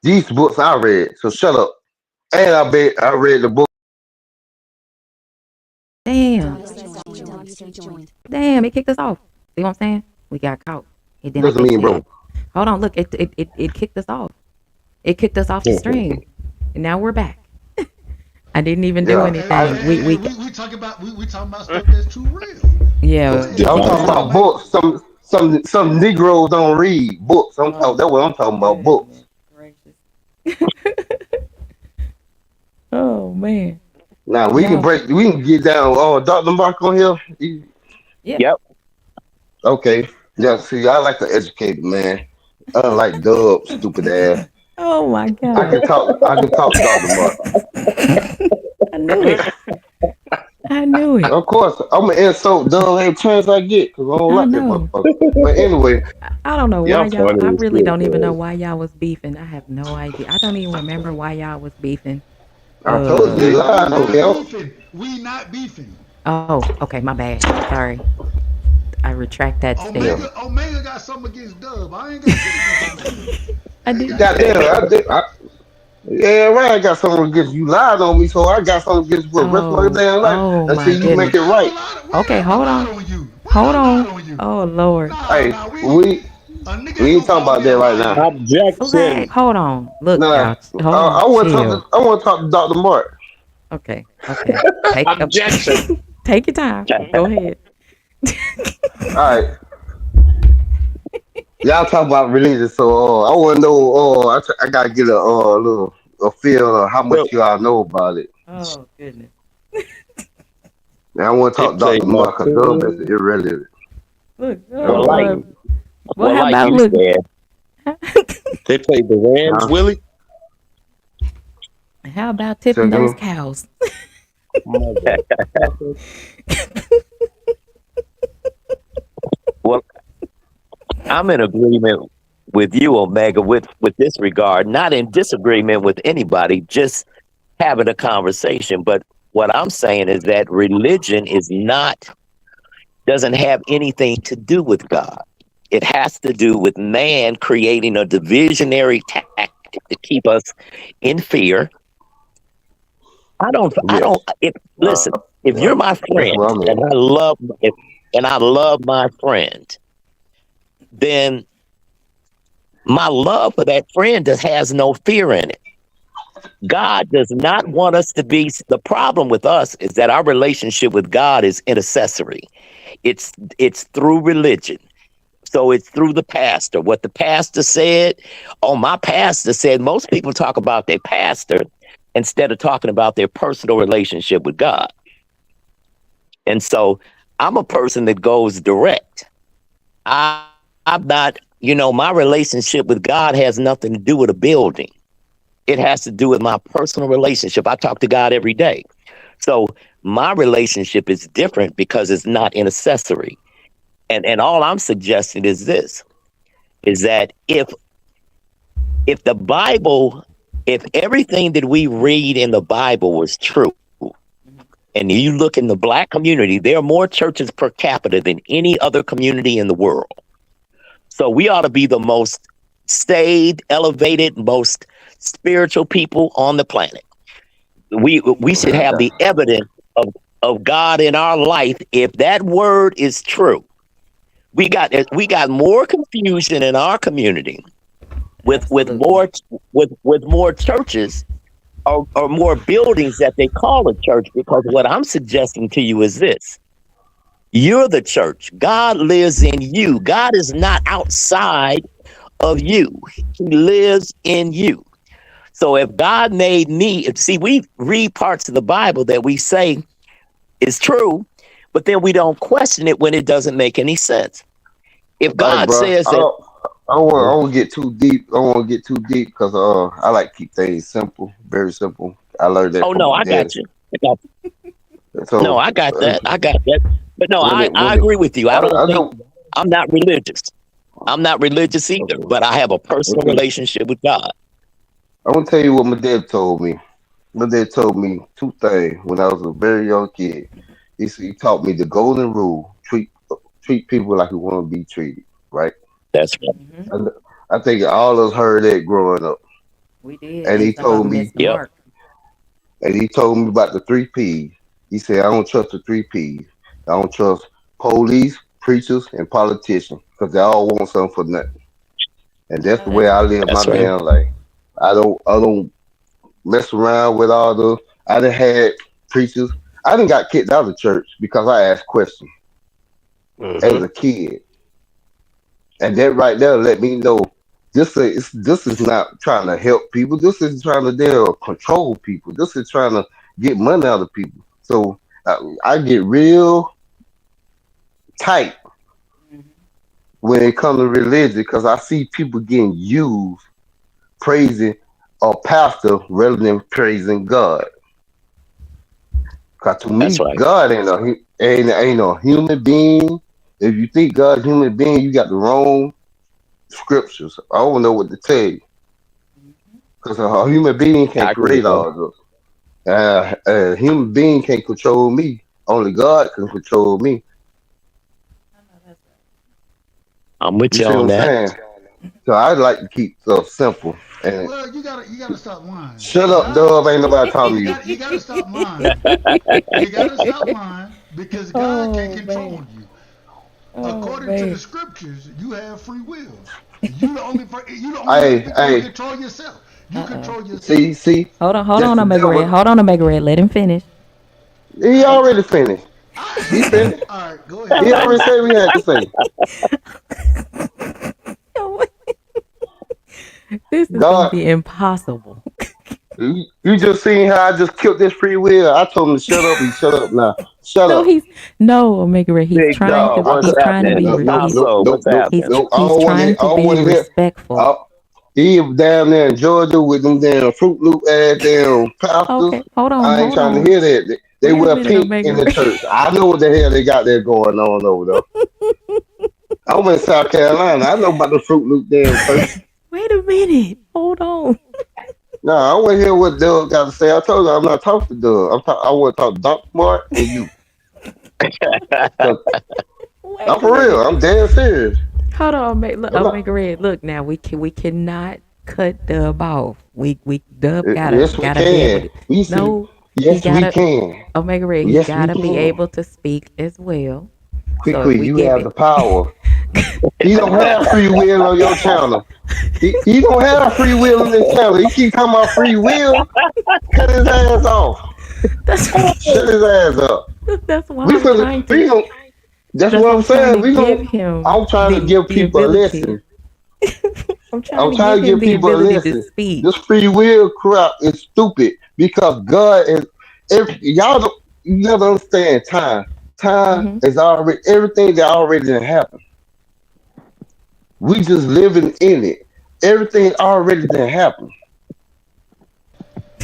these books I read. So shut up. And I read the book. Damn. User joined. Damn. It kicked us off. See what I'm saying? We got caught. And then, like Doesn't they mean, bro. said, hold on. Look, it kicked us off. It kicked us off the stream. And now we're back. I didn't even do Yeah, anything. We talking about stuff that's too real. Go Yeah. ahead, I'm go Divine. talking ahead, about Omega. books. Some Negroes don't read books. I'm talking. Oh That's what I'm talking about. Books. goodness gracious. Oh man. Now we can Y'all. break. We can get down. Oh, Dr. Mark on here. Yeah. Yep. Okay. Yeah. See, I like to educate, man. Unlike Dub, stupid ass. Oh my I God. can talk. I can talk to Dr. Mark. I knew it. I knew it. Of course, I'm gonna insult Dub every chance I get because I don't I like that know. motherfucker. But anyway, I don't know why Y'all y'all. I funny as really shit, don't even know man. why y'all was beefing. I have no idea. I don't even remember why y'all was beefing. I told you they Uh. lied on me. We not beefing. Oh. Okay. My bad. Sorry. I retract that Yeah. statement. Omega got something against Dub. I ain't got shit against Omega. I I ain't didn't got shit say Goddamn, against that. I Dub. did. Yeah, right. I got something against you. Lied on me, so I got something against you for the rest of my Oh. damn life Oh my until you make goodness. it right. We Okay. never Hold lied on. on you. We Hold never lied on. on you. Oh Lord. Hey, Nah, a nigga we ain't ain't gonna talking call about me that a right liar. now. Flag. Objection. Hold on. Look, Nah, y'all. Hold on. Chill. I want to talk to Dr. Mark. Okay. Okay. Take a Objection. take your time. Go ahead. All right, y'all talk about religion, so I want to know. I gotta get a little a feel of how Well, much y'all know about it. Oh goodness. And I want to they talk to played Dr. my Mark because Dub is tune. irrelevant. Look. Well, Oh like, Lord. Um, Well, how like about you look? said, they played the Rams, Huh? Willie. How about Say tipping those again? cows? Motherfucker. well, I'm in agreement with you, Omega, with this regard, not in disagreement with anybody, just having a conversation. But what I'm saying is that religion is not, doesn't have anything to do with God. It has to do with man creating a divisionary tactic to keep us in fear. I Yes. don't, if, Uh, listen, if yeah. you're my That's friend where I'm at. and I love my friend, then my love for that friend just has no fear in it. God does not want us to be. The problem with us is that our relationship with God is intercessory. It's through religion. So it's through the pastor. What the pastor said, oh, my pastor said, most people talk about their pastor instead of talking about their personal relationship with God. And so I'm a person that goes direct. I'm not, my relationship with God has nothing to do with a building. It has to do with my personal relationship. I talk to God every day. So my relationship is different because it's not intercessory. And all I'm suggesting is this, is that if the Bible, if everything that we read in the Bible was true, and you look in the Black community, there are more churches per capita than any other community in the world. So we ought to be the most stayed, elevated, most spiritual people on the planet. We should have the evidence of God in our life if that word is true. We got more confusion in our community with Absolutely. more churches or more buildings that they call a church, because what I'm suggesting to you is this. You're the church. God lives in you. God is not outside of you. He lives in you. So if God made me, see, we read parts of the Bible that we say It's true, but then we don't question it when it doesn't make any sense. If All right, God bro. says that, I don't want to get too deep. I don't want to get too deep because I like to keep things simple, very simple. I learned that oh from no, my I got daddy. you. I got No, So I got uh, that. I got that. But no, when it I when it, agree with you. I don't I think know. I'm not religious. I'm not religious either, Okay, but I have a personal okay. relationship with God. I want to tell you what my dad told me. My dad told me two things when I was a very young kid. He taught me the golden rule: treat people like you want to be treated. Right? That's right. Hmm. I, I think all of us heard that growing up. We did, And and he some of told them me, missed the Yep, mark. about the three P's. He said, I don't trust the three P's. I don't trust police, preachers, and politicians because they all want something for nothing. And I that's know the way that's I right. live my that's right. damn life. I don't mess around with all the. I done had preachers. I done got kicked out of church because I asked questions as Mm-hmm. a kid, and that right there let me know this is not trying to help people. This is trying to control people. This is trying to get money out of people. So I get real tight Hmm. when it comes to religion because I see people getting used praising a pastor rather than praising God. Cause to That's me, right. God ain't a human being. If you think God's a human being, you got the wrong scriptures. I don't know what to tell you. Hmm. Because a human being I can't agree with create that. all of this. A human being can't control me. Only God can control me. I know that's right. I'm with You you see what on I'm that. saying? So I like to keep stuff simple. And Well, you gotta stop lying. shut up, God, Dub. Ain't nobody talking to you. you gotta stop lying. You gotta stop lying because God can Oh control man. you. Oh According to the man. scriptures, you have free will. You the only Hey, individual who hey, control yourself. You Uh-uh. control yourself. see, Hold that's on, the Omega Red. devil. Hold on, Omega Red. Let him finish. He I ain't. already finished. I He ain't. finished. All right, go ahead. He already said what he had to say. This is gonna God, be impossible. you just seen how I just killed this free will. I told him to shut up. He shut up now. Shut No, up. no, Omega Red. Big dog, what's He's trying to happening? be Nope, nope, How nope, so? nope, What's nope, happening? nope. I he's don't want trying it. I to don't be want to hear. respectful. Oh, he was down there in Georgia with them damn Fruit Loop ass damn pastors. Okay, hold on, I ain't hold trying to on. hear that. They Wait a wear minute, pink Omega in the Red. church. I know what the hell they got there going on over there. I'm in South Carolina. I know about the Fruit Loop damn church. Wait a minute. Hold on. No, I want to hear what Doug got to say. I told you I'm not talking to Doug. I want to talk to Doc Smart and you. Cause Wait I'm a for real. minute. I'm dead serious. Hold on, I'm not. Omega Red. Look now, we cannot cut Dub off. We Dub gotta Yes, we gotta be able can. to. We see. No, he Yes, we gotta can. Omega Red. He Yes, we gotta be can. able to speak as well. So if Quickly, we you give have it, the power. He don't hold on. have free will on your channel. He don't have free will on this channel. He keep talking about free will. Cut his ass off. That's Shut his ass up. that's why We I'm finna. trying to. We gon' That's That's what why I'm I'm trying saying. to We gon' give him I'm trying to give the people a ability. lesson. I'm trying I'm to trying give to him give the people a ability to lesson. speak. This free will crap is stupid because God is. Y'all don't. You never understand time. Time Hmm. is already everything that already done happened. We just living in it. Everything already done happened.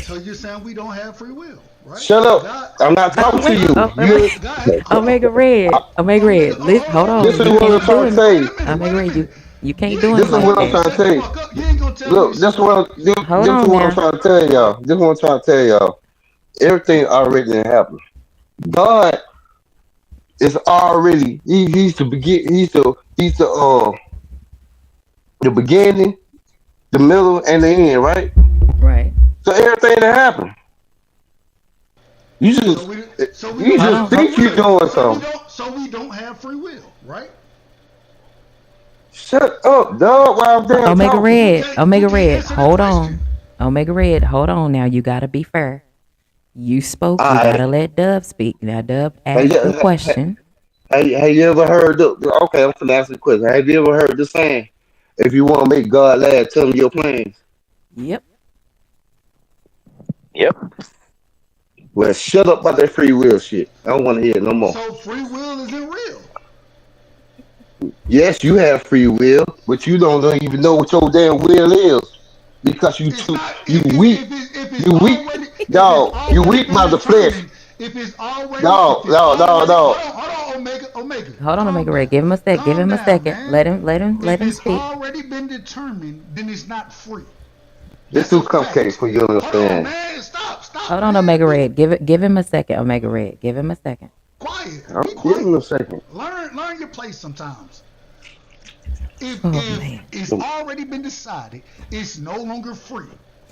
So you're saying we don't have free will, right? Shut up. God, I'm not God, talking to Wait, you. God, God. Hold on. Omega Red, Omega Omega. Red. Hold Wait a on, This is you minute. what Hold I'm can't on. do trying to him. Wait tell a you. minute. Wait Omega a Red, minute. you can't You do ain't him This is gonna like what I'm you that. ain't trying to shut the tell you. fuck up. You ain't gonna tell me to Look, this shut is up. what Hold this is on what I'm now. trying to tell y'all. This is what I'm trying to tell y'all. Everything already done happened. God is already he's the begin he's the beginning, the middle, and the end, right? Right. So everything that happened, you So just we so we you don't Hold just have on. free think you're will. doing something. So we don't have free will, right? Shut up, dog, while I'm damn Omega talking. Red, You Omega can't Red, answer the hold question. on. Omega Red, hold on now. You gotta be fair. You spoke, you Alright. gotta let Dub speak. Now Dub Hey, asked a question. have you ever heard okay, I'm gonna ask you a question. Have you ever heard the saying, if you wanna make God laugh, tell him your plans? Yep. Yep. Well, shut up about that free will shit. I don't want to hear it no more. So free will isn't real. Yes, you have free will, but you don't even know what your damn will is because It's not you weak, if it's you weak, already dog. You weak been by the flesh, determined. If dog, it's dog, dog, already dog. hold on, Omega, Hold on, calm Omega Ray. down, Give him a sec. Give calm him a down, second. man. Let If him it's speak. already been determined, then it's not free. It's That's too a complicated fact. for you to Hold on, understand. man. Stop, Hold on, man. Omega Red. Give him a second, Omega Red. Give him a second. Quiet. I'm Be giving him quiet. a second. Learn your place sometimes. Oh If man. it's already been decided, it's no longer free.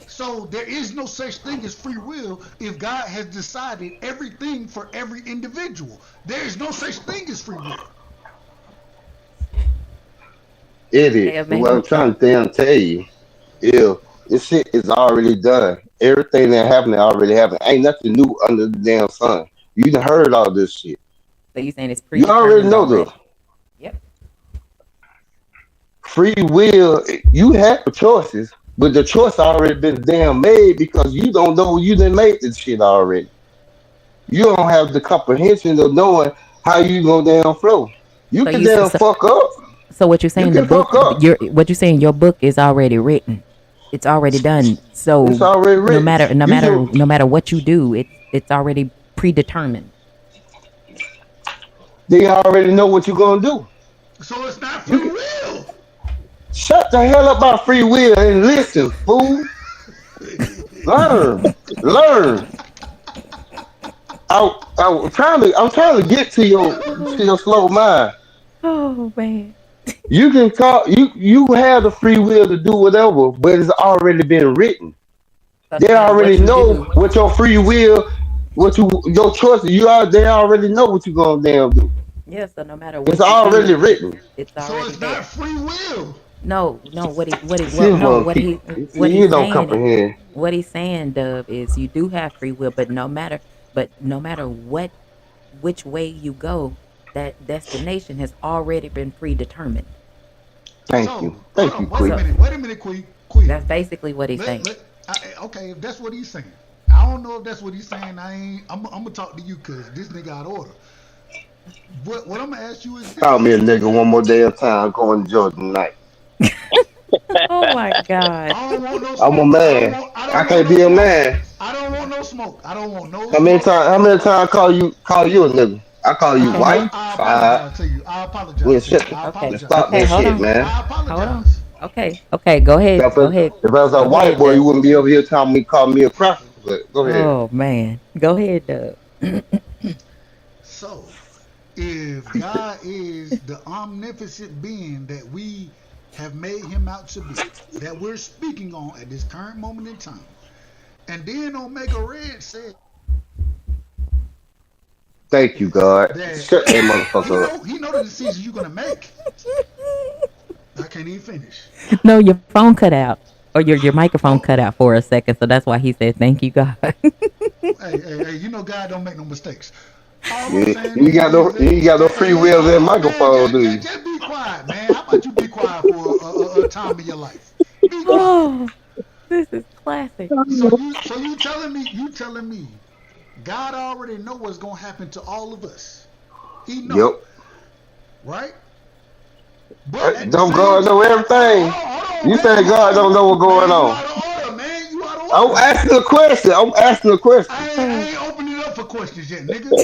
So there is no such thing as free will if God has decided everything for every individual. There is no such thing as free will. Idiot. Hey, What Omega. I'm trying to damn tell you is this shit is already done. Everything that happened already happened. Ain't nothing new under the damn sun. You done heard all this shit. So you saying it's You already predetermined know the already? Yep. free will. You have choices, but the choice already been damn made because you don't know you done made this shit already. You don't have the comprehension of knowing how you gonna damn flow. You So can you damn so, fuck up. so what you're You saying the can book fuck up. your what you're saying your book is already written. It's already done. It's So already written. You just no matter what you do, it's already predetermined. they already know what you're gonna do. So it's not You free can will. shut the hell up about free will and listen, fool. Learn, learn. I'm trying to get to your slow mind. Oh man. You can call you have the free will to do whatever, but it's already been written. So no They matter already what you know do, what your free will, what you your choices. They already know what you gonna damn do. yeah. So no matter It's what you already do, written. it's So already it's not there. free will. No. See, What you he's don't saying, comprehend. Dove, is you do have free will, but no matter which way you go, that destination has already been predetermined. So hold Thank you, on. Quick. So Wait a minute, Queen. that's basically what he's saying. Okay, if that's what he's saying, I don't know if that's what he's saying. I ain't. I'm gonna talk to you because this nigga out of order. What I'm gonna ask you is Call me a this. nigga one more damn time. I'm going to Georgia tonight. Oh my God. I don't want no I'm a smoke. man. I I don't want can't no be a smoke. man. I don't want no smoke. I don't want no How many smoke. times? How many times call you a nigga? I call you Okay, hold white. on. I Five. apologize to you. I Well, apologize to you. shit. I Okay, Stop apologize. okay, that hold shit, on. man. I Hold on. apologize. Okay, go ahead. Go ahead. If I was a Go white ahead, boy, you Dub. wouldn't be over here telling me call me a cracker. But go ahead. Oh man. Go ahead, Dub. So, if God is the omnipotent being that we have made him out to be, that we're speaking on at this current moment in time, and then Omega Red said Thank you, God. that Shut that motherfucker up. he know the decisions you're gonna make. I can't even finish. No, your phone cut out. Or your microphone cut Oh, out for a second, so that's why he said thank you, God. hey, you know God don't make no mistakes. All I'm You, saying you got is no that, you got no free will hold in on, man, microphone, do you? just be quiet, man. How about you be quiet for a time in your life? Be quiet. Oh, this is classic. You telling me God already know what's gonna happen to all of us. He know, Yep. right? But at the Don't same God know time, everything? hold on, You man. say God don't know what's going Man, you on. out of order, man. You out of I'm order. asking a question. I'm asking a question. Oh, I ain't opening it up for questions yet, nigga.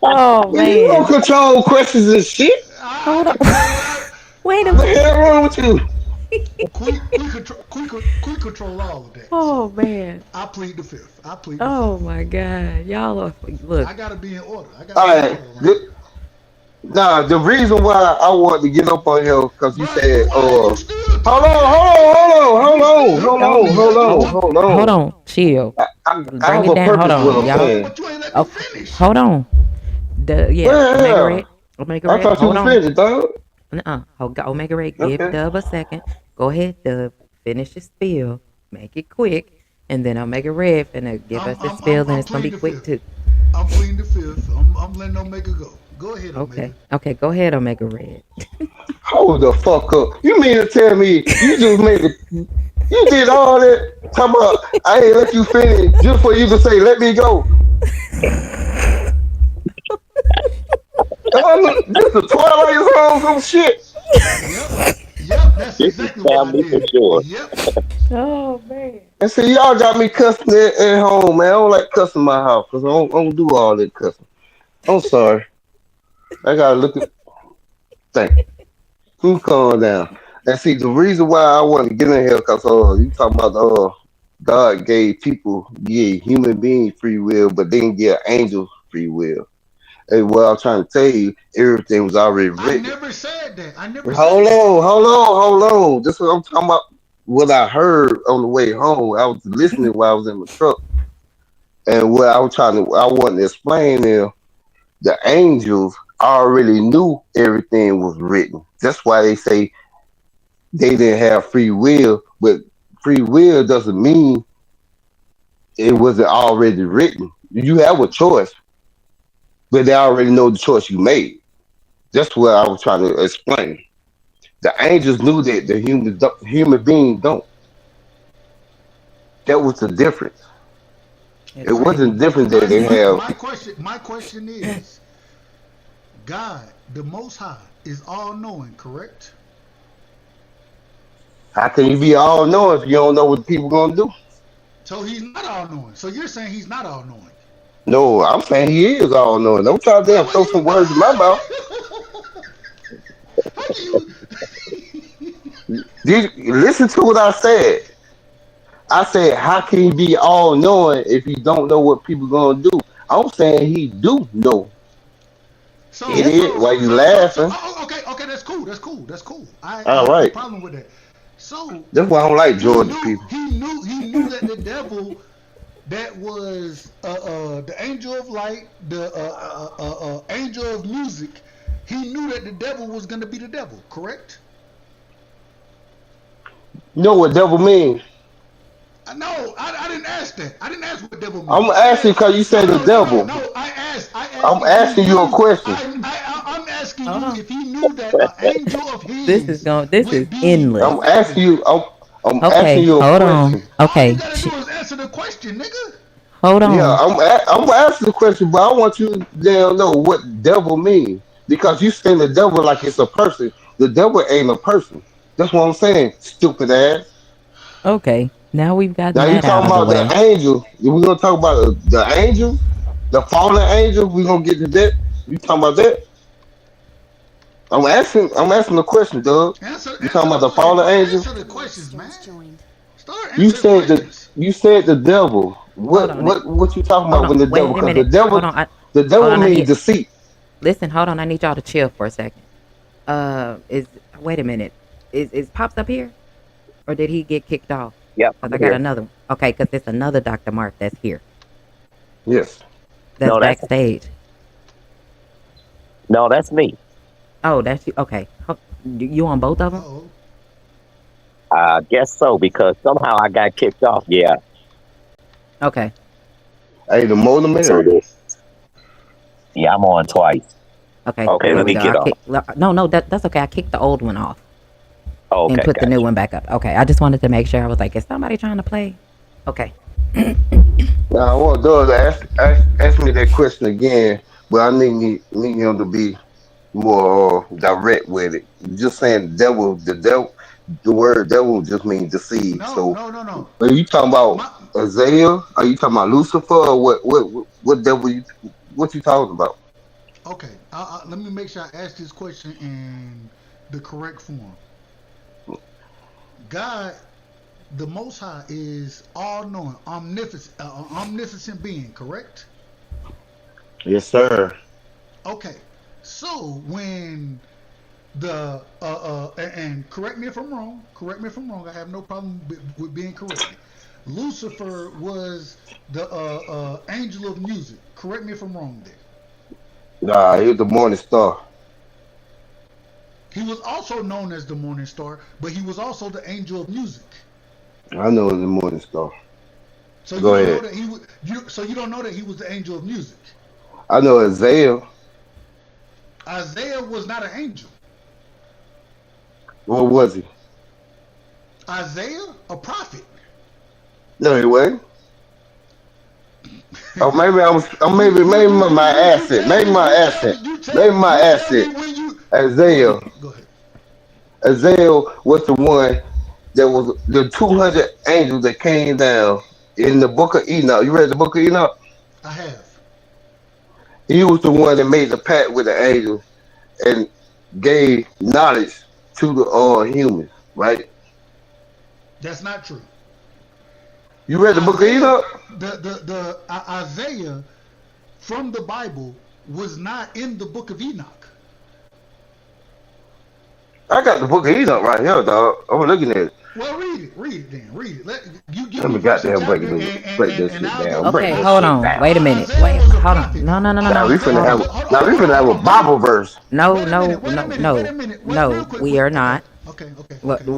oh Man, you don't man. control questions and shit. I Hold on. control. Wait a What the minute. hell wrong with you? Quick control all of that. Oh So man. I plead the fifth. I plead the Oh fifth. my God. Y'all are look. I gotta be in order. I gotta All be in right. order around here. Nah, the reason why I want to get up on here because you But said, why are you still hold talking? on, hold on, hold on, You hold on, still It hold don't you on, mean hold still you on, hold talk, hold hold on. on. Chill. I Bring have it a down. Hold purpose what on. I'm Y'all. hold on, saying. but you ain't let me Okay. finish. Hold on. Yeah, Omega Well, Red. Omega I Red. thought you Hold was on. finished, dog. Omega Red, give Okay. Dub a second. Go ahead, Dub. Finish your spiel. Make it quick. And then Omega Red finna give us his spiel, and I'm it's gonna be pleading the quick fifth. too. I'm pleading the fifth. I'm letting Omega go. Go ahead, Omega. Okay. Okay, go ahead, Omega Red. Hold the fuck up. You mean to tell me you just made it? You did all that. Talking about I ain't let you finish just for you to say let me go. This is Twilight Zone some shit. Yep. Yep. That's This is exactly what I family for did. sure. Yep. Oh man. And see, y'all got me cussing at home, man. I don't like cussing in my house because I don't do all that cussing. I'm sorry. I gotta look at think. Who calm down? And see, the reason why I want to get in here because you talking about God gave people, yeah, human beings free will, but they didn't give angels free will. And what I'm trying to tell you, everything was already I written. never said that. I never Hold said that. on, hold on, hold on. This is what I'm talking about. What I heard on the way home, I was listening while I was in the truck, and what I wanted to explain is the angels already knew everything was written. That's why they say they didn't have free will, but free will doesn't mean it wasn't already written. You have a choice, but they already know the choice you made. That's what I was trying to explain. The angels knew that the human being don't. That was the difference. It That's Okay. true. wasn't different that My they my have. my question my question is God, the Most High, is all knowing, correct? How can you be all knowing if you don't know what people gonna do? So he's not all knowing. So you're saying he's not all knowing. No, I'm saying he is all knowing. Don't try to Wait, damn what throw you? some words in my mouth. How can you? Did listen to what I said? I said, how can he be all knowing if he don't know what people gonna do? I'm saying he do know. So Yep. Idiot, so why you so laughing? okay, that's cool. That's cool. I All have no right. problem with that. So That's why I don't like he Georgia knew people. he knew that the devil that was the angel of light, the angel of music. He knew that the devil was gonna be the devil, correct? You know what devil mean? No, I didn't ask that. I didn't ask what devil mean. I'm I asking asked because you no said the no no no devil. no. I asked I'm if he asking you a knew. question. I'm asking Hold you on. if he knew that an angel of This is his going. This is would be the endless. I'm asking devil. you. I'm asking Okay. you a Hold on. question. All you Okay. gotta do is answer the question, nigga. Hold Yeah, on. I'm asking the question, but I want you to damn know what devil mean because you saying the devil like it's a person. The devil ain't a person. That's what I'm saying. Stupid ass. Okay. Now we've gotten Now you that out talking of the about the way. angel. We're gonna talk about the angels, the fallen angels. We're gonna get to that. You talking about that? I'm asking the question, Doug. You Answer talking the about the fucking fallen angel? answer the User questions, man. joined. Start You answering said the questions. you said the devil. Hold What on. what what you talking Hold about on. when the devil? Wait a Because minute. Hold on. the Hold devil on. means deceit. Listen. Hold on. I need y'all to chill for a second. Is wait a minute. Is pops up here, or did he get kicked off? Yep, Cause I'm I got here. another one. Okay. Cause it's another Dr. Mark that's here. Yes. That's No, that's backstage. no, that's me. Oh, that's you. Okay. You on both of them? Oh, I guess so because somehow I got kicked off. Yeah. Okay. Hey, the more the So merrier. the, yeah, I'm on twice. Okay. Okay, There let we me go. I get off. kicked. No. That's okay. I kicked the old one off Oh, and okay, put the new gotcha. one back up. Okay. I just wanted to make sure. I was like, is somebody trying to play? Okay. Now I want Doug to ask me that question again, but I need him to be more direct with it. Just saying the word devil just means deceive. no, So no, no, no. are you talking about My Isaiah? Are you talking about Lucifer? Or what devil what you talking about? okay. Let me make sure I ask this question in the correct form. God, the Most High, is all-knowing, omnificent being. Correct? Yes, sir. Okay. So when and correct me if I'm wrong. Correct me if I'm wrong. I have no problem with being corrected. Lucifer was the angel of music. Correct me if I'm wrong there. Nah, he was the morning star. He was also known as the morning star, but he was also the angel of music. I know he was the morning star. So you Go don't know ahead. that he was so you don't know that he was the angel of music. I know Isaiah. Isaiah was not an angel. What was he? Isaiah, a prophet. No, he wasn't. Oh, maybe I was. Oh, maybe my You accent. tell Maybe me, my accent. Maybe my you tell me accent. when you go Isaiah. ahead, go ahead. Isaiah was the one that was the 200 angels that came down in the book of Enoch. You read the book of Enoch? I have. He was the one that made the pact with the angels and gave knowledge to the humans, right? That's not true. You read the book of Isaiah, Enoch? Isaiah from the Bible was not in the book of Enoch. I got the book of Enoch right here, dog. I'm looking at it. Well, read it then, read it. You give Let me me verse and goddamn chapter, break this and shit I'll down. give you. Break Okay, this hold shit on. down. Wait a minute. Isaiah Wait, was a hold on. prophet. No, no, no, no, Now no. we finna Hold Isaiah, have on. hold, hold, now hold, we hold, finna hold have a on, Bible Omega. verse. No, Wait a no, minute, wait a no, minute, wait a no, minute. Real no. quick, We are okay, not. okay.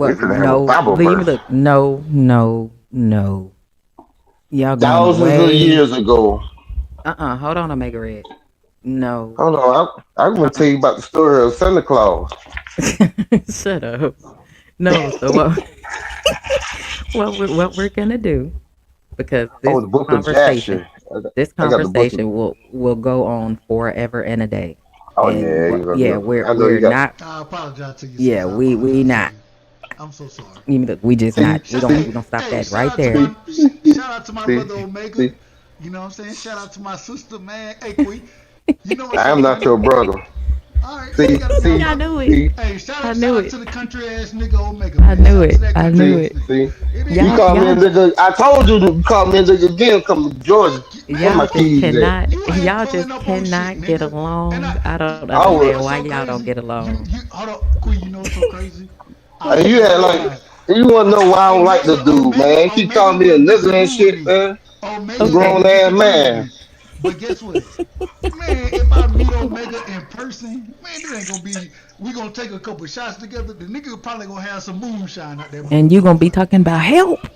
We What? finna have a No. Bible Leave me verse. look. No, no, no. Y'all going Thousands of way. years ago. Hold on, Omega Red. No. Hold on, I'm gonna Uh-uh. tell you about the story of Santa Claus. Shut up. No. So what? What we're gonna do? Because Oh, the book of Jasher. this I got the book of. conversation will go on forever and a day. Oh And yeah, you gonna yeah, do. we're I know you we're got. not. I apologize to you, Yeah, sis. I we apologize to not. you. I'm so sorry. You mean, look, we just See, not. We Shout, gonna hey, we gonna stop hey, that right there. see, shout out to my see, brother Omega. see. You know what I'm saying? Shout out to my sister, man. Hey, Queen. You know what's I so am not funny? your brother. All right, you ain't See, gotta be my see, I brother. knew it. see, Hey, I shout knew out it. to the country ass nigga Omega, I man. knew Shout out to it. that I country knew see, ass it. nigga. see. It is You what Y'all, it call me a y'all, is. nigga. I told you to call me a nigga again. Come to Georgia. Where y'all my just Motherfucker, keys at? cannot. you ain't Y'all pulling just up on shit, cannot get nigga. And along. I don't I you know understand was. what's why so y'all don't crazy? get along. You hold up, Queen. You know what's so crazy? I What? And you swear had to like. God, You wanna know why I don't like the dude, man? He Omega called me a will nigga and disagree with shit, me. man. A Omega Okay. will grown ass disagree with man. me. But guess what? Man, if I meet Omega in person, man, this ain't gonna be. We gonna take a couple shots together. The nigga probably gonna have some moonshine out that And you gonna be motherfucker. talking about help,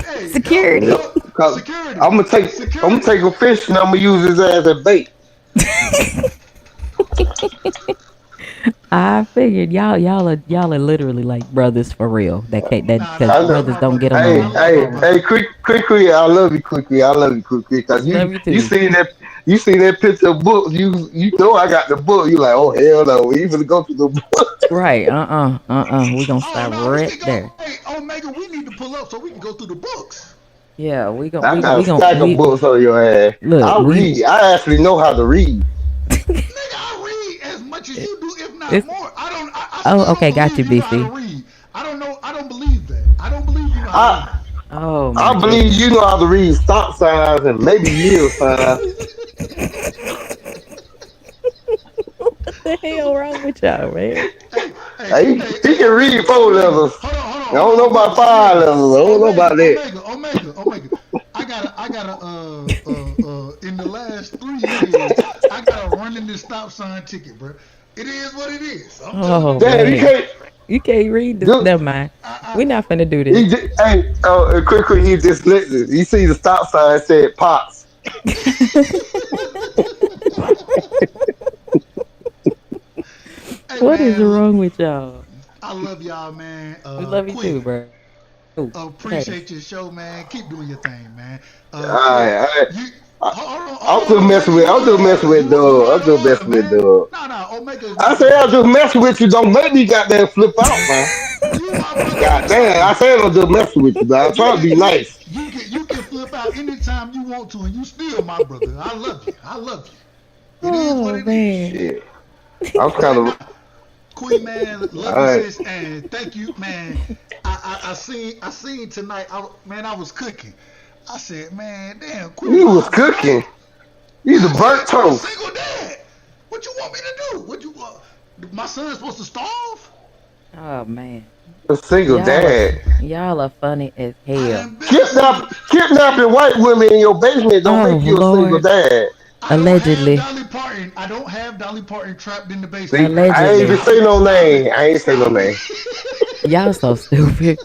Hey, security. Yep. Cause security, I'm gonna take a fish and I'm gonna use his ass as bait. I figured y'all are literally like brothers for real. That can't that Nah, nah, because I nah. know. brothers My don't brother, get man. I Hey, along. love my hey, brother. hey, quick, I love you, quickly. I love you, quickly. Cause Love you you too. seen that picture of book. You know I got the book. You like, oh hell no. We even go to the book. Right. We gonna Oh stop no, we right can go. there. Hey, Omega, we need to pull up so we can go through the books. Yeah, we gon' I we got a we gon' stack of we books on your ass. look, I we read. I actually know how to read. Nigga, I read as much as it, you do, if not it's more. I oh, still don't okay, got believe you, you know how to BC. read. I don't know. I don't believe that. I don't believe you know how to read. I Oh my I believe goodness. you know how to read stop signs and maybe yield signs. What the hell wrong with y'all, man? He can read four Omega. levels. I Hold don't know on, about Omega, five Omega, levels. I don't know about that. Omega. I got a, in the last 3 years, I got a running this stop sign ticket, bro. It is what it is. I'm telling Oh it Damn, is. he man. can't You can't read this. do. Never mind. I, We're not finna do He this. just, hey, quick, he dyslexic. You see the stop sign said pops. hey, What is man, wrong with y'all? I love y'all, man. We love you too, Queen, bro. Oh, case. appreciate your show, man. Keep doing your thing, man. Look, I, you I, hold on, Omega. I'm just messing with You Doug. out I'm of just order, messing with man. Doug. No, Omega is my I say brother. I'm just messing with you. Don't make me goddamn flip out, man. You my brother God damn, I regardless. say I'm just messing with you, man. I'm You trying to can be you nice. you can flip out anytime you want to, and you still my brother. I love you. I love you. It is what Oh it is. man. Shit, I'm kind But of. nah, Queen, man, All love you, right, sis, and thank you, man. I seen tonight. Man, I was cooking. I said, man, damn, Queen you was vibes tonight. cooking. You the I said, burnt I'm a toast. single dad. What you want me to do? What you my son's supposed to starve? Oh man. A single Y'all are dad. y'all are funny as I hell. done been a single. Kidnapping white women in your basement don't Oh make you a single Lord. dad. I don't have Allegedly. Dolly Parton. I don't have Dolly Parton trapped in the basement, See, bro. I ain't even Allegedly. say no Stop it. name. I ain't say no Stop it. name. Y'all so stupid.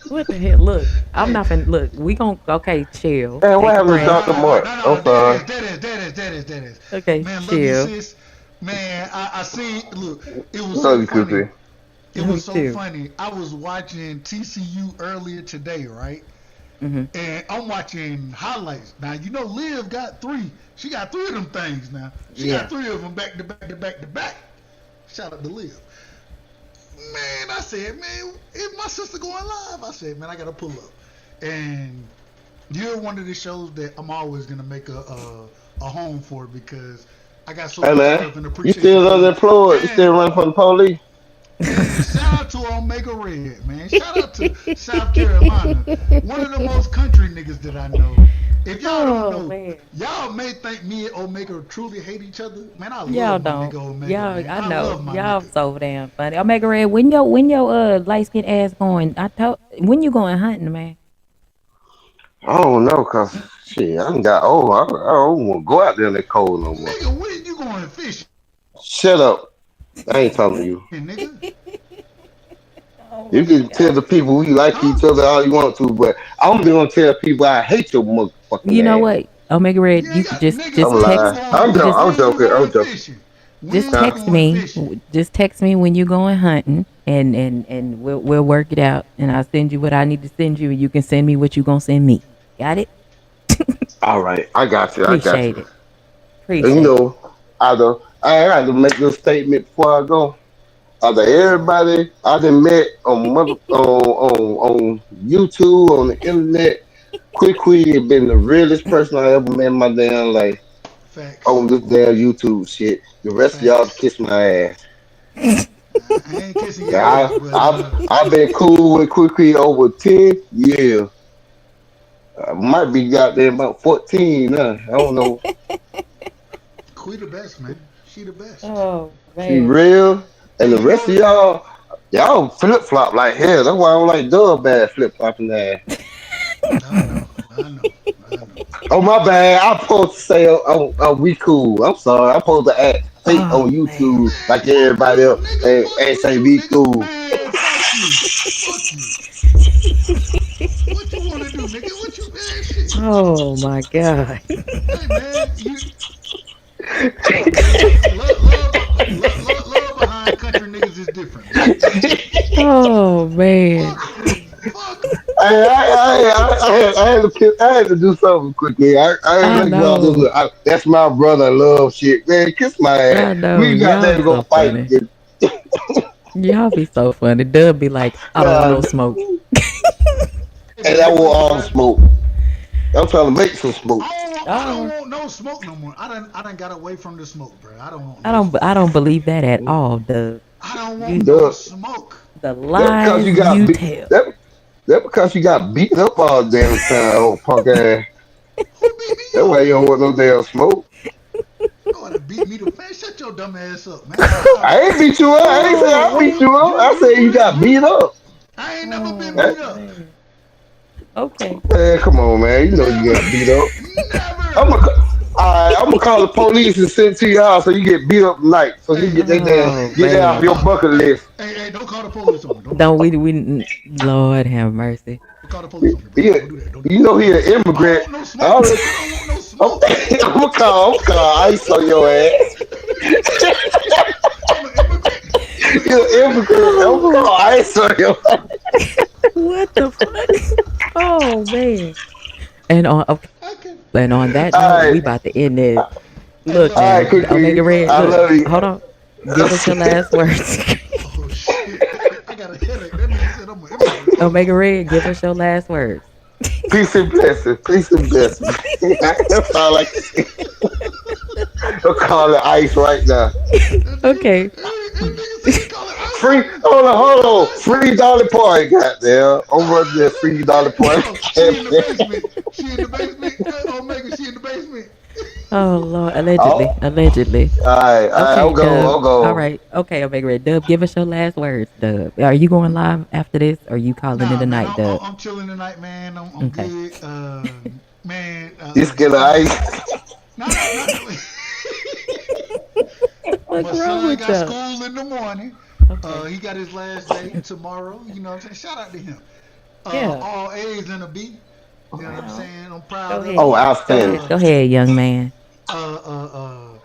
What the hell? Look, I'm Hey, not finna look. We gon' okay, chill. Man, what Take a happened to breath. Dr. Mark? I'm no. sorry. That is. Okay, Man, love you, chill. sis. Man, I seen. Look, it was so Love you, funny. Cookie. It Me was so too. funny. I was watching TCU earlier today, right? Hmm. And I'm watching highlights. Now you know Liv got three. She got three of them things now. She got Yeah. three of them back to back to back to back. Shout out to Liv. Man, I said, man, is my sister going live? I said, man, I gotta pull up. And you're one of the shows that I'm always gonna make a home for because I got so Hey much man, love and you appreciation still for you. unemployed? You And still running from the police? and shout out to Omega Red, man. Shout out to South Carolina, one of the most country niggas that I know. If y'all don't Oh know, man. y'all may think me and Omega truly hate each other. Man, I Y'all love my nigga don't. Omega, Y'all, man. I I know. love my Y'all nigga. so damn funny. Omega Red, when your light skin ass going? I told when you going hunting, man. I don't know, cause shit, I done got old. I don't want to go out there in the cold no more. Nigga, when you going fishing, Shut up. I ain't talking to you. nigga? Oh You my can tell god. the people we like Huh? each other all you want to, but I'm gonna tell people I hate your You know motherfucking ass. what, Omega You Red, ain't you could got just nigga. just I'm When you lying. text, going? just I'm When you joking. I'm going joking. fishing? just When you Huh? text going me. fishing? Just text me when you going hunting, and we'll work it out, and I'll send you what I need to send you, and you can send me what you gonna send me. Got it? All right, I got you. I got Appreciate you. it. And you Appreciate it. know, I got to make this statement before I go. Out of everybody I done met on YouTube, on the internet, Quick has been the realest person I ever met in my damn life Facts. on this damn YouTube shit. The rest of y'all Facts. kiss my ass. I ain't kissing your Yeah, ass, but I've been cool with Quick over 10 years. I might be goddamn about 14 now. I don't know. Quee the best, man. She the best. Oh She man. real. And And the you rest know, of y'all flip flop like hell. That's why I don't like dub bad flip flopping ass. I know, I know, I know. Oh my bad. I'm supposed to say we cool. I'm sorry. I'm supposed to act fake on Oh man. YouTube Man, like fuck everybody you, else nigga. Fuck and you say too, we nigga. cool. Man, fuck you. Fuck you. What you want to do, nigga? What you, man, shit. Oh my god. Hey, man, man, love behind country niggas is different, man. It's different. Oh man. Fuck 'em. Fuck 'em. I had to do something quickly. I ain't I like all this. know. That's my brother love shit. Man, kiss my ass. I know. We got there Y'all to go so fight. funny. Y'all be so funny. Dub be like, I don't want Nah, no smoke. Hey, and man, I you want ain't all the right. smoke. I'm trying to make some smoke. I don't Oh, want no smoke no more. I done got away from the smoke, bro. I don't want I no don't smoke. I don't believe that at all, Dub. I don't want You no Duh. smoke. the That because lies you you got beat. tell. That because you got beat up all damn time, old punk ass. Who beat me That why up? you don't want no damn smoke. Oh, to beat me to man. Shut your dumb ass up, man. I, I ain't beat you up. I ain't say Oh I beat man. you up. I said you got beat up. I ain't never been Man, beat Oh up. man. Okay. man, come on, man. You know you got beat Never. up. I'm Never. gonna, I'm gonna call the police and send it to your house so you get beat up tonight, so you Hey, get that hey, damn, Oh get that off don't man. your call. bucket Hey, list. hey, don't call the police on me. Don't we Lord have mercy. Don't call the police on me, bro. You, Don't do that. Don't do you that. know Don't he do an that. I don't immigrant. want no smoke. I'm, I don't want no I'm, smoke. I'm gonna call ice on your ass. I'm an immigrant. I'm an You an immigrant. immigrant. I'm gonna Oh, call ice on your ass. what the fuck? Oh man. And on okay, I can. and on that All note, right, we about to end this. Hey, Look love, all right, now, love, quickly. Omega Red, I love. look, love you. hold on. Give us your last words. Oh shit! I got a headache. That nigga said I'm an immigrant. Oh Omega lord. Red, give us your last words. Peace and blessings. Peace and blessings. That's all I can say. I'm calling ice right now. Okay. That nigga said he call it ice Free, on me. He hold call on. ice on Free me. Dolly Parton, goddamn. I'm running that free Dolly Parton Oh, she in the campaign. basement. She in the basement. Omega, she in the basement. Oh Lord, Oh, allegedly, allegedly. I'm Okay, going. Dub. I'm All going. right. Okay, Omega Red. Dub, give us your last words, Dub. Are you going live after this? Or are you calling it Nah, a man, night, Dub? I'm chilling tonight, man. I'm Okay. good. Man, You my scared of son. ice? No. What's My wrong son with got y'all? school in the morning. Okay. He got his last day tomorrow. You know what I'm saying? Shout out to him. Yeah. All A's and a B. You know what I'm Oh, saying? I'm go proud of ahead. Oh, him. Go outstanding. ahead. Go ahead, young man. Uh, uh, uh,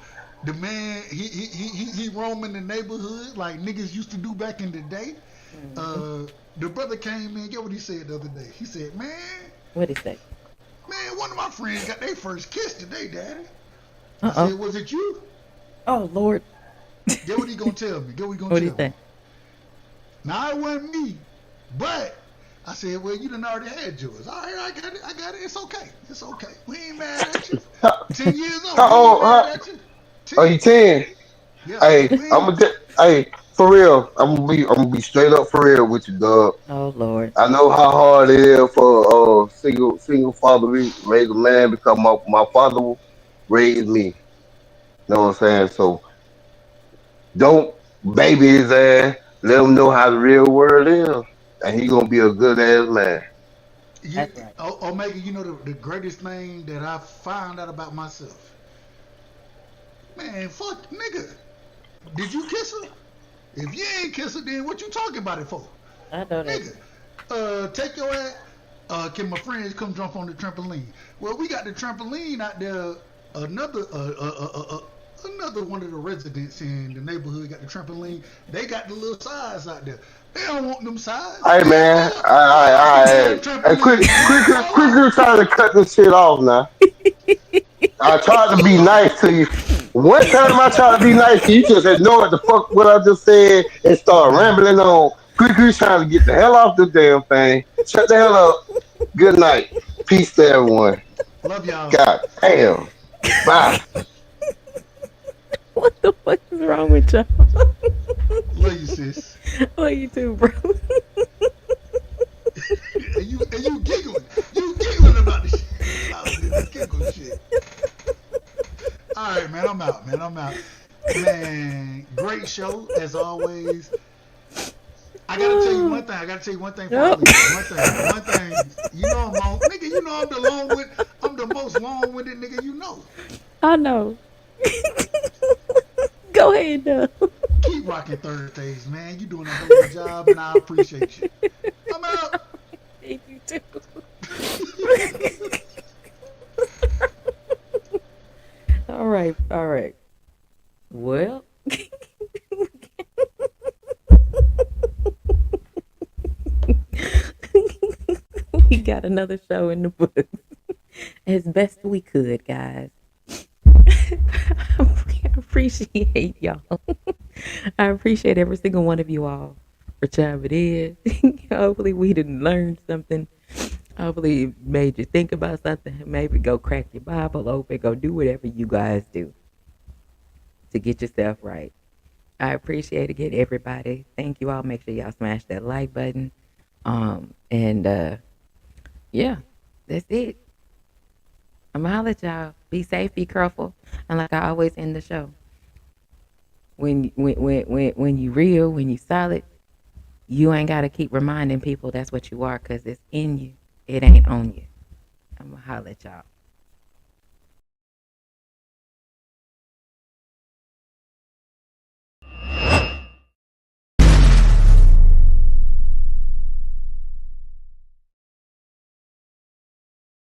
The man, he roaming the neighborhood like niggas used to do back in the day. Mm-hmm. Uh, the brother came in. Get what he said the other day. He said, What did he say? man, one of my friends got their first kiss today, daddy. I Uh-oh. said, was it you? Oh, Lord. Get what he gonna tell me. Get what he gonna What did he tell me. say? Now it wasn't me, but I said, well, you done already had yours. All right, I got it. I got it. It's okay. It's okay. We ain't mad at you. How, 10 years old, how we ain't old? mad at you. Are 10. you 10? Yeah, Hey, we ain't. hey, for real. I'm gonna be straight up for real with you, dog. Oh, Lord. I know how hard it is for single father to raise a man because my father raised me. Know what I'm saying? So don't baby his ass. Let him know how the real world is, and he gonna be a good ass man. You, That's right. Omega, you know the greatest thing that I found out about myself? Man, fuck, nigga. Did you kiss her? If you ain't kiss her, then what you talking about it for? I know that's Nigga, take your ass. Can my friends come jump on the trampoline? Well, we got the trampoline out there. Another, another one of the residents in the neighborhood got the trampoline. They got the little sides out there. They don't want them sides. Hey Man, man, fall off the damn hey, trampoline, man. Fall off. quick, trying to cut this shit off now. I tried to be Fall off. nice to you. One time I tried to be nice to you, you just ignored the fuck what I just said and My started bad. rambling on. Quick, trying to get the hell off the damn thing. Shut the hell up. Good night. Peace to everyone. Love y'all. God damn. Bye. what the fuck is wrong with y'all? Love you, sis. Love you too, bro. And you giggling. You giggling about this shit. About this giggle shit. All right, man. I'm out, man. I'm out. Man, great show as always. I gotta tell you one thing. I gotta tell you one thing before I Oh. leave. One thing. One thing. You know I'm long, nigga. You know I'm the long with. I'm the most long-winded nigga you know. I know. Go ahead, though. Keep rocking Thursdays, man. You doing a hell of a job, and I appreciate you. I'm out. Hate you too. All right, all right. Well, we got another show in the books as best we could, guys. I appreciate y'all. I appreciate every single one of you all for chiming in. Hopefully, we didn't learn something. Hopefully, it made you think about something. Maybe go crack your Bible open. Go do whatever you guys do to get yourself right. I appreciate again everybody. Thank you all. Make sure y'all smash that like button. And yeah, that's it. I'm gonna holler at y'all. Be safe, be careful, and like I always end the show. When you real, when you solid, you ain't gotta keep reminding people that's what you are, cause it's in you. It ain't on you. I'm gonna holler at y'all.